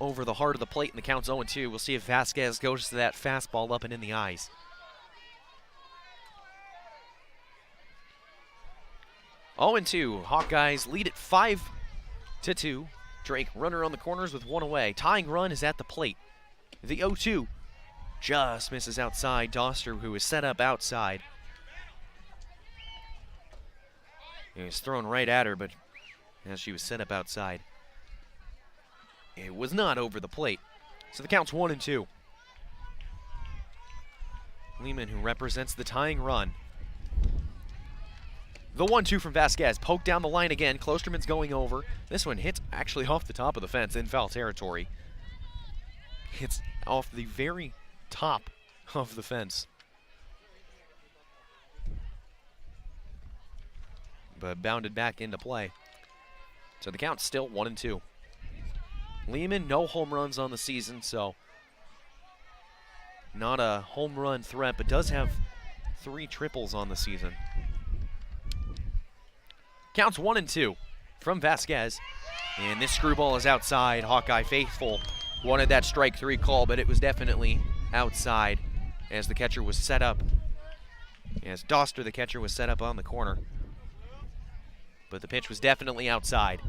over the heart of the plate, and the count's 0-2. We'll see if Vasquez goes to that fastball up and in the eyes. Oh, 0-2. Hawkeyes lead it 5-2. Drake, runner on the corners with one away. Tying run is at the plate. The 0-2 just misses outside. Doster, who is set up outside. It was thrown right at her, but as she was set up outside, it was not over the plate. So the count's 1-2. Lehman, who represents the tying run. The 1-2 from Vasquez. Poke down the line again. Klosterman's going over. This one hits actually off the top of the fence in foul territory. Hits off the very top of the fence. But bounded back into play. So the count's still 1-2. Lehman, no home runs on the season, so not a home run threat, but does have 3 triples on the season. Counts 1-2 from Vasquez. And this screwball is outside. Hawkeye faithful wanted that strike 3 call, but it was definitely outside as the catcher was set up. As Doster, the catcher, was set up on the corner. But the pitch was definitely outside.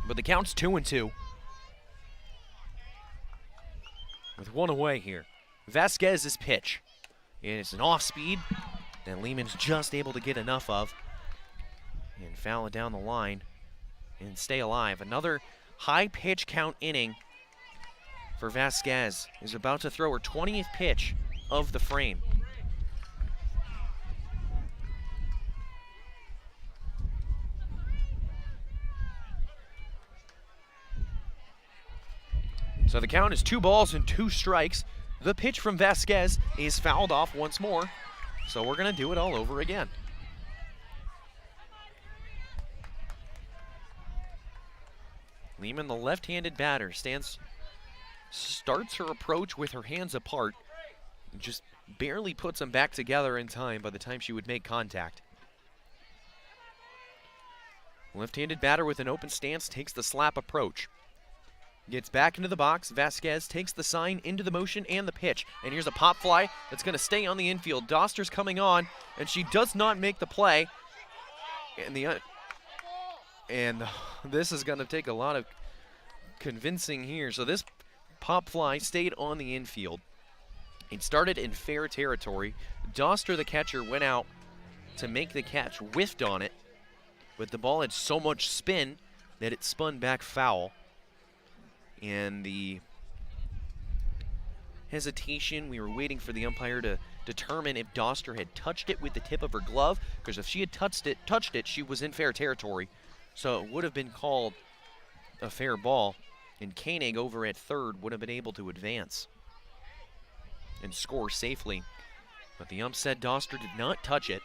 But the count's 2-2. With one away here. Vasquez's pitch. And it's an off speed that Lehman's just able to get enough of. And foul it down the line and stay alive. Another high pitch count inning for Vasquez. Is about to throw her 20th pitch of the frame. So the count is 2 balls and 2 strikes. The pitch from Vasquez is fouled off once more. So we're going to do it all over again. Lehman, the left-handed batter, starts her approach with her hands apart. Just barely puts them back together in time by the time she would make contact. Left-handed batter with an open stance takes the slap approach. Gets back into the box. Vasquez takes the sign into the motion and the pitch. And here's a pop fly that's going to stay on the infield. Doster's coming on, and she does not make the play. And this is going to take a lot of convincing here. So this pop fly stayed on the infield. It started in fair territory. Doster, the catcher, went out to make the catch, whiffed on it, but the ball had so much spin that it spun back foul. And the hesitation, we were waiting for the umpire to determine if Doster had touched it with the tip of her glove, because if she had touched it, she was in fair territory. So it would have been called a fair ball, and Koenig over at third would have been able to advance and score safely. But the ump said Doster did not touch it.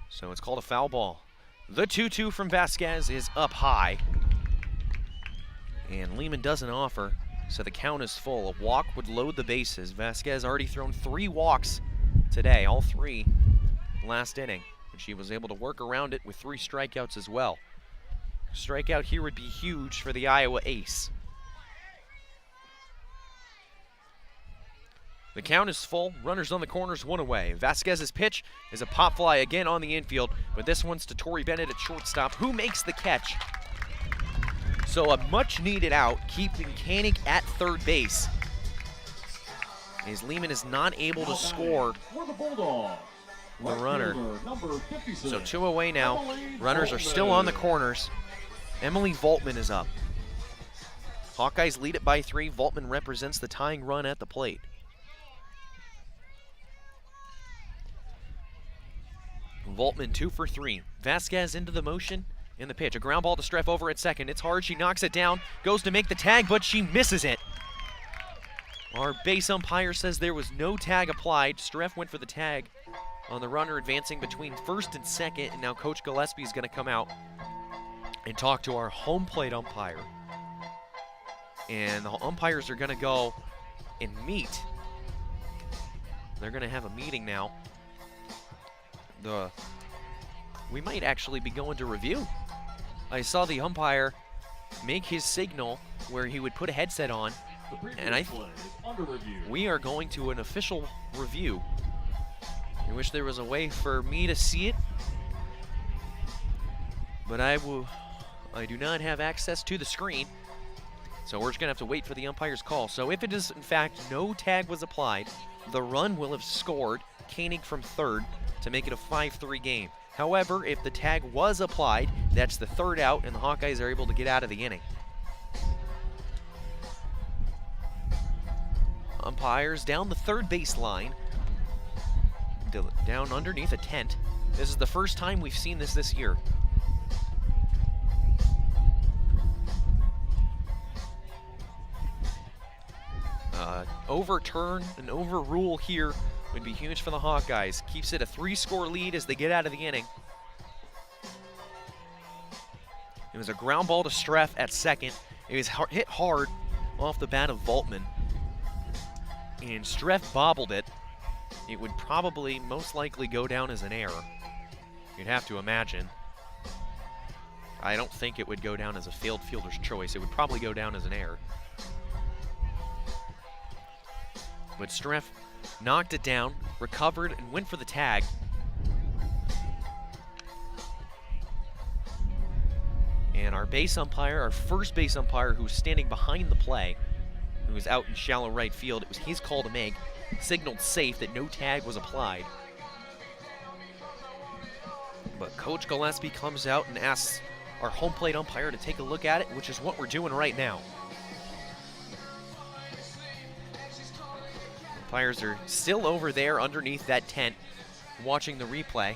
So it's called a foul ball. The 2-2 from Vasquez is up high. And Lehman doesn't offer, so the count is full. A walk would load the bases. Vasquez already thrown 3 walks today, all 3 last inning. And she was able to work around it with 3 strikeouts as well. Strikeout here would be huge for the Iowa ace. The count is full. Runners on the corners, 1 away. Vasquez's pitch is a pop fly again on the infield, but this one's to Tori Bennett at shortstop, who makes the catch. So a much-needed out, keeping Koenig at third base. As Lehman is not able to score the runner. Number 56. So 2 away now. Runners are still on the corners. Emily Voltman is up. Hawkeyes lead it by 3. Voltman represents the tying run at the plate. Voltman 2 for 3. Vasquez into the motion in the pitch. A ground ball to Streff over at second. It's hard. She knocks it down. Goes to make the tag, but she misses it. Our base umpire says there was no tag applied. Streff went for the tag on the runner advancing between first and second. And now Coach Gillespie is going to come out and talk to our home plate umpire. And the umpires are going to go and meet. They're going to have a meeting now. We might actually be going to review. I saw the umpire make his signal where he would put a headset on, and we are going to an official review. I wish there was a way for me to see it, but I do not have access to the screen, so we're just gonna have to wait for the umpire's call. So if it is in fact no tag was applied, the run will have scored, Koenig from third, to make it a 5-3 game. However, if the tag was applied, that's the third out, and the Hawkeyes are able to get out of the inning. Umpires down the third baseline, down underneath a tent. This is the first time we've seen this year. An overrule here would be huge for the Hawkeyes. Keeps it a 3-score lead as they get out of the inning. It was a ground ball to Streff at second. It was hit hard off the bat of Voltman. And Streff bobbled it. It would probably most likely go down as an error. You'd have to imagine. I don't think it would go down as a failed fielder's choice. It would probably go down as an error. But Streff knocked it down, recovered, and went for the tag. And our base umpire, our first base umpire, who was standing behind the play, who was out in shallow right field, it was his call to make, signaled safe that no tag was applied. But Coach Gillespie comes out and asks our home plate umpire to take a look at it, which is what we're doing right now. Umpires are still over there underneath that tent watching the replay.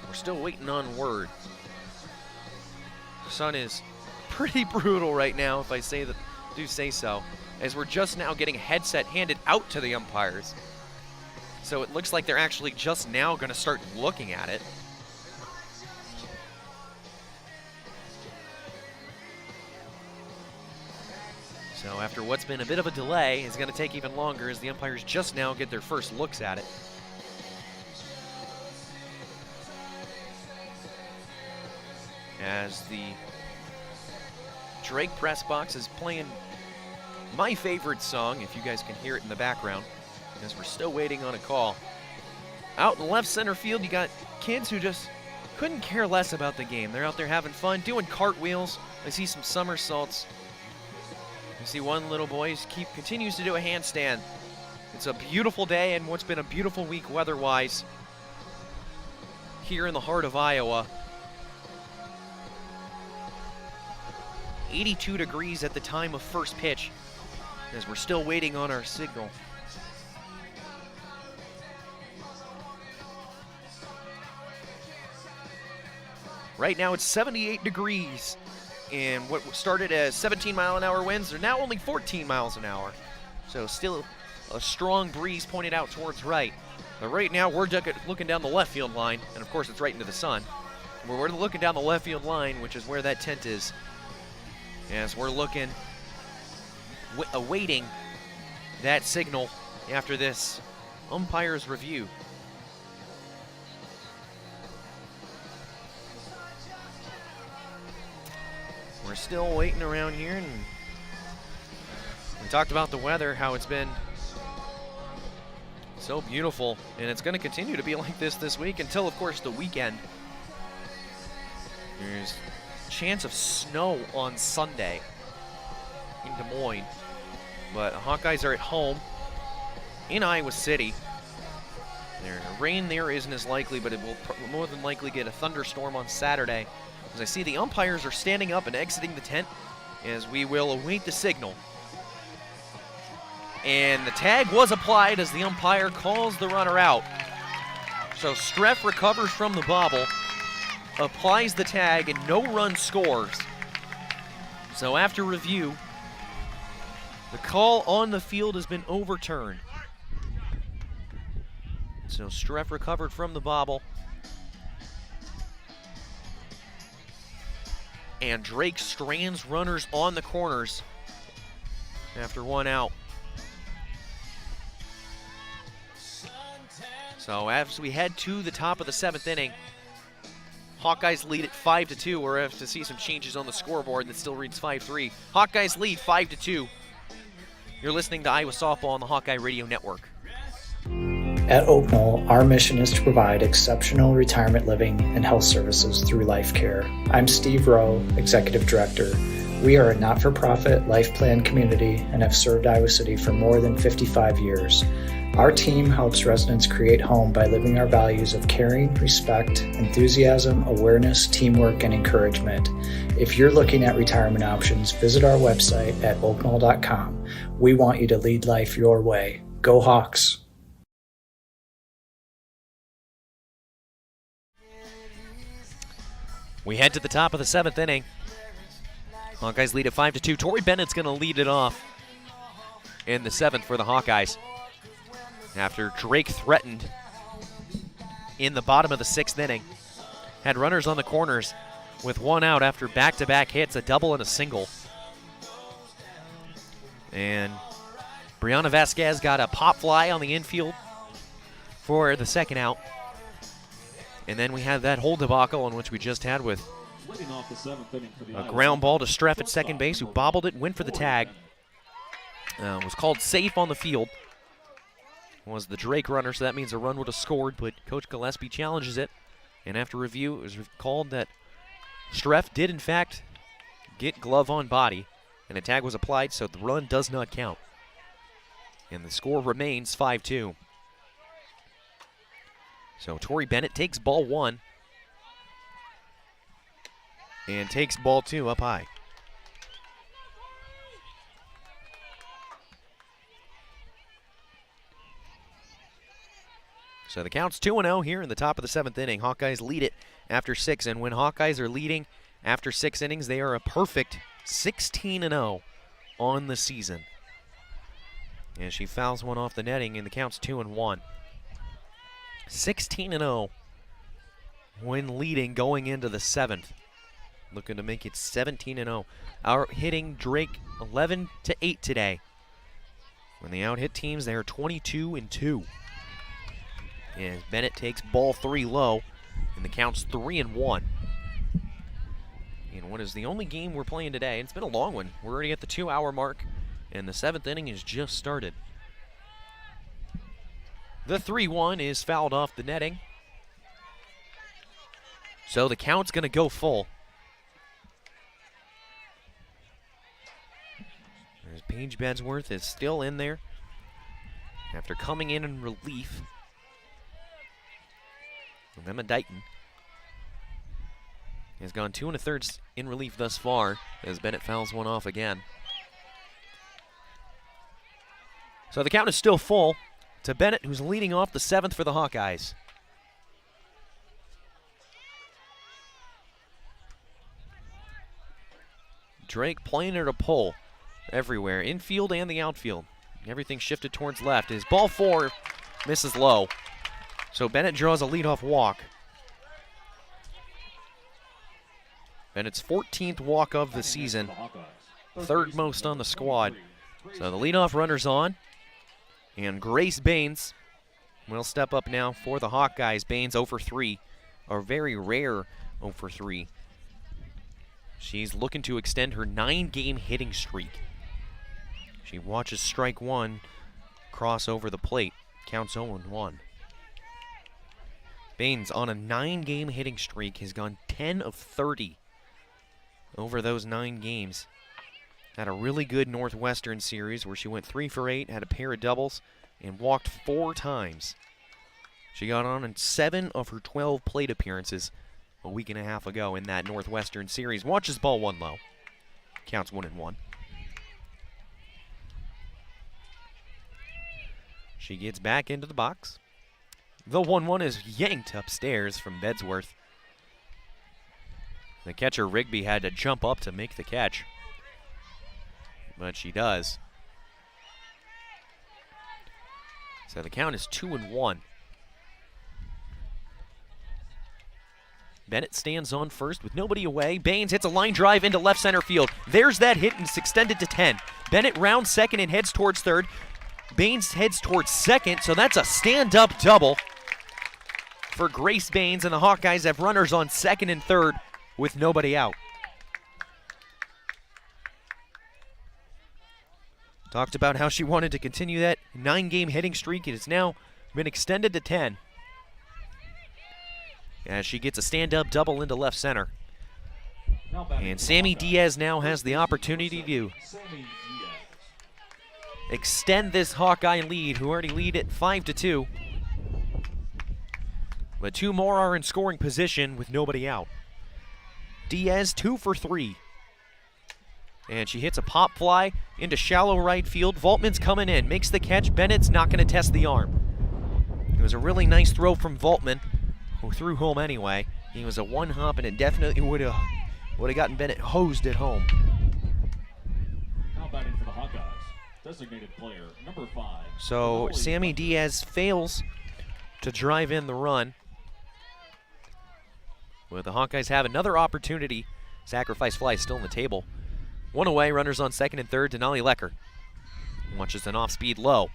We're still waiting on word. The sun is pretty brutal right now, if I do say so, as we're just now getting a headset handed out to the umpires. So it looks like they're actually just now going to start looking at it. So after what's been a bit of a delay, it's going to take even longer as the umpires just now get their first looks at it. As the Drake press box is playing my favorite song, if you guys can hear it in the background, as we're still waiting on a call. Out in left center field, you got kids who just couldn't care less about the game. They're out there having fun, doing cartwheels. I see some somersaults. You see one little boy continues to do a handstand. It's a beautiful day and what's been a beautiful week weather-wise here in the heart of Iowa. 82 degrees at the time of first pitch as we're still waiting on our signal. Right now it's 78 degrees. And what started as 17-mile-an-hour winds are now only 14 miles an hour. So still a strong breeze pointed out towards right. But right now we're looking down the left field line, and of course it's right into the sun. We're looking down the left field line, which is where that tent is. As we're looking, awaiting that signal after this umpire's review. We're still waiting around here, and we talked about the weather, how it's been so beautiful, and it's going to continue to be like this week until, of course, the weekend. There's a chance of snow on Sunday in Des Moines, but the Hawkeyes are at home in Iowa City. Rain there isn't as likely, but it will more than likely get a thunderstorm on Saturday. As I see the umpires are standing up and exiting the tent as we will await the signal. And the tag was applied as the umpire calls the runner out. So Streff recovers from the bobble, applies the tag, and no run scores. So after review, the call on the field has been overturned. So Streff recovered from the bobble. And Drake strands runners on the corners after one out. So as we head to the top of the 7th inning, Hawkeyes lead at 5-2. We're going to see some changes on the scoreboard that still reads 5-3. Hawkeyes lead 5-2. You're listening to Iowa Softball on the Hawkeye Radio Network. At Oak Knoll, our mission is to provide exceptional retirement living and health services through life care. I'm Steve Rowe, Executive Director. We are a not-for-profit life plan community and have served Iowa City for more than 55 years. Our team helps residents create home by living our values of caring, respect, enthusiasm, awareness, teamwork, and encouragement. If you're looking at retirement options, visit our website at oakknoll.com. We want you to lead life your way. Go Hawks! We head to the top of the 7th inning. Hawkeyes lead at 5-2. Tori Bennett's going to lead it off in the 7th for the Hawkeyes. After Drake threatened in the bottom of the 6th inning. Had runners on the corners with one out after back-to-back hits, a double and a single. And Brianna Vasquez got a pop fly on the infield for the 2nd out. And then we had that whole debacle on which we just had with a ground ball to Streff at 2nd base, who bobbled it, went for the tag. Was called safe on the field. Was the Drake runner, so that means a run would have scored, but Coach Gillespie challenges it. And after review, it was called that Streff did, in fact, get glove on body, and a tag was applied, so the run does not count. And the score remains 5-2. So Tori Bennett takes ball 1 and takes ball 2 up high. So the count's 2-0 here in the top of the 7th inning. Hawkeyes lead it after 6, and when Hawkeyes are leading after 6 innings, they are a perfect 16-0 on the season. And she fouls one off the netting, and the count's 2-1. 16-0 when leading going into the 7th. Looking to make it 17-0. Out hitting Drake 11-8 today. When they out hit teams, they are 22-2. As Bennett takes ball 3 low, and the count's 3-1. In what is the only game we're playing today. It's been a long one. We're already at the 2-hour mark, and the 7th inning has just started. The 3-1 is fouled off the netting. So the count's going to go full. There's Paige Bedsworth is still in there after coming in relief. And Emma Dighton has gone 2 1/3 in relief thus far as Bennett fouls one off again. So the count is still full to Bennett, who's leading off the 7th for the Hawkeyes. Drake playing at a pull everywhere, infield and the outfield. Everything shifted towards left. His ball 4 misses low. So Bennett draws a leadoff walk. Bennett's 14th walk of the season, 3rd most on the squad. So the leadoff runner's on. And Grace Baines will step up now for the Hawkeyes. Baines 0 for 3, a very rare 0 for 3. She's looking to extend her 9-game hitting streak. She watches strike 1 cross over the plate. Counts 0-1. Baines on a 9-game hitting streak has gone 10 of 30 over those 9 games. Had a really good Northwestern series where she went 3 for 8, had a pair of doubles, and walked 4 times. She got on in 7 of her 12 plate appearances a week and a half ago in that Northwestern series. Watches ball 1 low. Counts 1-1. She gets back into the box. The 1-1 is yanked upstairs from Bedsworth. The catcher, Rigby, had to jump up to make the catch, but she does. So the count is 2-1. Bennett stands on first with nobody away. Baines hits a line drive into left center field. There's that hit, and it's extended to 10. Bennett rounds second and heads towards third. Baines heads towards second, so that's a stand-up double for Grace Baines, and the Hawkeyes have runners on second and third with nobody out. Talked about how she wanted to continue that 9-game hitting streak. It has now been extended to 10. As she gets a stand-up double into left center. And Sammy Diaz now has the opportunity to extend this Hawkeye lead, who already lead at 5-2. But 2 more are in scoring position with nobody out. Diaz 2 for 3. And she hits a pop fly into shallow right field. Voltman's coming in, makes the catch. Bennett's not going to test the arm. It was a really nice throw from Voltman, who threw home anyway. He was a one-hop, and it definitely would have gotten Bennett hosed at home. Now batting for the Hawkeyes, designated player number 5. So Sammy Diaz fails to drive in the run. But the Hawkeyes have another opportunity. Sacrifice fly is still on the table. 1 away, runners on second and third. Denali Lecker watches an off-speed low.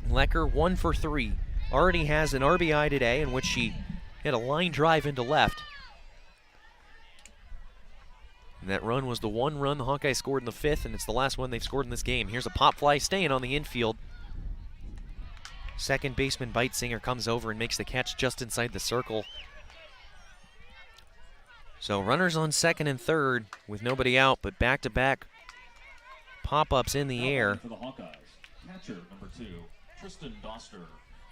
Lecker 1 for 3. Already has an RBI today in which she hit a line drive into left. And that run was the 1 run the Hawkeyes scored in the 5th, and it's the last one they've scored in this game. Here's a pop fly staying on the infield. Second baseman Beitzinger comes over and makes the catch just inside the circle. So runners on second and third with nobody out, but back-to-back pop-ups in the air. For the Hawkeyes, catcher number 2, Tristan Doster.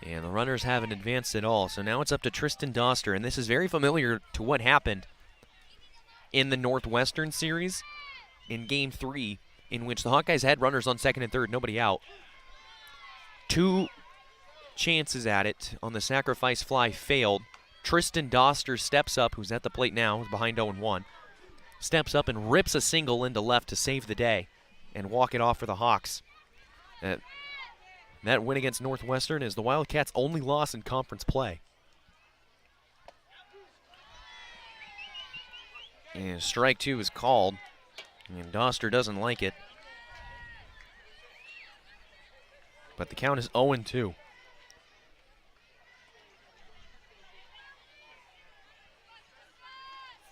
And the runners haven't advanced at all, so now it's up to Tristan Doster, and this is very familiar to what happened in the Northwestern series in Game 3, in which the Hawkeyes had runners on second and third, nobody out. 2 chances at it on the sacrifice fly failed. Tristan Doster steps up, who's at the plate now, behind 0-1. Steps up and rips a single into left to save the day and walk it off for the Hawks. That win against Northwestern is the Wildcats' only loss in conference play. And strike 2 is called, and Doster doesn't like it. But the count is 0-2.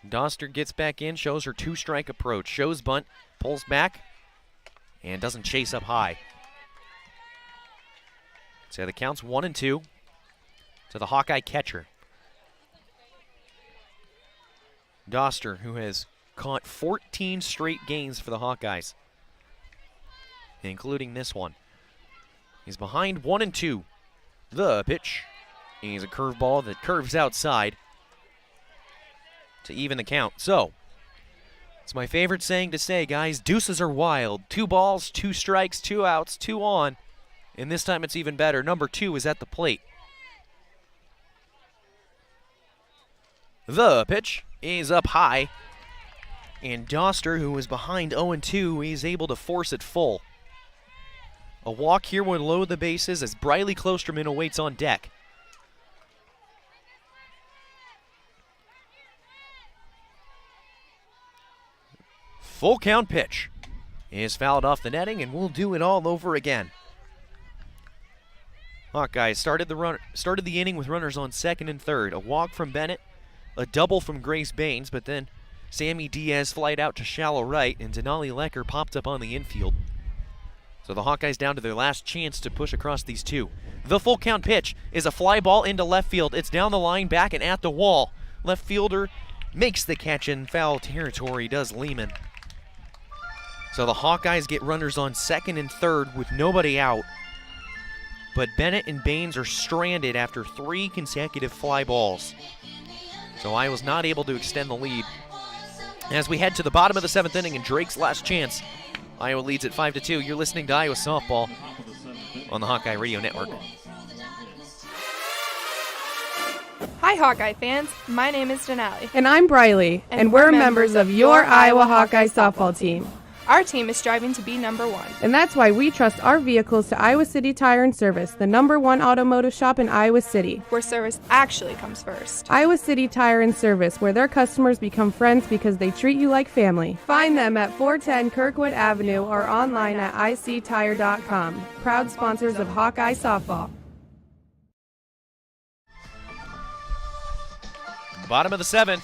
Doster gets back in, shows her 2-strike approach, shows bunt, pulls back, and doesn't chase up high. So the count's 1-2 to the Hawkeye catcher. Doster, who has caught 14 straight gains for the Hawkeyes, including this one. He's behind 1-2. The pitch is a curveball that curves outside to even the count. So, it's my favorite saying to say, guys, deuces are wild. 2 balls, 2 strikes, 2 outs, 2 on. And this time it's even better. Number 2 is at the plate. The pitch is up high. And Doster, who was behind 0-2, is able to force it full. A walk here would load the bases as Briley Klosterman awaits on deck. Full count pitch is fouled off the netting, and we'll do it all over again. Hawkeyes started the inning with runners on second and third. A walk from Bennett, a double from Grace Baines, but then Sammy Diaz flied out to shallow right, and Denali Lecker popped up on the infield. So the Hawkeyes down to their last chance to push across these 2. The full count pitch is a fly ball into left field. It's down the line, back and at the wall. Left fielder makes the catch in foul territory, does Lehman. So the Hawkeyes get runners on second and third with nobody out. But Bennett and Baines are stranded after 3 consecutive fly balls. So Iowa's not able to extend the lead. As we head to the bottom of the 7th inning and Drake's last chance, Iowa leads at 5-2. You're listening to Iowa Softball on the Hawkeye Radio Network. Hi, Hawkeye fans. My name is Denali. And I'm Briley, and we're members of your Iowa Hawkeye softball team. Our team is striving to be number 1. And that's why we trust our vehicles to Iowa City Tire and Service, the #1 automotive shop in Iowa City. Where service actually comes first. Iowa City Tire and Service, where their customers become friends because they treat you like family. Find them at 410 Kirkwood Avenue or online at ictire.com. Proud sponsors of Hawkeye Softball. Bottom of the 7th.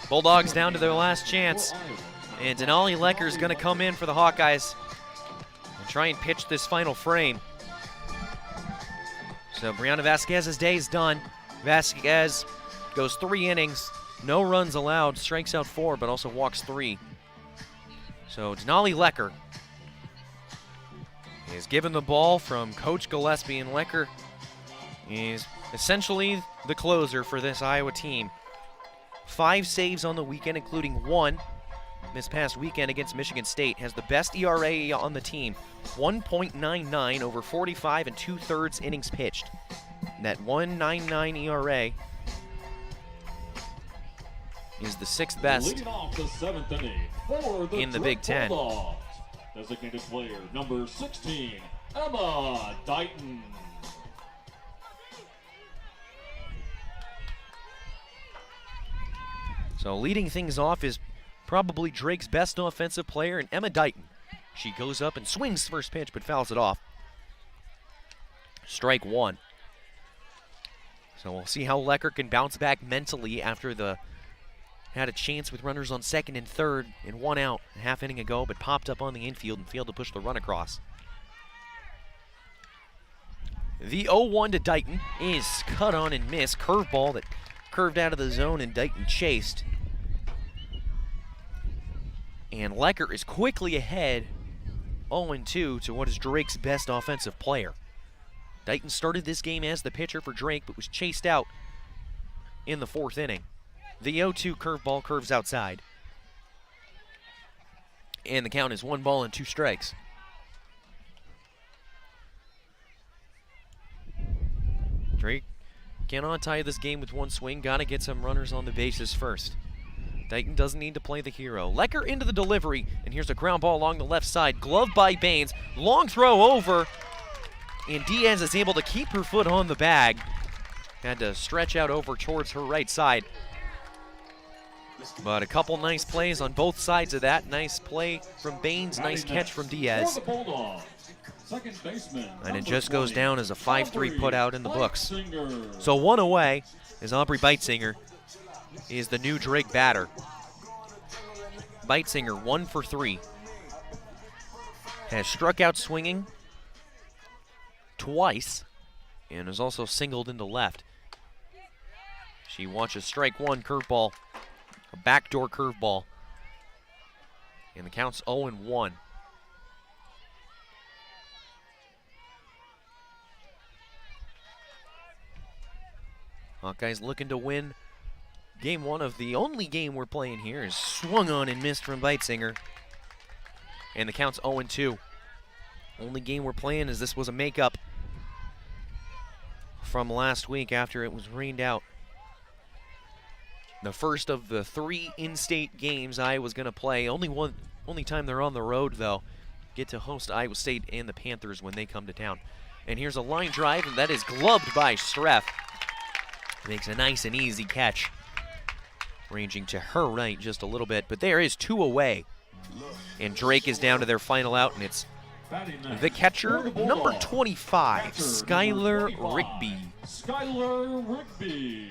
Bulldogs down to their last chance. And Denali Lecker is going to come in for the Hawkeyes and try and pitch this final frame. So Brianna Vasquez's day is done. Vasquez goes 3 innings, no runs allowed, strikes out 4, but also walks 3. So Denali Lecker is given the ball from Coach Gillespie, and Lecker is essentially the closer for this Iowa team. 5 saves on the weekend, including 1 this past weekend against Michigan State. Has the best ERA on the team, 1.99 over 45 and 2/3 innings pitched. And that 1.99 ERA is the 6th best Leading off the 7th inning for the in the Big Ten. Bulldogs. Designated player number 16, Emma Dighton. So leading things off is probably Drake's best offensive player, and Emma Dighton. She goes up and swings first pitch, but fouls it off. Strike 1. So we'll see how Lecker can bounce back mentally after had a chance with runners on second and third and 1 out a half inning ago, but popped up on the infield and failed to push the run across. The 0-1 to Dighton is cut on and missed. Curveball that curved out of the zone, and Dighton chased. And Lecker is quickly ahead 0-2 to what is Drake's best offensive player. Dighton started this game as the pitcher for Drake, but was chased out in the 4th inning. The 0-2 curveball curves outside. And the count is 1 ball and 2 strikes. Drake cannot tie this game with 1 swing. Gotta get some runners on the bases first. Dighton doesn't need to play the hero. Lecker into the delivery, and here's a ground ball along the left side. Gloved by Baines. Long throw over, and Diaz is able to keep her foot on the bag. Had to stretch out over towards her right side. But a couple nice plays on both sides of that. Nice play from Baines, nice catch from Diaz. And it just goes down as a 5-3 put out in the books. So 1 away is Aubrey Beitzinger is the new Drake batter. Beitzinger 1 for 3. Has struck out swinging twice and is also singled into left. She watches strike 1 curveball, a backdoor curveball. And the count's 0-1. Hawkeyes looking to win game 1 of the only game we're playing here. Is swung on and missed from Beitzinger. And the count's 0-2. Only game we're playing as this was a makeup from last week after it was rained out. The first of the 3 in-state games Iowa's going to play. Only time they're on the road, though. Get to host Iowa State and the Panthers when they come to town. And here's a line drive, and that is gloved by Streff. Makes a nice and easy catch. Ranging to her right just a little bit, but there is 2 away. And Drake is down to their final out, and it's the catcher, number 25, Skylar Rigby. Skylar Rigby.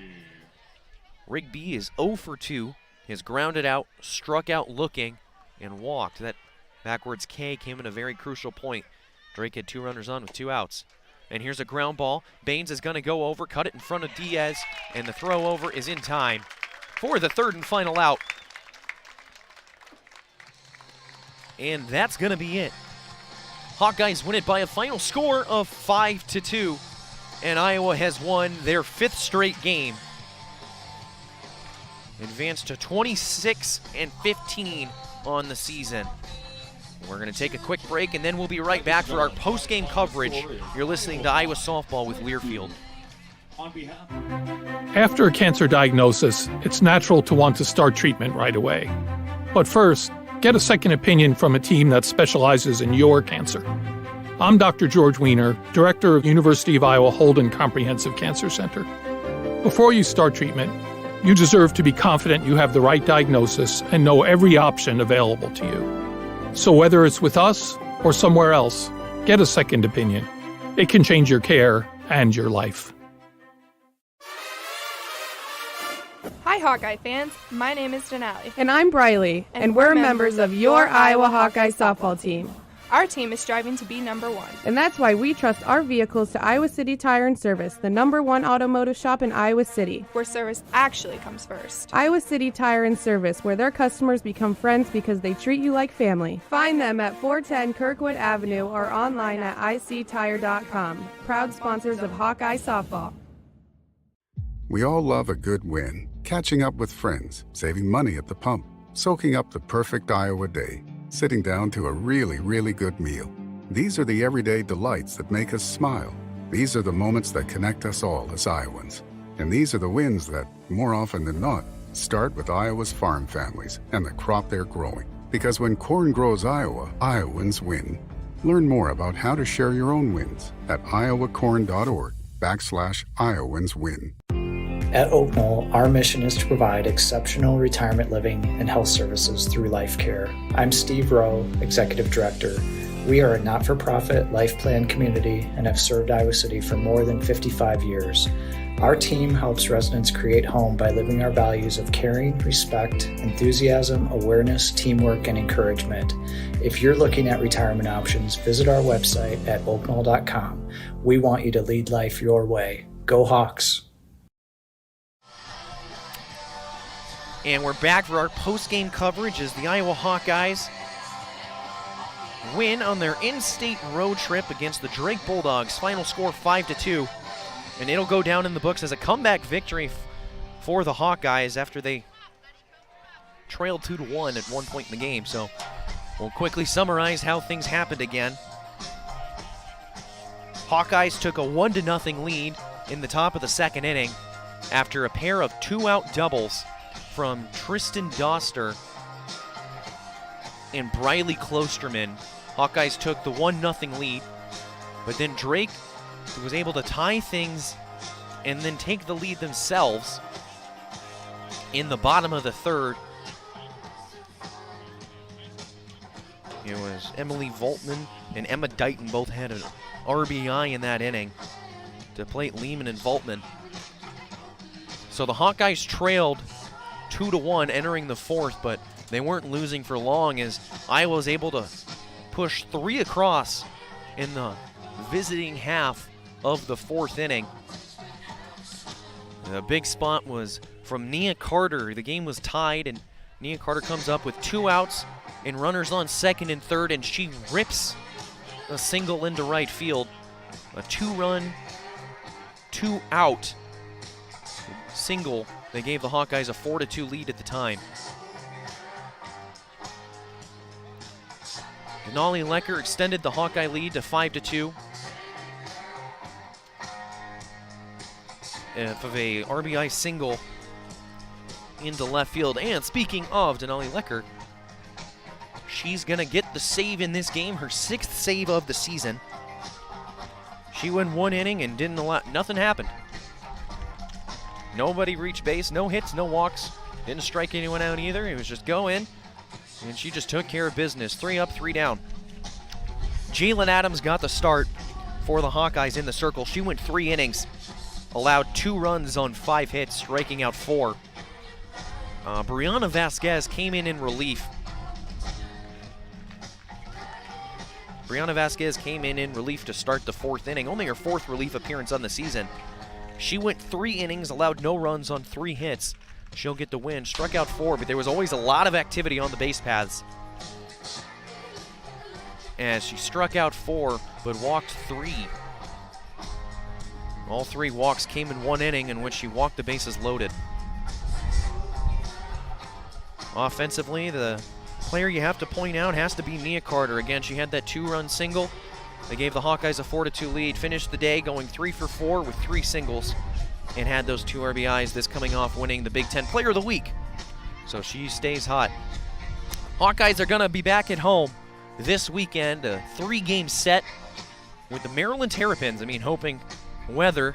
Rigby is 0 for 2. Has grounded out, struck out looking, and walked. That backwards K came in a very crucial point. Drake had 2 runners on with 2 outs. And here's a ground ball. Baines is going to go over, cut it in front of Diaz, and the throw over is in time for the 3rd and final out. And that's going to be it. Hawkeyes win it by a final score of 5-2, and Iowa has won their 5th straight game. Advanced to 26-15 on the season. We're going to take a quick break, and then we'll be right back for our post-game coverage. You're listening to Iowa Softball with Learfield. After a cancer diagnosis, it's natural to want to start treatment right away. But first, get a second opinion from a team that specializes in your cancer. I'm Dr. George Weiner, Director of University of Iowa Holden Comprehensive Cancer Center. Before you start treatment, you deserve to be confident you have the right diagnosis and know every option available to you. So whether it's with us or somewhere else, get a second opinion. It can change your care and your life. Hi, Hawkeye fans. My name is Denali. And I'm Briley, and we're members of your Iowa Hawkeye softball team. Our team is striving to be number one. And that's why we trust our vehicles to Iowa City Tire and Service, the #1 automotive shop in Iowa City, where service actually comes first. Iowa City Tire and Service, where their customers become friends because they treat you like family. Find them at 410 Kirkwood Avenue or online at ictire.com. Proud sponsors of Hawkeye softball. We all love a good win. Catching up with friends, saving money at the pump, soaking up the perfect Iowa day, sitting down to a really, really good meal. These are the everyday delights that make us smile. These are the moments that connect us all as Iowans. And these are the wins that, more often than not, start with Iowa's farm families and the crop they're growing. Because when corn grows Iowa, Iowans win. Learn more about how to share your own wins at iowacorn.org/IowansWin. At Oak Knoll, our mission is to provide exceptional retirement living and health services through life care. I'm Steve Rowe, Executive Director. We are a not-for-profit life plan community and have served Iowa City for more than 55 years. Our team helps residents create home by living our values of caring, respect, enthusiasm, awareness, teamwork, and encouragement. If you're looking at retirement options, visit our website at oakknoll.com. We want you to lead life your way. Go Hawks! And we're back for our post-game coverage as the Iowa Hawkeyes win on their in-state road trip against the Drake Bulldogs. Final score 5-2. And it'll go down in the books as a comeback victory for the Hawkeyes after they trailed 2-1 at one point in the game. So we'll quickly summarize how things happened again. Hawkeyes took a 1-0 lead in the top of the second inning after a pair of two-out doubles from Tristan Doster and Briley Klosterman. Hawkeyes took the 1-0 lead, but then Drake was able to tie things and then take the lead themselves in the bottom of the third. It was Emily Voltman and Emma Dighton both had an RBI in that inning to plate Lehman and Voltman. So the Hawkeyes trailed 2-1 entering the fourth, but they weren't losing for long as Iowa was able to push 3 across in the visiting half of the fourth inning. The big spot was from Nia Carter. The game was tied, and Nia Carter comes up with 2 outs and runners on second and third, and she rips a single into right field. A 2-run, 2-out single. They gave the Hawkeyes a 4-2 lead at the time. Denali Lecker extended the Hawkeye lead to 5-2. Of a RBI single into left field. And speaking of Denali Lecker, she's going to get the save in this game, her 6th save of the season. She went 1 inning and didn't allow, nothing happened. Nobody reached base, no hits, no walks. Didn't strike anyone out either. It was just go in, and she just took care of business. 3 up, 3 down. Jalen Adams got the start for the Hawkeyes in the circle. She went 3 innings, allowed 2 runs on 5 hits, striking out 4. Brianna Vasquez came in relief. Brianna Vasquez came in relief to start the 4th inning, only her 4th relief appearance on the season. She went 3 innings, allowed no runs on 3 hits. She'll get the win. Struck out 4, but there was always a lot of activity on the base paths. as she struck out 4 but walked 3. All 3 walks came in 1 inning in which she walked the bases loaded. Offensively, the player you have to point out has to be Nia Carter. Again, she had that 2-run single. They gave the Hawkeyes a 4-2 lead, finished the day going 3 for 4 with 3 singles, and had those 2 RBIs, this coming off winning the Big Ten Player of the Week. So she stays hot. Hawkeyes are going to be back at home this weekend, a 3-game set with the Maryland Terrapins. I mean, hoping weather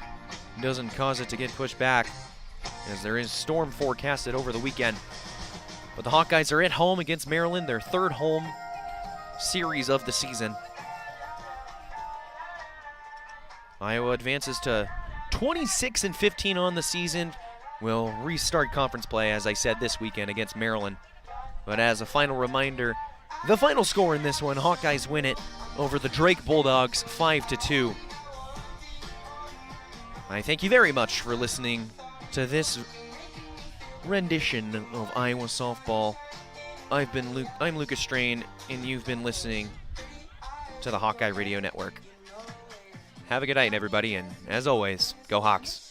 doesn't cause it to get pushed back, as there is storm forecasted over the weekend. But the Hawkeyes are at home against Maryland, their 3rd home series of the season. Iowa advances to 26-15 on the season. Will restart conference play, as I said, this weekend against Maryland. But as a final reminder, the final score in this one, Hawkeyes win it over the Drake Bulldogs 5-2. I thank you very much for listening to this rendition of Iowa softball. I'm Lucas Strain, and you've been listening to the Hawkeye Radio Network. Have a good night, everybody, and as always, go Hawks.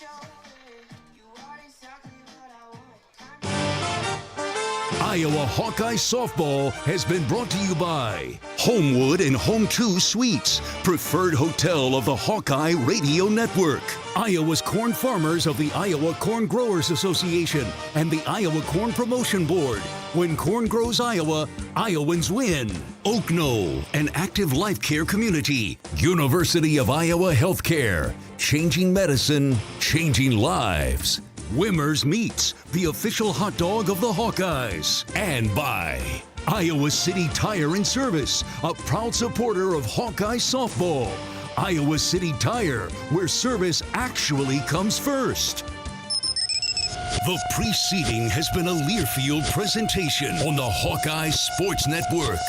Iowa Hawkeye Softball has been brought to you by Homewood and Home 2 Suites, preferred hotel of the Hawkeye Radio Network. Iowa's corn farmers of the Iowa Corn Growers Association and the Iowa Corn Promotion Board. When corn grows Iowa, Iowans win. Oak Knoll, an active life care community. University of Iowa Healthcare, changing medicine, changing lives. Wimmer's Meats, the official hot dog of the Hawkeyes. And by Iowa City Tire and Service, a proud supporter of Hawkeye softball. Iowa City Tire, where service actually comes first. The preceding has been a Learfield presentation on the Hawkeye Sports Network.